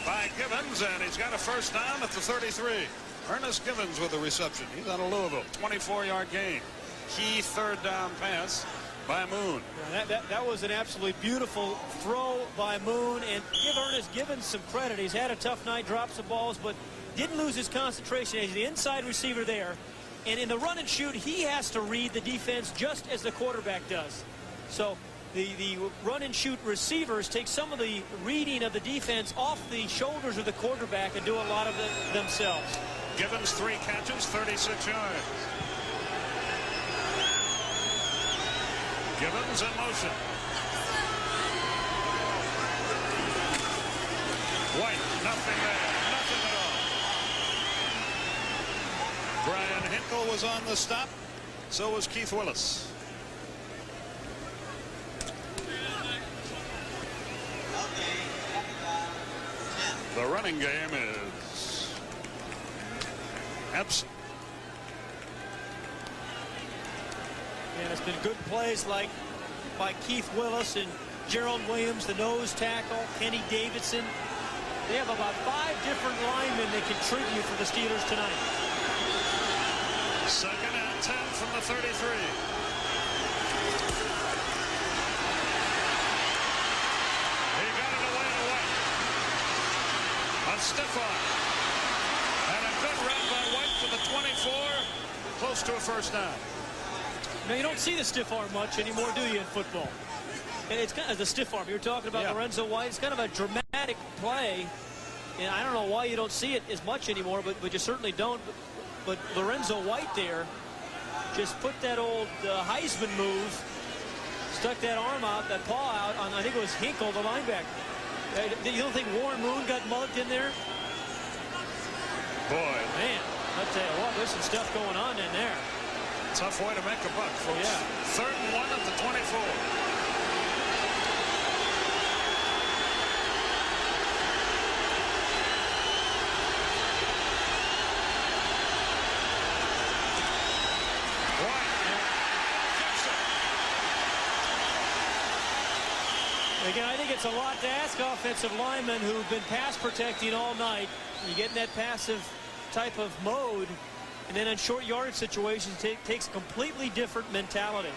Speaker 1: by Gibbons, and he's got a first down at the 33. Ernest Gibbons with the reception. He's out of Louisville. 24-yard gain. Key 3rd down pass by Moon.
Speaker 2: Yeah, that was an absolutely beautiful throw by Moon, and give Ernest Gibbons some credit. He's had a tough night, dropped some balls, but didn't lose his concentration. He's the inside receiver there, and in the run and shoot, he has to read the defense just as the quarterback does. So the run and shoot receivers take some of the reading of the defense off the shoulders of the quarterback and do a lot of it themselves.
Speaker 1: Gibbons 3 catches, 36 yards. Gibbons in motion. White, nothing there. Nothing at all. Brian Hinkle was on the stop. So was Keith Willis. The running game is absent.
Speaker 2: And it's been good plays like by Keith Willis and Gerald Williams, the nose tackle, Kenny Davidson. They have about 5 different linemen that contribute for the Steelers tonight.
Speaker 1: 2nd and 10 from the 33. He got it away to White. A stiff arm. And a good run by White to the 24. Close to a first down.
Speaker 2: Now, you don't see the stiff arm much anymore, do you, in football? And it's kind of the stiff arm. You're talking about Lorenzo White. It's kind of a dramatic play. And I don't know why you don't see it as much anymore, but you certainly don't. But Lorenzo White there just put that old Heisman move, stuck that arm out, that paw out on, I think it was Hinkle, the linebacker. You don't think Warren Moon got mugged in there?
Speaker 1: Boy.
Speaker 2: Man, I'll tell you what, there's some stuff going on in there.
Speaker 1: Tough way to make a buck, folks.
Speaker 2: Yeah.
Speaker 1: 3rd and 1 at the 24.
Speaker 2: Again, I think it's a lot to ask offensive linemen who've been pass protecting all night. You get in that passive type of mode, and then in short yardage situations, takes a completely different mentality.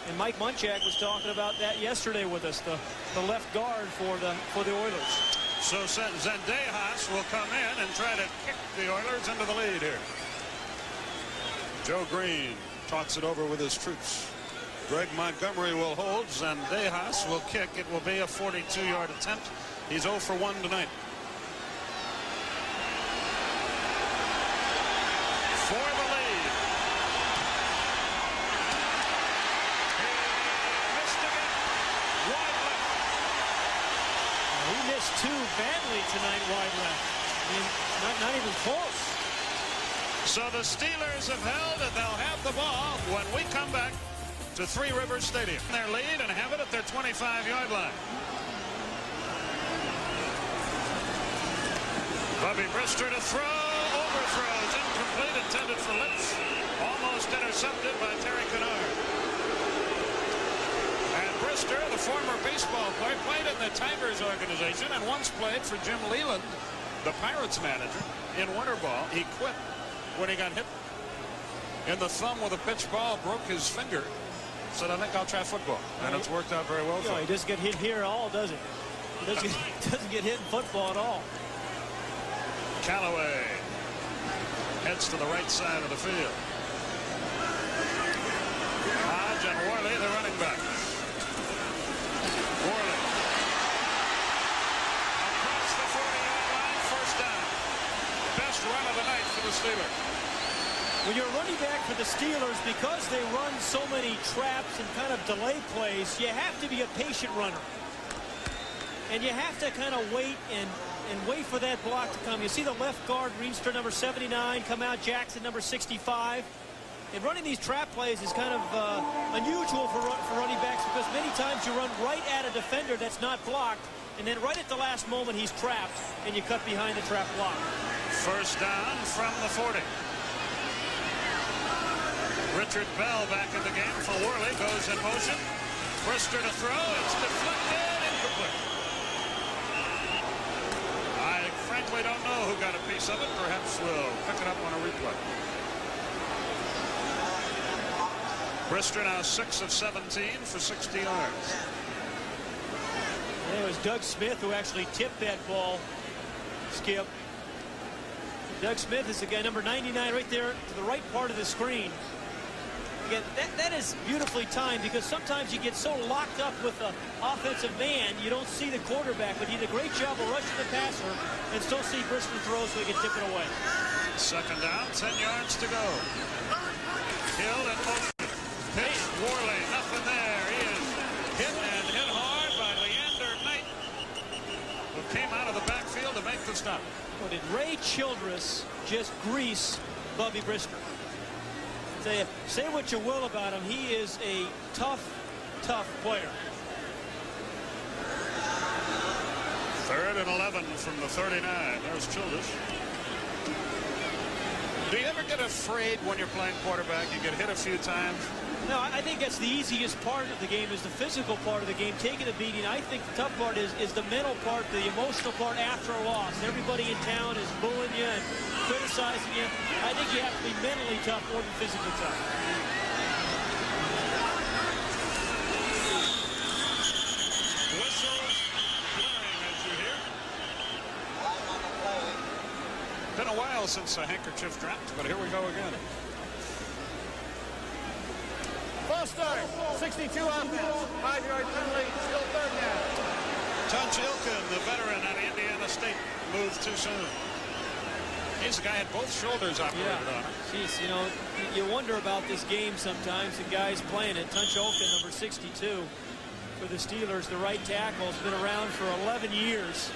Speaker 2: And Mike Munchak was talking about that yesterday with us, the left guard for the Oilers.
Speaker 1: So Zendejas will come in and try to kick the Oilers into the lead here. Joe Green talks it over with his troops. Greg Montgomery will hold. Zendejas will kick. It will be a 42-yard attempt. He's 0 for 1 tonight. For the lead. He missed again. Wide left.
Speaker 2: He missed 2 badly tonight wide left. I mean, not even close.
Speaker 1: So the Steelers have held, and they'll have the ball when we come back to Three Rivers Stadium. Their lead and have it at their 25-yard line. Bubby Brister to throw. Overthrows. Incomplete. Intended for Lips. Almost intercepted by Terry Kennard. And Brister, the former baseball player, played in the Tigers organization and once played for Jim Leland, the Pirates manager, in winter ball. He quit when he got hit in the thumb with a pitch ball, broke his finger. Said, I think I'll try football. And it's worked out very well for him.
Speaker 2: He doesn't get hit here at all, does he? He doesn't get hit in football at all.
Speaker 1: Callaway heads to the right side of the field. Hodge and Worley, the running backs. Worley. Across the 40-yard line, first down. Best run of the night for the Steelers.
Speaker 2: When you're running back for the Steelers, because they run so many traps and kind of delay plays, you have to be a patient runner. And you have to kind of wait and wait for that block to come. You see the left guard, Reister, number 79, come out, Jackson, number 65. And running these trap plays is kind of unusual for running backs because many times you run right at a defender that's not blocked, and then right at the last moment he's trapped, and you cut behind the trap block.
Speaker 1: First down from the 40. Richard Bell back in the game for Worley. Goes in motion. Brister to throw. It's deflected. Incomplete. I frankly don't know who got a piece of it. Perhaps we'll pick it up on a replay. Brister now 6 of 17 for 60 yards.
Speaker 2: It was Doug Smith who actually tipped that ball, Skip. Doug Smith is the guy, number 99, right there to the right part of the screen. Again, that is beautifully timed because sometimes you get so locked up with the offensive man, you don't see the quarterback, but he did a great job of rushing the passer and still see Brister throw so he can tip it away.
Speaker 1: Second down, 10 yards to go. Hill in motion. Pitch, Worley, nothing there. He is hit and hit hard by Leander Knight, who came out of the back stop.
Speaker 2: Well, did Ray Childress just grease Bubby Brister? Say what you will about him. He is a tough player.
Speaker 1: 3rd and 11 from the 39. There's Childress. Do you ever get afraid when you're playing quarterback? You get hit a few times.
Speaker 2: No, I think that's the easiest part of the game, is the physical part of the game, taking a beating. I think the tough part is the mental part, the emotional part after a loss. Everybody in town is booing you and criticizing you. I think you have to be mentally tough more than physically tough.
Speaker 1: Whistle blaring as you hear. Been a while since a handkerchief dropped, but here we go again.
Speaker 3: False start, 62 offense, 5-yard penalty, still 3rd down.
Speaker 1: Tunch Ilkin, the veteran at Indiana State, moved too soon. He's the guy had both shoulders operated on him.
Speaker 2: Jeez, you know, you wonder about this game sometimes. The guys playing it. Tunch Ilkin, number 62 for the Steelers, the right tackle, has been around for 11 years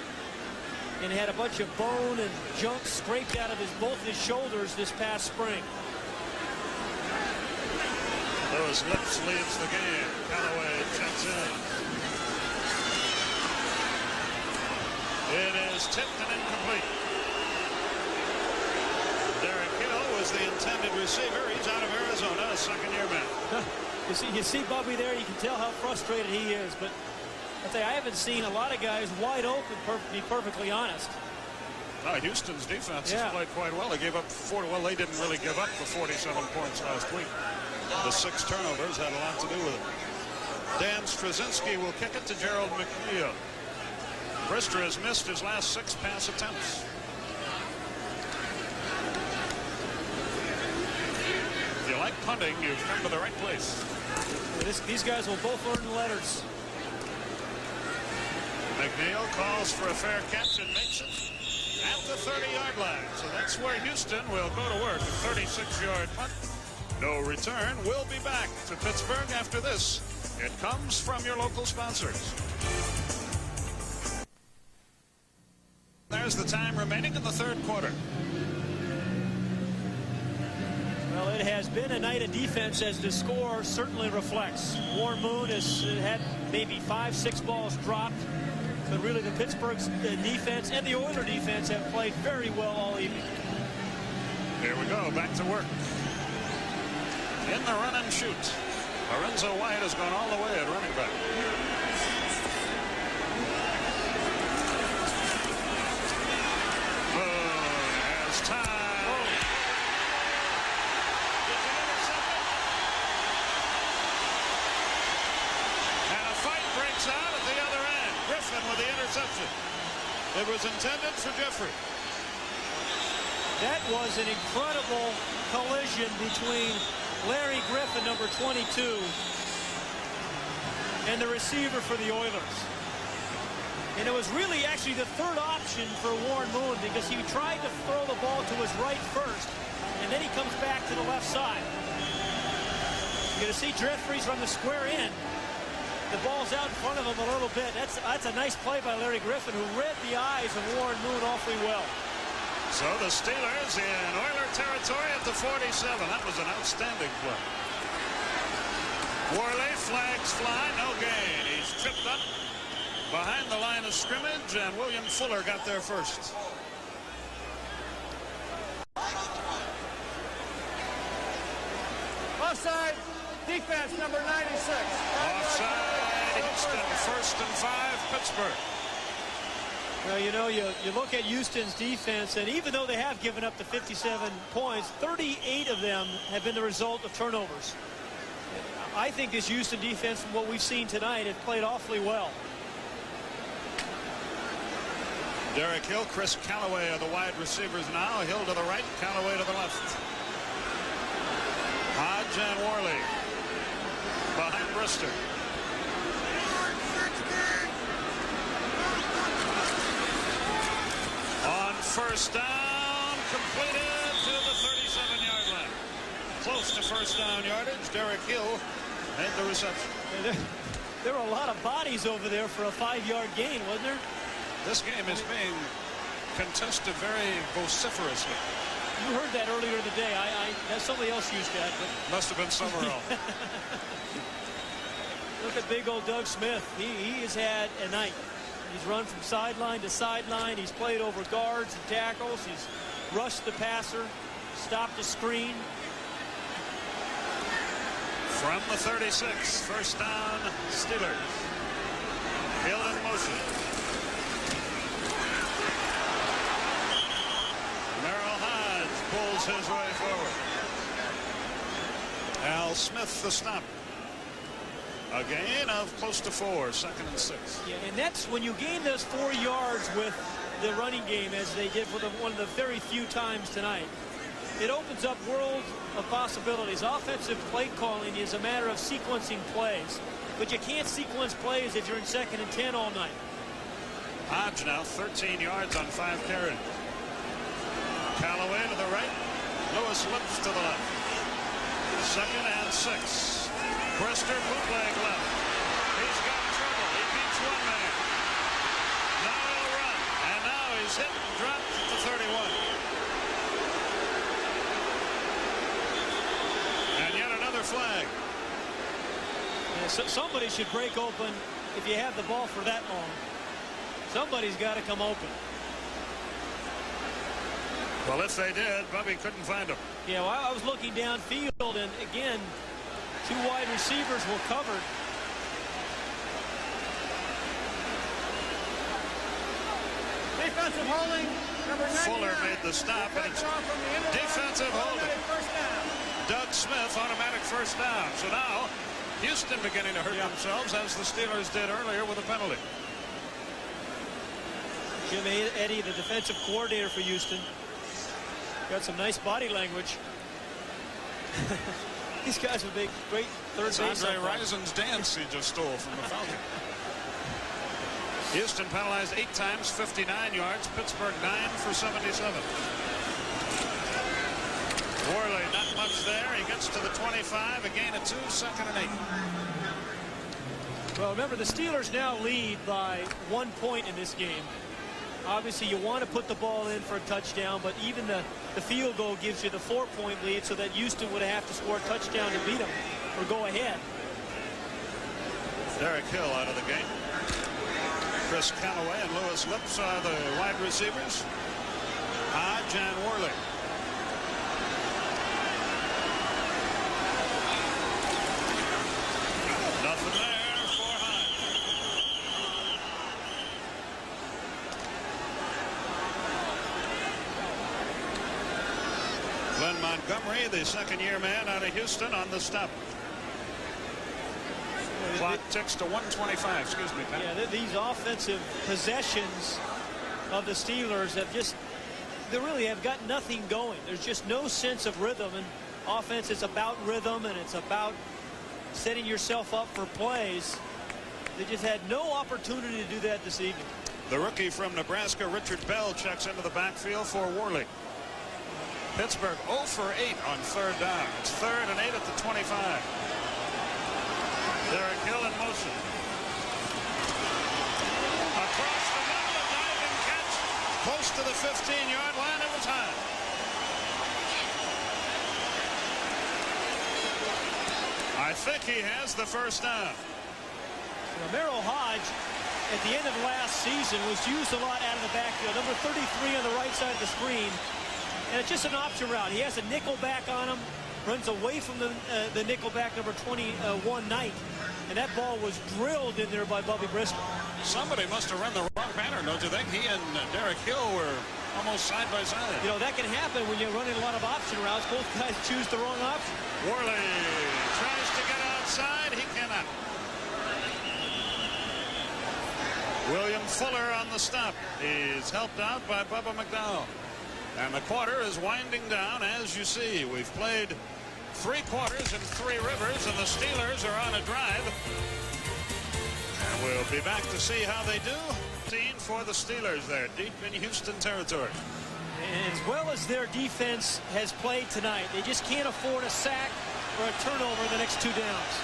Speaker 2: and had a bunch of bone and junk scraped out of both his shoulders this past spring.
Speaker 1: Those lips leads the game. Callaway checks in. It is tipped and incomplete. Derek Hill was the intended receiver. He's out of Arizona, a second-year man.
Speaker 2: You see Bubby there, you can tell how frustrated he is, but I tell you, I haven't seen a lot of guys wide open, to be perfectly honest.
Speaker 1: Houston's defense has played quite well. They gave up 40. Well, they didn't really give up the 47 points last week. The 6 turnovers had a lot to do with it. Dan Straczynski will kick it to Gerald McNeil. Brister has missed his last 6 pass attempts. If you like punting, you've come to the right place.
Speaker 2: These guys will both learn the letters.
Speaker 1: McNeil calls for a fair catch and makes it at the 30-yard line. So that's where Houston will go to work. A 36-yard punt. No return. We'll be back to Pittsburgh after this. It comes from your local sponsors. There's the time remaining in the 3rd quarter.
Speaker 2: Well, it has been a night of defense, as the score certainly reflects. Warren Moon has had maybe 5-6 balls dropped, but really the Pittsburgh's defense and the Oiler defense have played very well all evening.
Speaker 1: Here we go, back to work. In the run and shoot. Lorenzo White has gone all the way at running back. Has time. And a fight breaks out at the other end. Griffin with the interception. It was intended for Jeffrey.
Speaker 2: That was an incredible collision between Larry Griffin, number 22, and the receiver for the Oilers. And it was really actually the 3rd option for Warren Moon, because he tried to throw the ball to his right first, and then he comes back to the left side. You're going to see Jeffries run the square in. The ball's out in front of him a little bit. That's a nice play by Larry Griffin, who read the eyes of Warren Moon awfully well.
Speaker 1: So the Steelers in Oiler territory at the 47. That was an outstanding play. Worley, flags fly, no gain. He's tripped up behind the line of scrimmage, and William Fuller got there first.
Speaker 3: Offside, defense number 96.
Speaker 1: Offside, Houston, 1st and 5, Pittsburgh.
Speaker 2: Well, you know, you look at Houston's defense, and even though they have given up the 57 points, 38 of them have been the result of turnovers. I think this Houston defense, from what we've seen tonight, has played awfully well.
Speaker 1: Derek Hill, Chris Callaway are the wide receivers now. Hill to the right, Callaway to the left. Hodge and Worley behind Brister. On 1st down, completed to the 37-yard line. Close to 1st down yardage. Derek Hill made the reception.
Speaker 2: There were a lot of bodies over there for a 5-yard gain, wasn't there?
Speaker 1: This game is being contested very vociferously.
Speaker 2: You heard that earlier in the day. Somebody else used that. But
Speaker 1: Must have been somewhere else.
Speaker 2: look at big old Doug Smith. He has had a night. He's run from sideline to sideline. He's played over guards and tackles. He's rushed the passer, stopped the screen.
Speaker 1: From the 36, first down, Steelers. Hill in motion. Merrill Hodge pulls his way forward. Al Smith the stop. A gain of close to 4, 2nd and 6.
Speaker 2: Yeah, and that's when you gain those 4 yards with the running game, as they did for one of the very few times tonight. It opens up worlds of possibilities. Offensive play calling is a matter of sequencing plays, but you can't sequence plays if you're in 2nd and 10 all night.
Speaker 1: Hodge now 13 yards on 5 carries. Callaway to the right. Lewis Lips to the left. 2nd and 6. Brister bootleg left. He's got trouble. He beats one man. Now he'll run. And now he's hit and dropped at the 31. And yet another flag.
Speaker 2: Yeah, so somebody should break open if you have the ball for that long. Somebody's got to come open.
Speaker 1: Well, if they did, Bubby couldn't find him.
Speaker 2: Yeah, well, I was looking downfield, and again, 2 wide receivers were covered.
Speaker 3: Defensive holding, number 99.
Speaker 1: Fuller made the stop, and it's defensive holding.
Speaker 3: First down.
Speaker 1: Doug Smith, automatic first down. So now, Houston beginning to hurt themselves, as the Steelers did earlier with a penalty.
Speaker 2: Jim Eddy, the defensive coordinator for Houston, got some nice body language. These guys would make great third base.
Speaker 1: Andre Rison's dance he just stole from the Falcons. Houston penalized 8 times, 59 yards. Pittsburgh 9 for 77. Worley not much there. He gets to the 25. A gain of 2, 2nd and 8.
Speaker 2: Well, remember, the Steelers now lead by 1 point in this game. Obviously, you want to put the ball in for a touchdown, but even the field goal gives you the 4-point lead, so that Houston would have to score a touchdown to beat them or go ahead.
Speaker 1: Derek Hill out of the game. Chris Callaway and Lewis Lips are the wide receivers. Hodge and Worley. Nothing there for Hodge. Glenn Montgomery, the 2nd-year man out of Houston, on the stop. Clock ticks to 1:25. Excuse me, Pat.
Speaker 2: Yeah, these offensive possessions of the Steelers have they really have got nothing going. There's just no sense of rhythm, and offense is about rhythm, and it's about setting yourself up for plays. They just had no opportunity to do that this evening.
Speaker 1: The rookie from Nebraska, Richard Bell, checks into the backfield for Worley. Pittsburgh 0 for 8 on 3rd down. It's 3rd and 8 at the 25. Derek Hill in motion. Across the middle, a diving catch. Close to the 15-yard line. It was high. I think he has the first down.
Speaker 2: Merrill Hodge, at the end of last season, was used a lot out of the backfield. Number 33 on the right side of the screen. And it's just an option route. He has a nickel back on him. Runs away from the nickel back, number 21, Knight. And that ball was drilled in there by Bubby Brister.
Speaker 1: Somebody must have run the wrong pattern, don't you think? He and Derek Hill were almost side by side.
Speaker 2: You know, that can happen when you're running a lot of option routes. Both guys choose the wrong option.
Speaker 1: Worley tries to get outside. He cannot. William Fuller on the stop. He's helped out by Bubba McDowell. And the quarter is winding down, as you see. We've played 3 quarters in 3 Rivers, and the Steelers are on a drive. And we'll be back to see how they do. For the Steelers there, deep in Houston territory.
Speaker 2: And as well as their defense has played tonight, they just can't afford a sack or a turnover in the next 2 downs.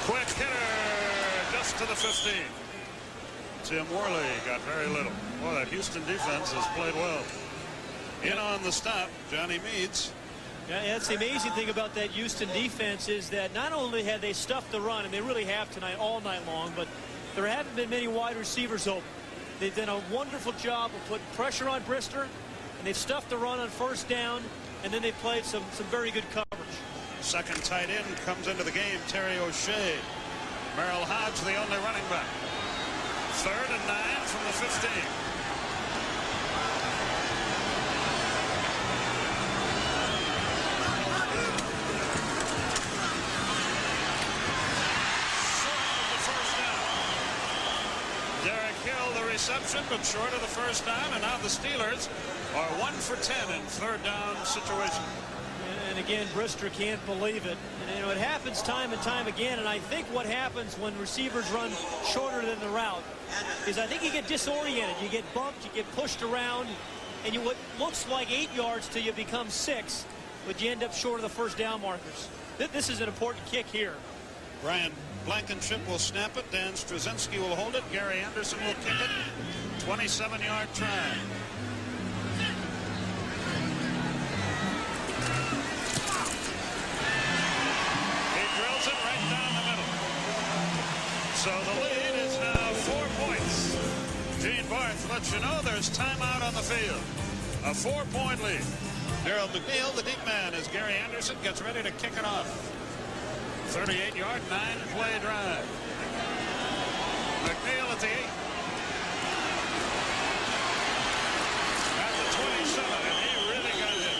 Speaker 1: Quick hitter, just to to the 15. Tim Worley got very little. Boy, that Houston defense has played well. In on the stop, Johnny Meads.
Speaker 2: Yeah, that's the amazing thing about that Houston defense is that not only have they stuffed the run, and they really have tonight all night long, but there haven't been many wide receivers open. They've done a wonderful job of putting pressure on Brister, and they've stuffed the run on first down, and then they've played some very good coverage.
Speaker 1: Second tight end comes into the game, Terry O'Shea. Merrill Hodge, the only running back. 3rd and 9 from the 15. Derek Hill, the reception, but short of the first down, and now the Steelers are 1 for 10 in 3rd down situation.
Speaker 2: And again, Brister can't believe it. And, you know, it happens time and time again, and I think what happens when receivers run shorter than the route is I think you get disoriented. You get bumped, you get pushed around, and what looks like 8 yards to you becomes 6, but you end up short of the first down markers. This is an important kick here.
Speaker 1: Brian Blankenship will snap it. Dan Straczynski will hold it. Gary Anderson will kick it. 27-yard try. He drills it right down the middle. So the lead is now 4 points. Gene Barth lets you know there's timeout on the field. A 4-point lead. Darrell McNeil, the deep man, as Gary Anderson gets ready to kick it off. 38-yard, 9-play drive. McNeil at the 8. At the 27, and he really got hit.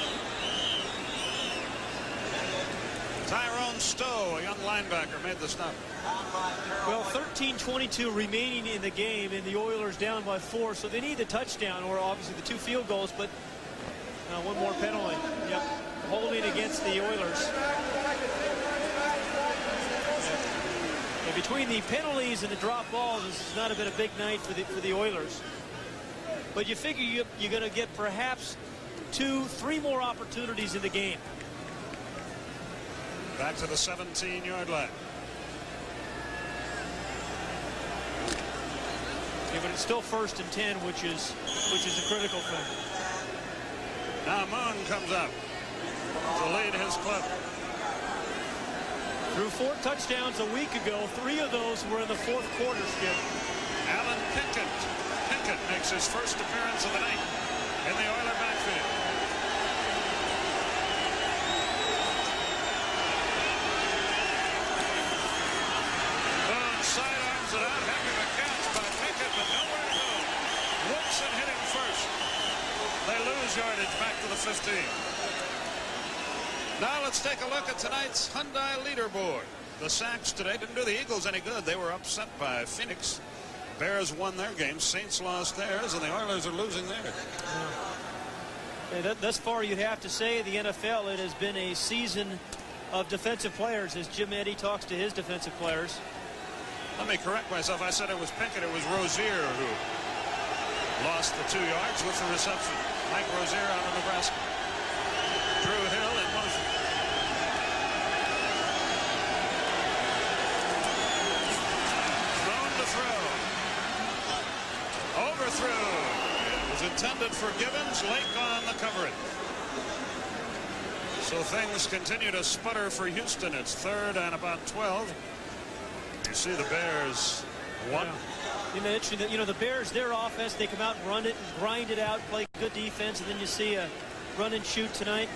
Speaker 1: Tyrone Stowe, a young linebacker, made the stop.
Speaker 2: Well, 13:22 remaining in the game, and the Oilers down by 4, so they need the touchdown, or obviously the 2 field goals, but one more penalty. Yep, holding against the Oilers. And between the penalties and the drop balls, this has not been a big night for the Oilers. But you figure you're going to get perhaps 2, 3 more opportunities in the game.
Speaker 1: Back to the 17-yard line.
Speaker 2: Yeah, but it's still 1st and 10, which is a critical thing.
Speaker 1: Now Moon comes up to lead his club.
Speaker 2: Threw 4 touchdowns a week ago. 3 of those were in the 4th quarter, Skip.
Speaker 1: Alan Pinkett makes his first appearance of the night in the Oiler backfield. Moon sidearms it out. Heck of a catch by Pinkett, but nowhere to go. Woodson hit him first. They lose yardage back to the 15. Now let's take a look at tonight's Hyundai leaderboard. The sacks today didn't do the Eagles any good. They were upset by Phoenix. Bears won their game. Saints lost theirs, and the Oilers are losing theirs.
Speaker 2: Thus far, you'd have to say the NFL, it has been a season of defensive players as Jim Eddy talks to his defensive players.
Speaker 1: Let me correct myself. I said it was Pinkett. It was Rozier who lost the 2 yards with the reception. Mike Rozier out of Nebraska. Drew Hill in motion. Thrown to throw. Overthrew. It was intended for Gibbons. Lake on the coverage. So things continue to sputter for Houston. It's 3rd and about 12. You see the Bears one.
Speaker 2: You mentioned that, the Bears, their offense, they come out and run it and grind it out, play good defense, and then you see a run and shoot tonight.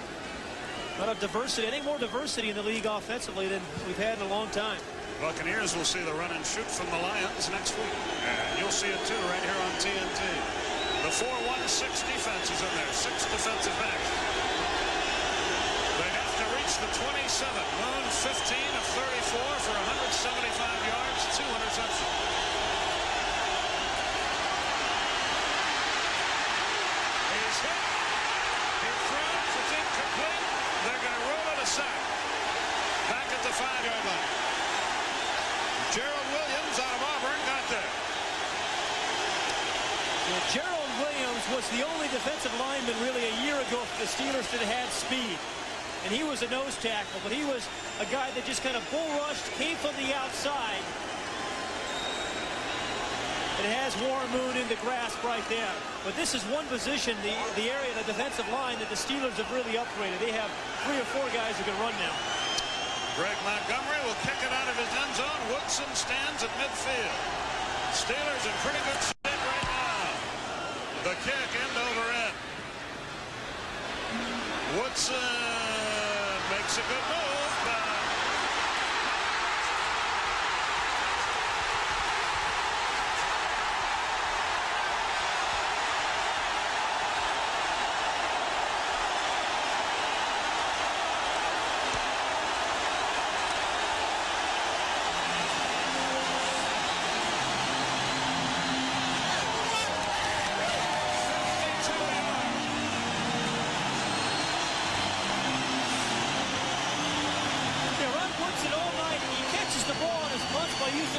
Speaker 2: A lot of diversity. I think more diversity in the league offensively than we've had in a long time.
Speaker 1: Buccaneers will see the run and shoot from the Lions next week. And you'll see it too right here on TNT. The 4-1-6 defense is in there. 6 defensive backs. They have to reach the 27. Moon 15 of 34 for 175 yards, 2 interceptions. He's hit. He throws. It's incomplete. They're going to roll it aside. Back at the 5-yard line. Gerald Williams out of Auburn got there.
Speaker 2: Well, Gerald Williams was the only defensive lineman really a year ago for the Steelers that had speed. And he was a nose tackle, but he was a guy that just kind of bull rushed, came from the outside. It has Warren Moon in the grasp right there. But this is one position, the area of the defensive line, that the Steelers have really upgraded. They have 3 or 4 guys who can run now.
Speaker 1: Greg Montgomery will kick it out of his end zone. Woodson stands at midfield. Steelers in pretty good shape right now. The kick end over end. Woodson makes a good move, but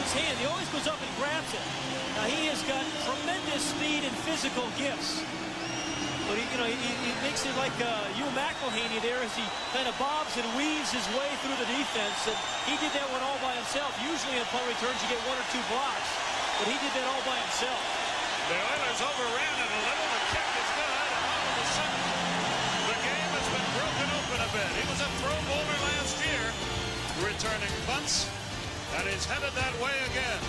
Speaker 2: hand. He always goes up and grabs it. Now he has got tremendous speed and physical gifts. But he makes it like Hugh McElhaney there as he kind of bobs and weaves his way through the defense. And he did that one all by himself. Usually on punt returns you get 1 or 2 blocks, but he did that all by himself.
Speaker 1: The Oilers overran it a little. The kick is good, and all of a sudden the game has been broken open a bit. He was a Pro Bowler last year, returning punts. And he's headed that way again.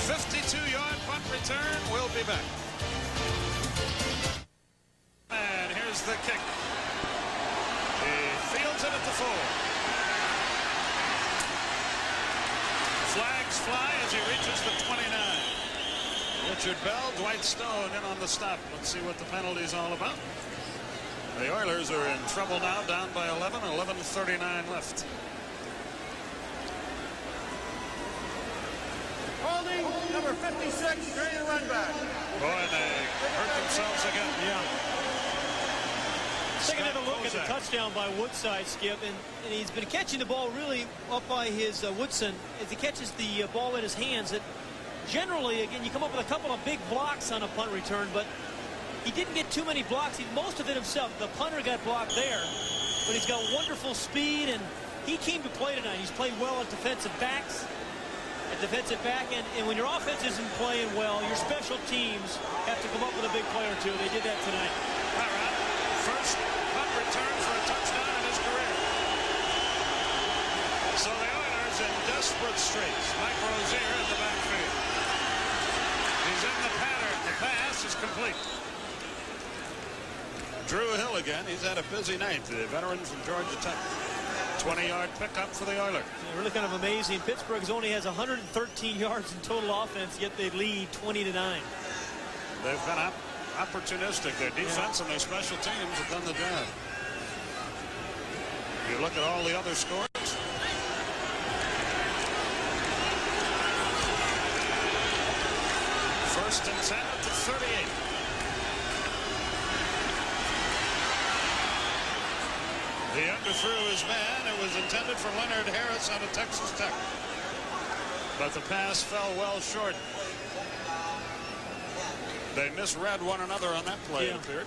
Speaker 1: 52-yard punt return. We'll be back. And here's the kick. He fields it at the 4. Flags fly as he reaches the 29. Richard Bell, Dwight Stone in on the stop. Let's see what the penalty's all about. The Oilers are in trouble now, down by 11. 11:39 left.
Speaker 3: Holding number 56 during the run back.
Speaker 1: Boy, they hurt themselves again.
Speaker 2: Yeah. Take another look at the touchdown by Woodside, Skip, and he's been catching the ball really up by his Woodson as he catches the ball in his hands. It generally, again, you come up with a couple of big blocks on a punt return, but he didn't get too many blocks. Most of it himself. The punter got blocked there, but he's got wonderful speed, and he came to play tonight. He's played well at defensive backs. Defensive back, and when your offense isn't playing well, your special teams have to come up with a big play or two. They did that tonight.
Speaker 1: Caray, first punt return for a touchdown in his career. So the Oilers in desperate straits. Mike Rozier in the backfield. He's in the pattern. The pass is complete. Drew Hill again. He's had a busy night. The veteran from Georgia Tech. 20-yard pickup for the Oilers.
Speaker 2: Yeah, really kind of amazing. Pittsburgh only has 113 yards in total offense, yet they lead 20-9.
Speaker 1: They've been opportunistic. Their defense and their special teams have done the job. You look at all the other scores. First and 10 at the 38. He underthrew his man. It was intended for Leonard Harris out of Texas Tech. But the pass fell well short. They misread one another on that play, it appeared.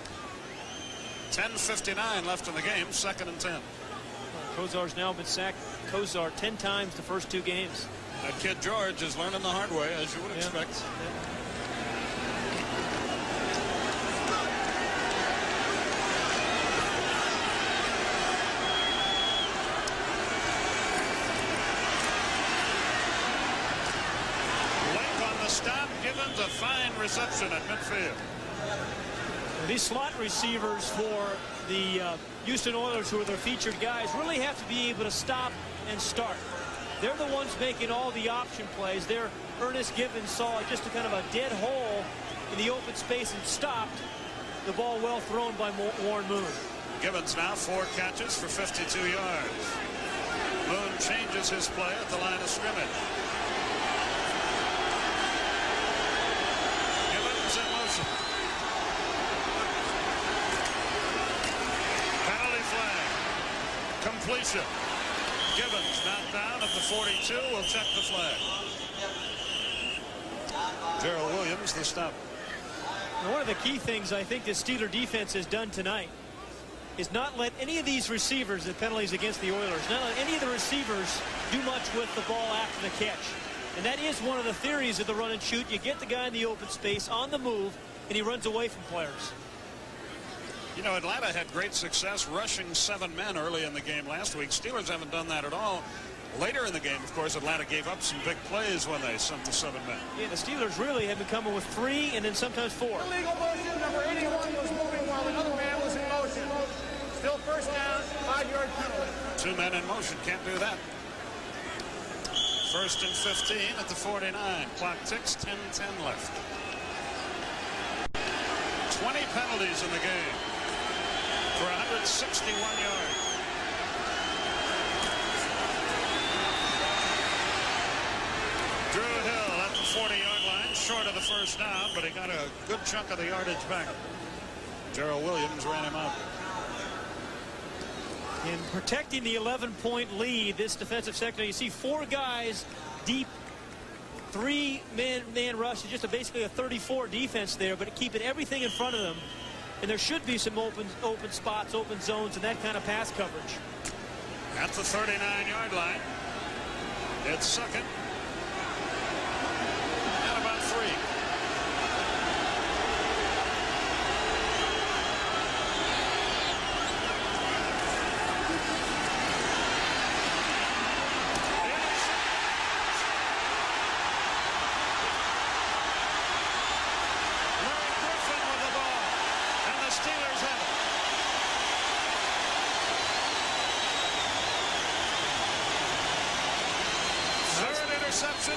Speaker 1: 10:59 left in the game, 2nd and 10.
Speaker 2: Kozar's now been sacked, Kozar 10 times the first 2 games.
Speaker 1: That kid George is learning the hard way, as you would expect.
Speaker 2: Yeah.
Speaker 1: Gibbons, a fine reception at midfield.
Speaker 2: These slot receivers for the Houston Oilers, who are their featured guys, really have to be able to stop and start. They're the ones making all the option plays. There, Ernest Gibbons saw just a kind of a dead hole in the open space and stopped. The ball well thrown by Warren Moon.
Speaker 1: Gibbons now 4 catches for 52 yards. Moon changes his play at the line of scrimmage. In motion. Penalty flag. Completion. Gibbons knocked down at the 42. We'll check the flag. Gerald Williams, the stop.
Speaker 2: Now, one of the key things I think the Steeler defense has done tonight is not let any of these receivers, the penalties against the Oilers, not let any of the receivers do much with the ball after the catch. And that is one of the theories of the run and shoot. You get the guy in the open space on the move, and he runs away from players.
Speaker 1: You know, Atlanta had great success rushing 7 men early in the game last week. Steelers haven't done that at all. Later in the game, of course, Atlanta gave up some big plays when they sent the 7 men.
Speaker 2: Yeah, the Steelers really have been coming with 3 and then sometimes 4.
Speaker 3: Illegal motion. Number 81 was moving while another man was in motion. Still first down, 5-yard penalty.
Speaker 1: 2 men in motion. Can't do that. 1st and 15 at the 49. Clock ticks, 10-10 left. 20 penalties in the game for 161 yards. Drew Hill at the 40-yard line, short of the first down, but he got a good chunk of the yardage back. Gerald Williams ran him out.
Speaker 2: In protecting the 11-point lead, this defensive secondary, you see 4 guys deep, 3-man rush, just basically a 34 defense there, but keeping everything in front of them. And there should be some open spots, open zones, and that kind of pass coverage.
Speaker 1: At the 39-yard line, it's 2nd and about 3.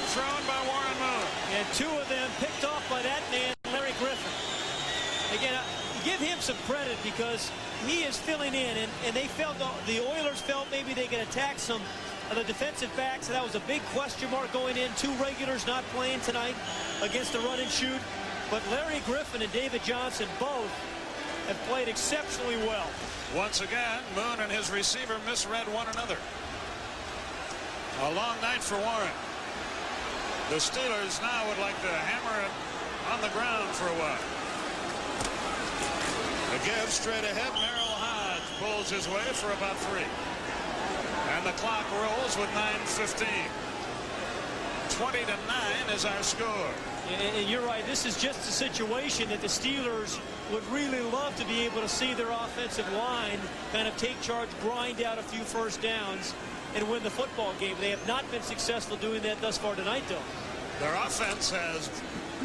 Speaker 1: Thrown by Warren Moon.
Speaker 2: And 2 of them picked off by that man, Larry Griffin. Again, give him some credit because he is filling in, and they felt, the Oilers felt maybe they could attack some of the defensive backs. That was a big question mark going in. 2 regulars not playing tonight against the run and shoot. But Larry Griffin and David Johnson both have played exceptionally well.
Speaker 1: Once again, Moon and his receiver misread one another. A long night for Warren. The Steelers now would like to hammer it on the ground for a while. The give straight ahead. Merrill Hodge pulls his way for about 3. And the clock rolls with 9:15. 20-9 is our score.
Speaker 2: And you're right. This is just a situation that the Steelers would really love to be able to see their offensive line kind of take charge, grind out a few first downs, and win the football game. They have not been successful doing that thus far tonight, though.
Speaker 1: Their offense has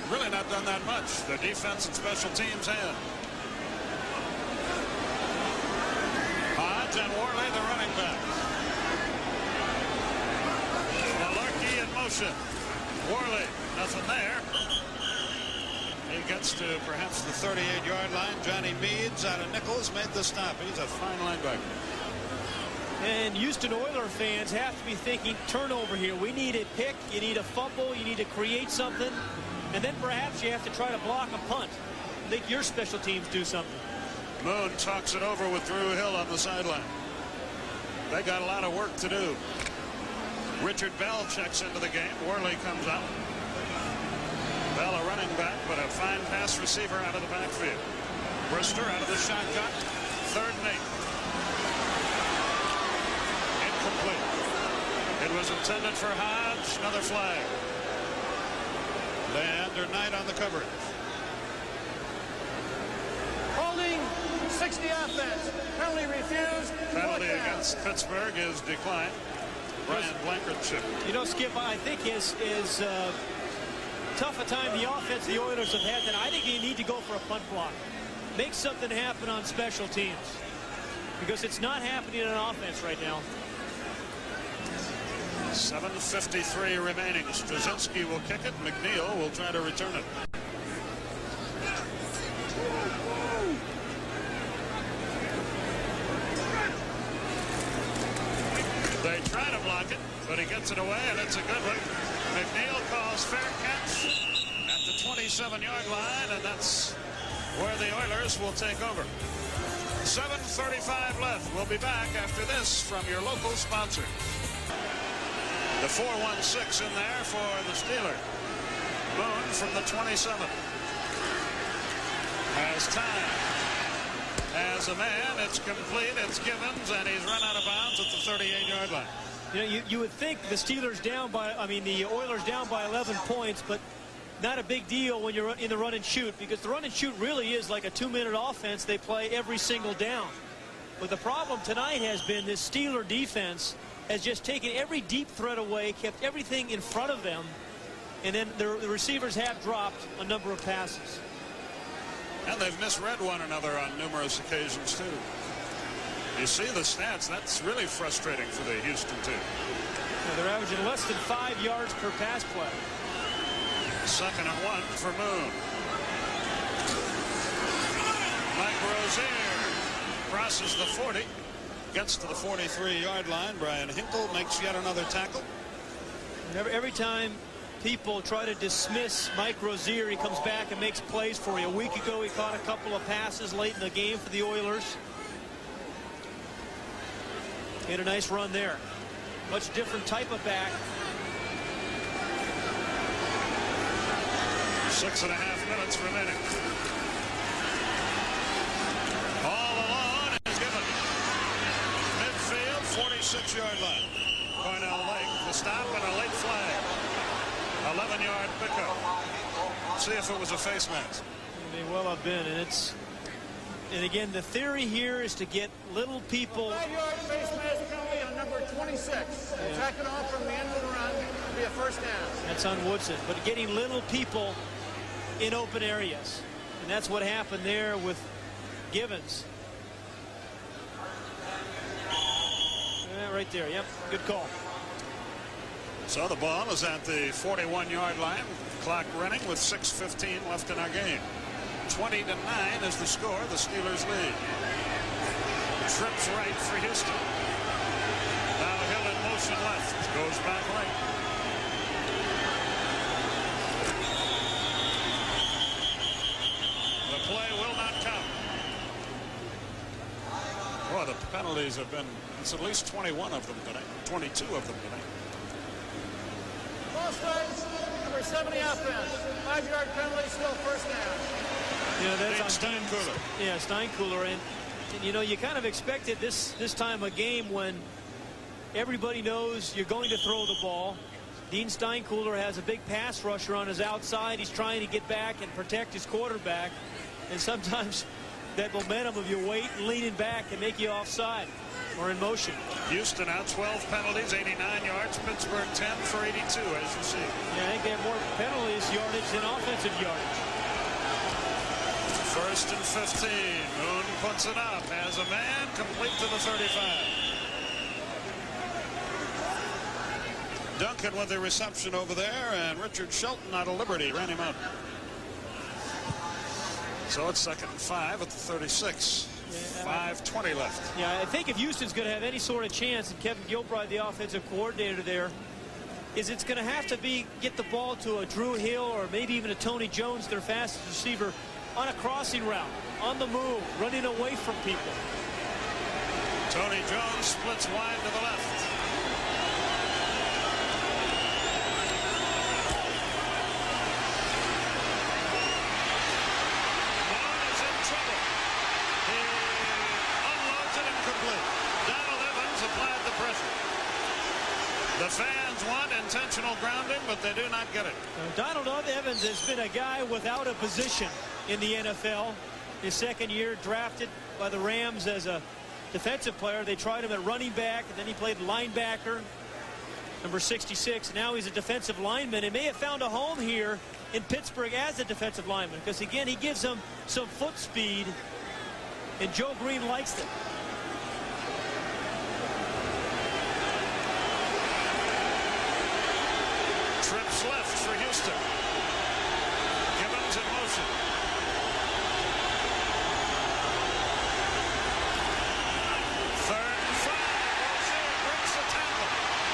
Speaker 1: really not done that much. Their defense and special teams have. Hodge and Worley, the running backs. Malarkey in motion. Worley, nothing there. He gets to perhaps the 38-yard line. Johnny Meads out of Nichols made the stop. He's a fine linebacker.
Speaker 2: And Houston Oilers fans have to be thinking turnover here. We need a pick, you need a fumble, you need to create something, and then perhaps you have to try to block a punt. Make your special teams do something.
Speaker 1: Moon talks it over with Drew Hill on the sideline. They got a lot of work to do. Richard Bell checks into the game. Worley comes out. Bell a running back, but a fine pass receiver out of the backfield. Brister out of the shotgun. 3rd and 8. Incomplete. It was intended for Hodge. Another flag. Leander Knight on the coverage.
Speaker 3: Holding 60 offense. Penalty refused.
Speaker 1: Penalty against Pittsburgh is declined. Brian Blankenship.
Speaker 2: You know, Skip, I think is tough a time the offense the Oilers have had, then I think you need to go for a punt block. Make something happen on special teams. Because it's not happening in offense right now.
Speaker 1: 7:53 remaining. Straczynski will kick it. McNeil will try to return it. They try to block it, but he gets it away, and it's a good one. McNeil calls fair catch at the 27-yard line, and that's where the Oilers will take over. 7:35 left. We'll be back after this from your local sponsor. The 4-1-6 in there for the Steelers. Moon from the 27. Has time. As a man, it's complete. It's Givens, and he's run out of bounds at the 38-yard line.
Speaker 2: You know, you would think the Steelers down by, the Oilers down by 11 points, but not a big deal when you're in the run and shoot, because the run and shoot really is like a 2-minute offense they play every single down. But the problem tonight has been this Steeler defense has just taken every deep threat away, kept everything in front of them, and then the receivers have dropped a number of passes.
Speaker 1: And they've misread one another on numerous occasions, too. You see the stats. That's really frustrating for the Houston team.
Speaker 2: Yeah, they're averaging less than 5 yards per pass play.
Speaker 1: 2nd and 1 for Moon. Mike Rozier crosses the 40, gets to the 43-yard line. Brian Hinkle makes yet another tackle.
Speaker 2: Every time people try to dismiss Mike Rozier, he comes back and makes plays for you. A week ago, he caught a couple of passes late in the game for the Oilers. He had a nice run there. Much different type of back.
Speaker 1: 6.5 minutes remaining. All alone is given. Midfield, 46-yard line. Cornell Lake, the stop and a late flag. 11-yard pickup. See if it was a face mask.
Speaker 2: It may well have been, and again, the theory here is to get little people.
Speaker 3: 5-yard face mask penalty on number 26. Yeah. Track it off from the end of the run. It'll be a first down.
Speaker 2: That's on Woodson, but getting little people in open areas, and that's what happened there with Givens. Yeah, right there. Yep, good call.
Speaker 1: So the ball is at the 41-yard line. Clock running with 6:15 left in our game. 20-9 is the score. The Steelers lead. Trips right for Houston. Now Hill in motion left. Goes back right. The play will not count. Boy, the penalties have been, it's at least 21 of them tonight. 22 of them tonight.
Speaker 3: Ball strikes, number 70 offense. 5-yard penalty, still first down.
Speaker 2: Yeah, that's on
Speaker 1: Steinkühler.
Speaker 2: Yeah, Steinkühler, and you know, you kind of expected this time of game when everybody knows you're going to throw the ball. Dean Steinkühler has a big pass rusher on his outside. He's trying to get back and protect his quarterback, and sometimes that momentum of your weight leaning back can make you offside or in motion.
Speaker 1: Houston out 12 penalties, 89 yards. Pittsburgh 10 for 82, as you see.
Speaker 2: Yeah, I think they have more penalties yardage than offensive yardage.
Speaker 1: 1st and 15. Moon puts it up. Has a man complete to the 35. Duncan with the reception over there, and Richard Shelton out of Liberty ran him out. So it's 2nd and 5 at the 36. 5:20 left.
Speaker 2: Yeah, I think if Houston's going to have any sort of chance, and Kevin Gilbride, the offensive coordinator there, is it's going to have to be get the ball to a Drew Hill or maybe even a Tony Jones, their fastest receiver, on a crossing route, on the move, running away from people.
Speaker 1: Tony Jones splits wide to the left. Moon is in trouble. He unloads it incomplete. Donald Evans applied the pressure. The fans want intentional grounding, but they do not get it.
Speaker 2: Donald Evans has been a guy without a position in the NFL. His 2nd year, drafted by the Rams as a defensive player. They tried him at running back, and then he played linebacker, number 66. Now he's a defensive lineman, and may have found a home here in Pittsburgh as a defensive lineman, because again, he gives them some foot speed, and Joe Green likes them.
Speaker 1: Trips left for Houston. Givens in motion. Third and 5. Rozier breaks a tackle.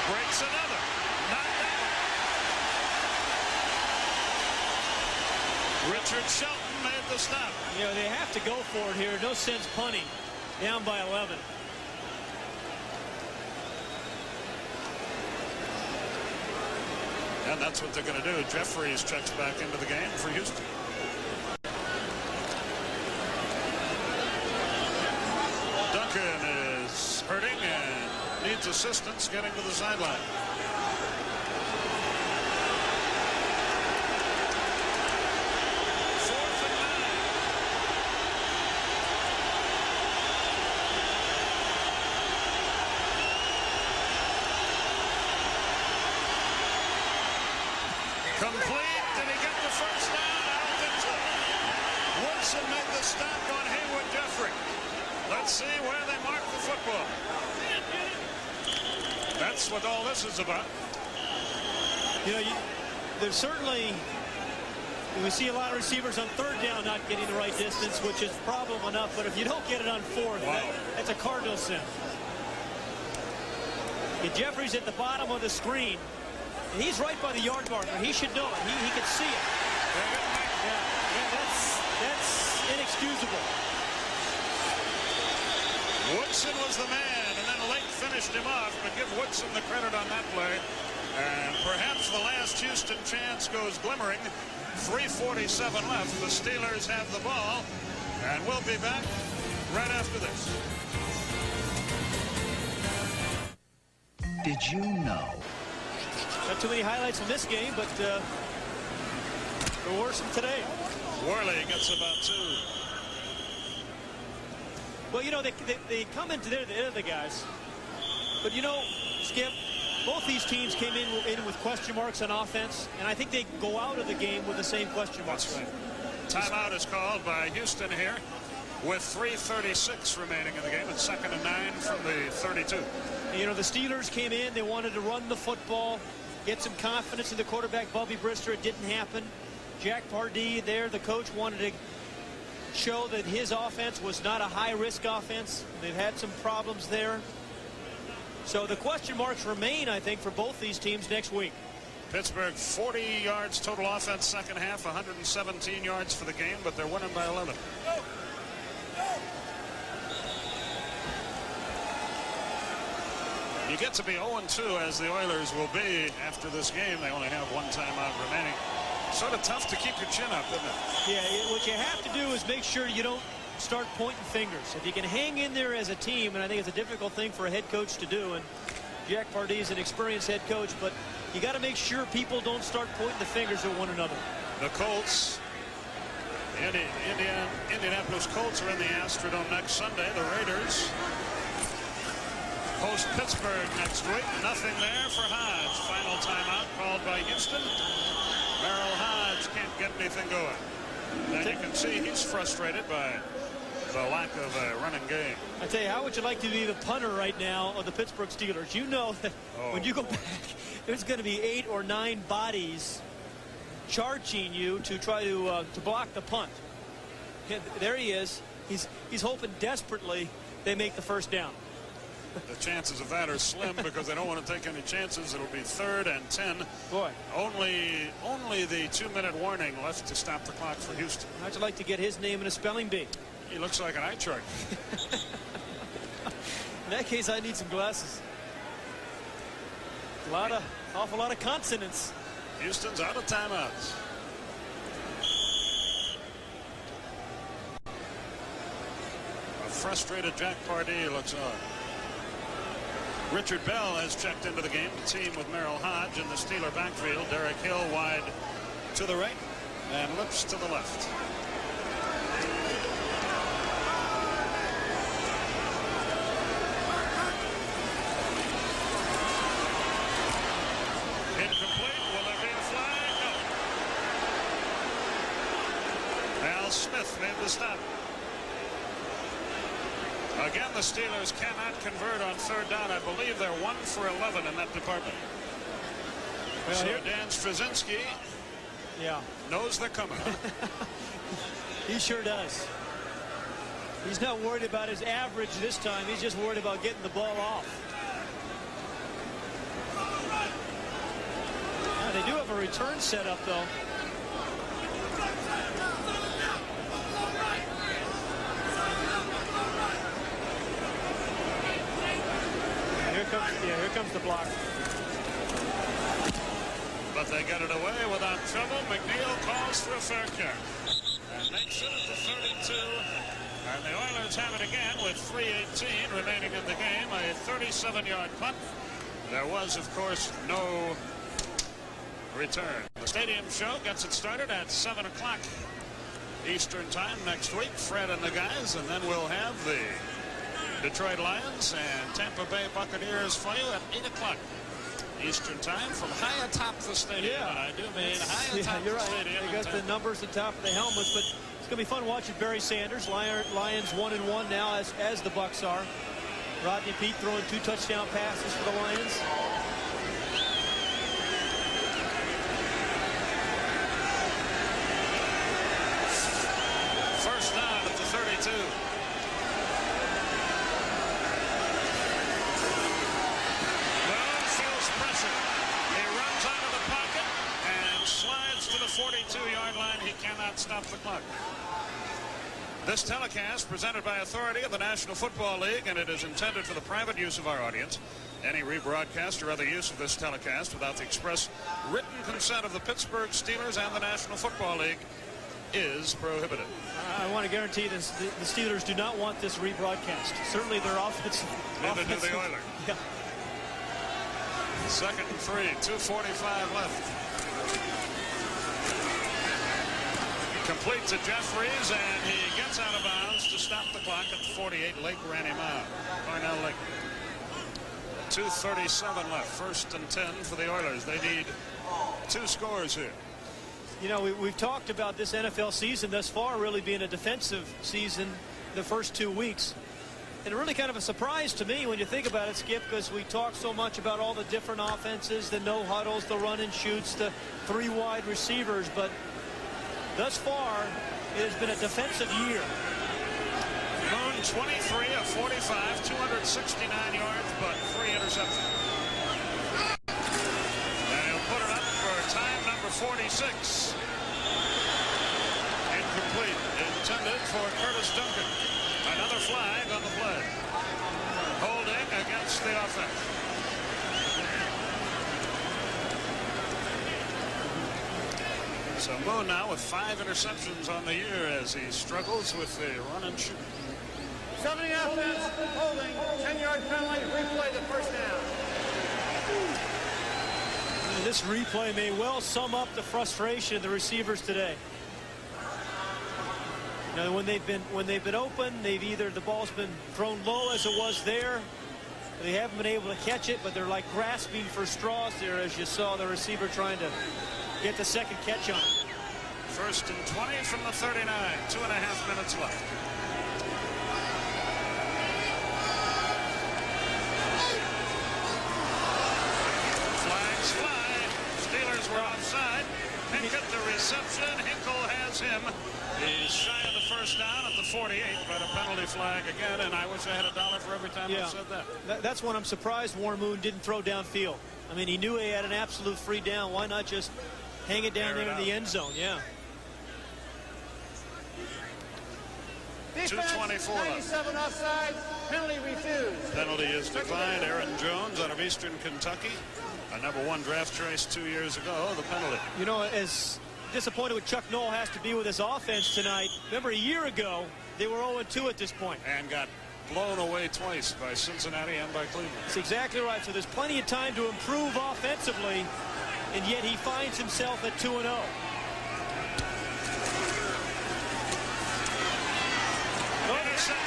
Speaker 1: Breaks another. Not down. Richard Shelton made the stop.
Speaker 2: You know, they have to go for it here. No sense punting. Down by 11.
Speaker 1: And that's what they're going to do. Jeffries checks back into the game for Houston. Duncan is hurting and needs Haden's assistants getting to the sideline. Complete. Did he get the first down? I don't think so. Woodson made the stop on Haywood Jeffrey. Let's see where they mark the football. That's what all this is about.
Speaker 2: You know, there's certainly, we see a lot of receivers on third down not getting the right distance, which is problem enough. But if you don't get it on fourth,
Speaker 1: wow,
Speaker 2: that's a cardinal sin. And Jeffrey's at the bottom of the screen. And he's right by the yard marker. He should know it. He can see it. Yeah, that's inexcusable.
Speaker 1: Woodson was the man, and then Lake finished him off. But give Woodson the credit on that play. And perhaps the last Houston chance goes glimmering. 3:47 left. The Steelers have the ball. And we'll be back right after this.
Speaker 5: Did you know?
Speaker 2: Not too many highlights from this game, but there were some today.
Speaker 1: Worley gets about 2.
Speaker 2: Well, you know, they come into there, they're the guys. But, you know, Skip, both these teams came in with question marks on offense, and I think they go out of the game with the same question marks.
Speaker 1: That's right. Timeout is called by Houston here with 3:36 remaining in the game. It's 2nd and 9 from the 32.
Speaker 2: You know, the Steelers came in, they wanted to run the football, get some confidence in the quarterback, Bubby Brister. It didn't happen. Jack Pardee there, the coach, wanted to show that his offense was not a high-risk offense. They've had some problems there. So the question marks remain, I think, for both these teams next week.
Speaker 1: Pittsburgh 40 yards total offense second half, 117 yards for the game, but they're winning by 11. You get to be 0-2 as the Oilers will be after this game. They only have one timeout remaining. Sort of tough to keep your chin up, isn't it?
Speaker 2: Yeah, what you have to do is make sure you don't start pointing fingers. If you can hang in there as a team, and I think it's a difficult thing for a head coach to do, and Jack Pardee is an experienced head coach, but you got to make sure people don't start pointing the fingers at one another.
Speaker 1: The Colts, the Indianapolis Colts are in the Astrodome next Sunday. The Raiders host Pittsburgh next week. Nothing there for Hodge. Final timeout called by Houston. Merrill Hodge can't get anything going. And you can see he's frustrated by the lack of a running game.
Speaker 2: I tell you, how would you like to be the punter right now of the Pittsburgh Steelers? You know that when you go back, there's going to be 8 or 9 bodies charging you to try to block the punt. And there he is. He's hoping desperately they make the first down.
Speaker 1: The chances of that are slim because they don't want to take any chances. It'll be 3rd and 10.
Speaker 2: Boy,
Speaker 1: only the 2-minute warning left to stop the clock for Houston.
Speaker 2: How'd you like to get his name in a spelling bee?
Speaker 1: He looks like an eye chart.
Speaker 2: In that case, I need some glasses. Awful lot of consonants.
Speaker 1: Houston's out of timeouts. A frustrated Jack Pardee looks on. Richard Bell has checked into the game, the team with Merrill Hodge in the Steeler backfield. Derek Hill wide to the right and Lips to the left. Incomplete. Will there be a flag? No. Al Smith made the stop. Again, the Steelers cannot convert on 3rd down. I believe they're 1 for 11 in that department. Well, so Dan Straczynski knows they're coming.
Speaker 2: He sure does. He's not worried about his average this time. He's just worried about getting the ball off. Now, they do have a return set up, though. Here comes the block.
Speaker 1: But they get it away without trouble. McNeil calls for a fair catch and makes it at the 32. And the Oilers Lions have it again with 3:18 remaining in the game. A 37-yard punt. There was, of course, no return. The stadium show gets it started at 7 o'clock Eastern time next week. Fred and the guys, and then we'll have the Detroit Lions and Tampa Bay Buccaneers for you at 8 o'clock Eastern time from high atop the stadium.
Speaker 2: Yeah.
Speaker 1: And I do mean high atop
Speaker 2: you're
Speaker 1: the
Speaker 2: right.
Speaker 1: stadium.
Speaker 2: They got the numbers at the top of the helmets, but it's going to be fun watching Barry Sanders. Lions 1-1 now, as the Bucs are. Rodney Peete throwing 2 touchdown passes for the Lions.
Speaker 1: First down at the 32. Jones feels pressure. He runs out of the pocket and slides to the 42-yard line. He cannot stop the clock. This telecast presented by authority of the National Football League, and it is intended for the private use of our audience. Any rebroadcast or other use of this telecast without the express written consent of the Pittsburgh Steelers and the National Football League is prohibited.
Speaker 2: I want to guarantee this, the Steelers do not want this rebroadcast. Certainly their offense.
Speaker 1: Neither do the Oilers.
Speaker 2: Yeah.
Speaker 1: 2nd and 3, 2:45 left. Complete to Jeffries, and he gets out of bounds to stop the clock at the 48. Lake ran him out. Cornell Lake. 2:37 left. 1st and 10 for the Oilers. They need 2 scores here.
Speaker 2: You know, we've talked about this NFL season thus far really being a defensive season the first 2 weeks. And really kind of a surprise to me when you think about it, Skip, because we talk so much about all the different offenses, the no huddles, the run and shoots, the 3 wide receivers. But thus far, it has been a defensive year.
Speaker 1: Moon 23 of 45, 269 yards, but 3 interceptions. And he'll put it up for time number 46. Incomplete. Intended for Curtis Duncan. Another flag on the play. Holding against the offense. So Moon now with 5 interceptions on the year as he struggles with the run and shoot.
Speaker 3: 70 offense, holding, 10-yard penalty, replay the first down.
Speaker 2: This replay may well sum up the frustration of the receivers today. You know, when they've been open, the ball's been thrown low as it was there. They haven't been able to catch it, but they're like grasping for straws there, as you saw the receiver trying to get the second catch on it.
Speaker 1: 1st and 20 from the 39. 2.5 minutes left. Flags fly. Steelers were offside. Pickett the reception. Hinkle has him. He's shy of the first down at the 48, but a penalty flag again, and I wish I had $1 for every time I said that.
Speaker 2: That's when I'm surprised Warren Moon didn't throw downfield. I mean, he knew he had an absolute free down. Why not just hang it down there in the end zone? Yeah.
Speaker 1: 2:24 left.
Speaker 3: 97 offside, penalty refused.
Speaker 1: Penalty is declined. Aaron Jones out of Eastern Kentucky, a #1 draft choice 2 years ago. The penalty.
Speaker 2: You know, as disappointed with Chuck Noll has to be with his offense tonight. Remember, a year ago, they were 0-2 at this point.
Speaker 1: And got blown away twice by Cincinnati and by Cleveland.
Speaker 2: That's exactly right. So there's plenty of time to improve offensively, and yet he finds himself at 2-0.
Speaker 1: Intercept.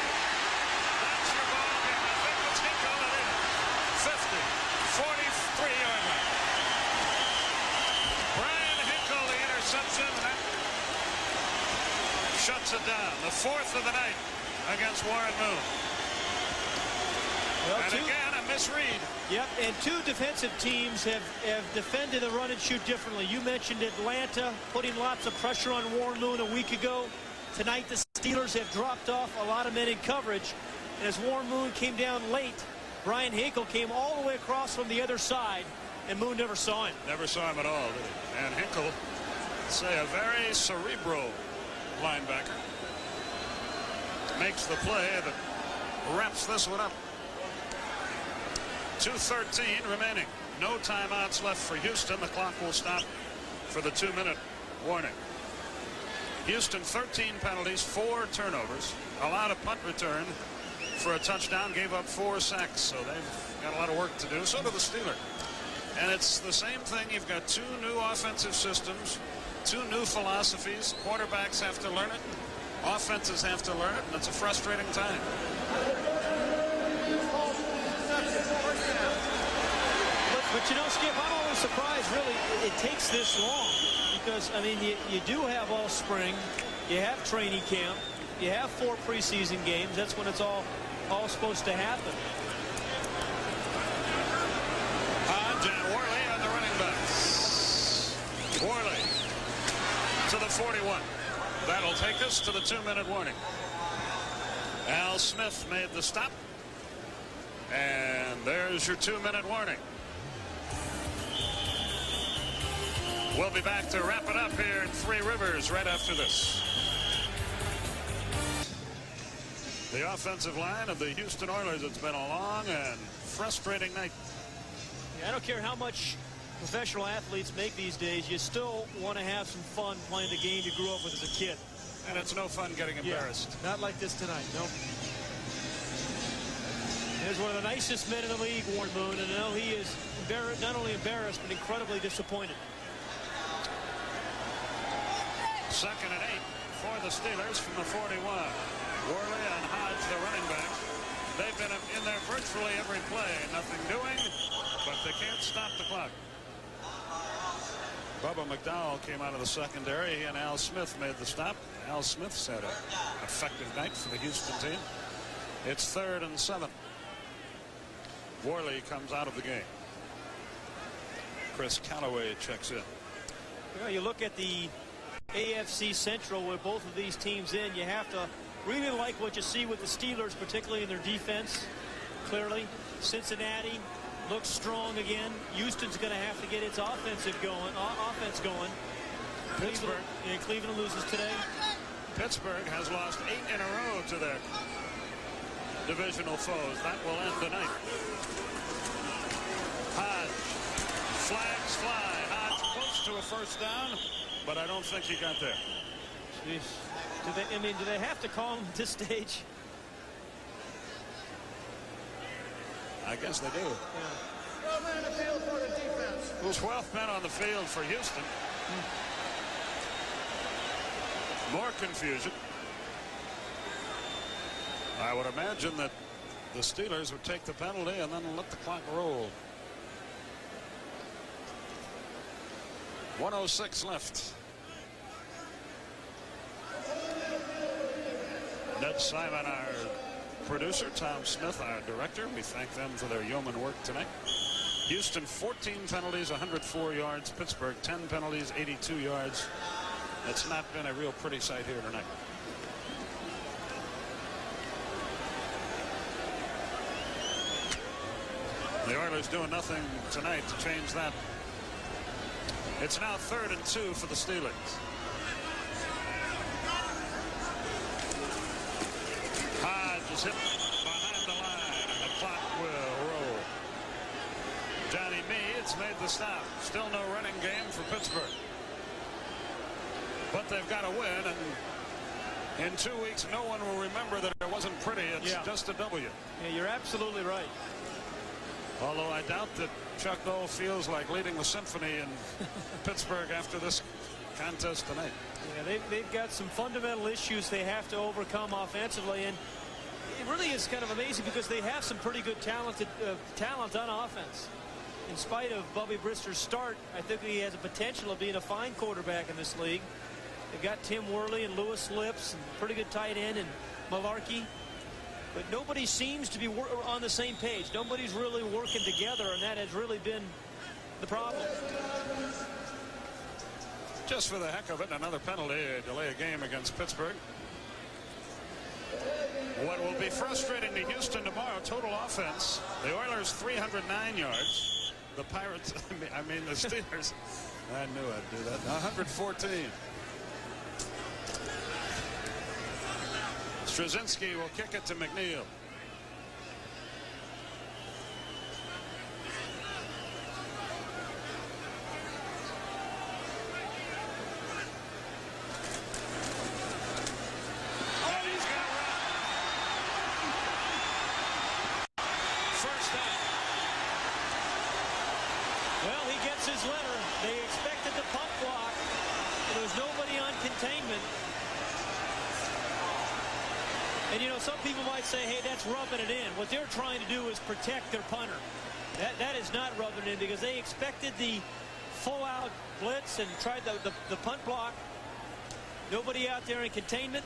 Speaker 1: That's your ball game. I think it's Hinkle it in. 50, 43-yard line. Brian Hinkle, the interception. That shuts it down. The 4th of the night against Warren Moon.
Speaker 2: Well,
Speaker 1: and again, a misread.
Speaker 2: Yep, and 2 defensive teams have defended the run and shoot differently. You mentioned Atlanta putting lots of pressure on Warren Moon a week ago. Tonight, the Steelers have dropped off a lot of men in coverage. And as Warren Moon came down late, Brian Hinkle came all the way across from the other side, and Moon never saw him.
Speaker 1: Never saw him at all, did he? And Hinkle, say, a very cerebral linebacker, makes the play that wraps this one up. 2:13 remaining. No timeouts left for Houston. The clock will stop for the 2-minute warning. Houston 13 penalties, 4 turnovers, allowed a punt return for a touchdown, gave up 4 sacks. So they've got a lot of work to do. So do the Steelers. And it's the same thing. You've got 2 new offensive systems, 2 new philosophies. Quarterbacks have to learn it. Offenses have to learn it. And it's a frustrating time.
Speaker 2: But you know, Skip, I'm always surprised, really, it takes this long. Because, I mean, you do have all spring. You have training camp. You have 4 preseason games. That's when it's all supposed to happen.
Speaker 1: Jan Worley on the running backs. Worley to the 41. That'll take us to the 2-minute warning. Al Smith made the stop. And there's your 2-minute warning. We'll be back to wrap it up here in Three Rivers right after this. The offensive line of the Houston Oilers. It's been a long and frustrating night.
Speaker 2: Yeah, I don't care how much professional athletes make these days. You still want to have some fun playing the game you grew up with as a kid.
Speaker 1: And it's no fun getting embarrassed.
Speaker 2: Yeah, not like this tonight. Nope. Here's one of the nicest men in the league, Warren Moon, and I know he is not only embarrassed but incredibly disappointed.
Speaker 1: 2nd and 8 for the Steelers from the 41. Worley and Hodge, the running back. They've been in there virtually every play. Nothing doing, but they can't stop the clock. Bubba McDowell came out of the secondary. He and Al Smith made the stop. Al Smith's had an effective night for the Houston team. It's 3rd and 7. Worley comes out of the game. Chris Callaway checks in.
Speaker 2: Well, you look at the AFC Central with both of these teams in, you have to really like what you see with the Steelers, particularly in their defense. Clearly, Cincinnati looks strong again. Houston's going to have to get its offense going.
Speaker 1: Pittsburgh.
Speaker 2: Cleveland loses today.
Speaker 1: Pittsburgh has lost 8 in a row to their divisional foes. That will end tonight. Hodge. Flags fly. Hodge close to a first down, but I don't think he got there.
Speaker 2: Jeez. Do they have to call him at this stage?
Speaker 1: I guess they do.
Speaker 2: Yeah.
Speaker 3: 12 men in the field for the defense.
Speaker 1: 12 men on the field for Houston. More confusion. I would imagine that the Steelers would take the penalty and then let the clock roll. 1:06 left. Ned Simon, our producer, Tom Smith, our director. We thank them for their yeoman work tonight. Houston 14 penalties, 104 yards. Pittsburgh 10 penalties, 82 yards. It's not been a real pretty sight here tonight. The Oilers doing nothing tonight to change that. It's now 3rd and 2 for the Steelers. Hodge is hit behind the line, and the clock will roll. Johnny Meade's made the stop. Still no running game for Pittsburgh. But they've got to win, and in 2 weeks, no one will remember that it wasn't pretty. It's just a W.
Speaker 2: Yeah, you're absolutely right.
Speaker 1: Although I doubt that Chuck Noll feels like leading the symphony in Pittsburgh after this contest tonight.
Speaker 2: Yeah, they've got some fundamental issues they have to overcome offensively, and it really is kind of amazing because they have some pretty good talent on offense. In spite of Bubby Brister's start, I think he has a potential of being a fine quarterback in this league. They've got Tim Worley and Lewis Lips, and pretty good tight end, and Malarkey. But nobody seems to be on the same page. Nobody's really working together, and that has really been the problem.
Speaker 1: Just for the heck of it, another penalty, a delay a game against Pittsburgh. What will be frustrating to Houston tomorrow, total offense. The Oilers 309 yards. The Pirates, I mean the Steelers. I knew I'd do that. 114. Straczynski will kick it to McNeil. first down.
Speaker 2: Well, he gets his letter. They expected the punt block. There was nobody on containment. And, you know, some people might say, hey, that's rubbing it in. What they're trying to do is protect their punter. That is not rubbing it in because they expected the full-out blitz and tried the punt block. Nobody out there in containment.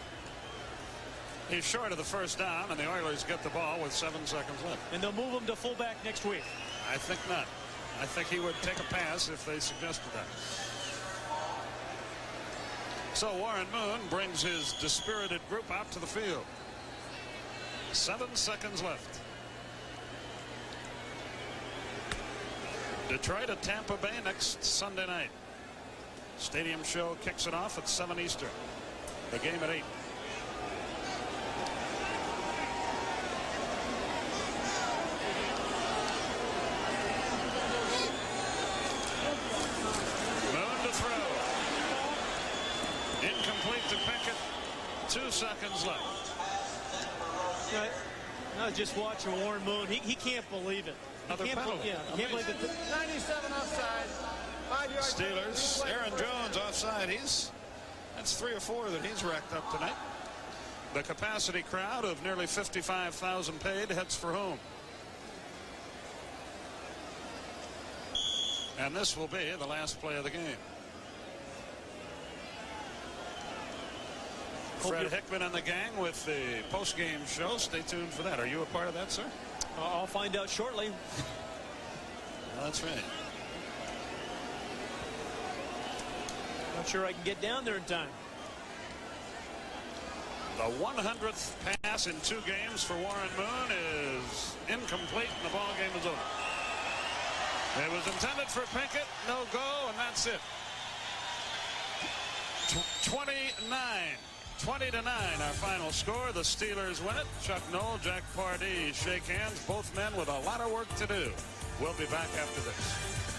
Speaker 1: He's short of the first down, and the Oilers get the ball with 7 seconds left.
Speaker 2: And they'll move him to fullback next week.
Speaker 1: I think not. I think he would take a pass if they suggested that. So Warren Moon brings his dispirited group out to the field. 7 seconds left. Detroit at Tampa Bay next Sunday night. Stadium show kicks it off at 7 Eastern. The game at 8. Moon to throw. Incomplete to Pickett. 2 seconds left.
Speaker 2: I was just watching Warren Moon. He can't believe it.
Speaker 1: Another penalty.
Speaker 2: He can't believe it.
Speaker 3: 97 offside. 5 yards.
Speaker 1: Steelers. Aaron Jones offside. That's 3 or 4 that he's racked up tonight. The capacity crowd of nearly 55,000 paid heads for home. And this will be the last play of the game. Fred Hickman and the gang with the post-game show. Stay tuned for that. Are you a part of that, sir?
Speaker 2: I'll find out shortly.
Speaker 1: That's right.
Speaker 2: Not sure I can get down there in time.
Speaker 1: The 100th pass in 2 games for Warren Moon is incomplete, and the ball game is over. It was intended for Pickett, no go, and that's it. 20-9, our final score. The Steelers win it. Chuck Noll, Jack Pardee shake hands. Both men with a lot of work to do. We'll be back after this.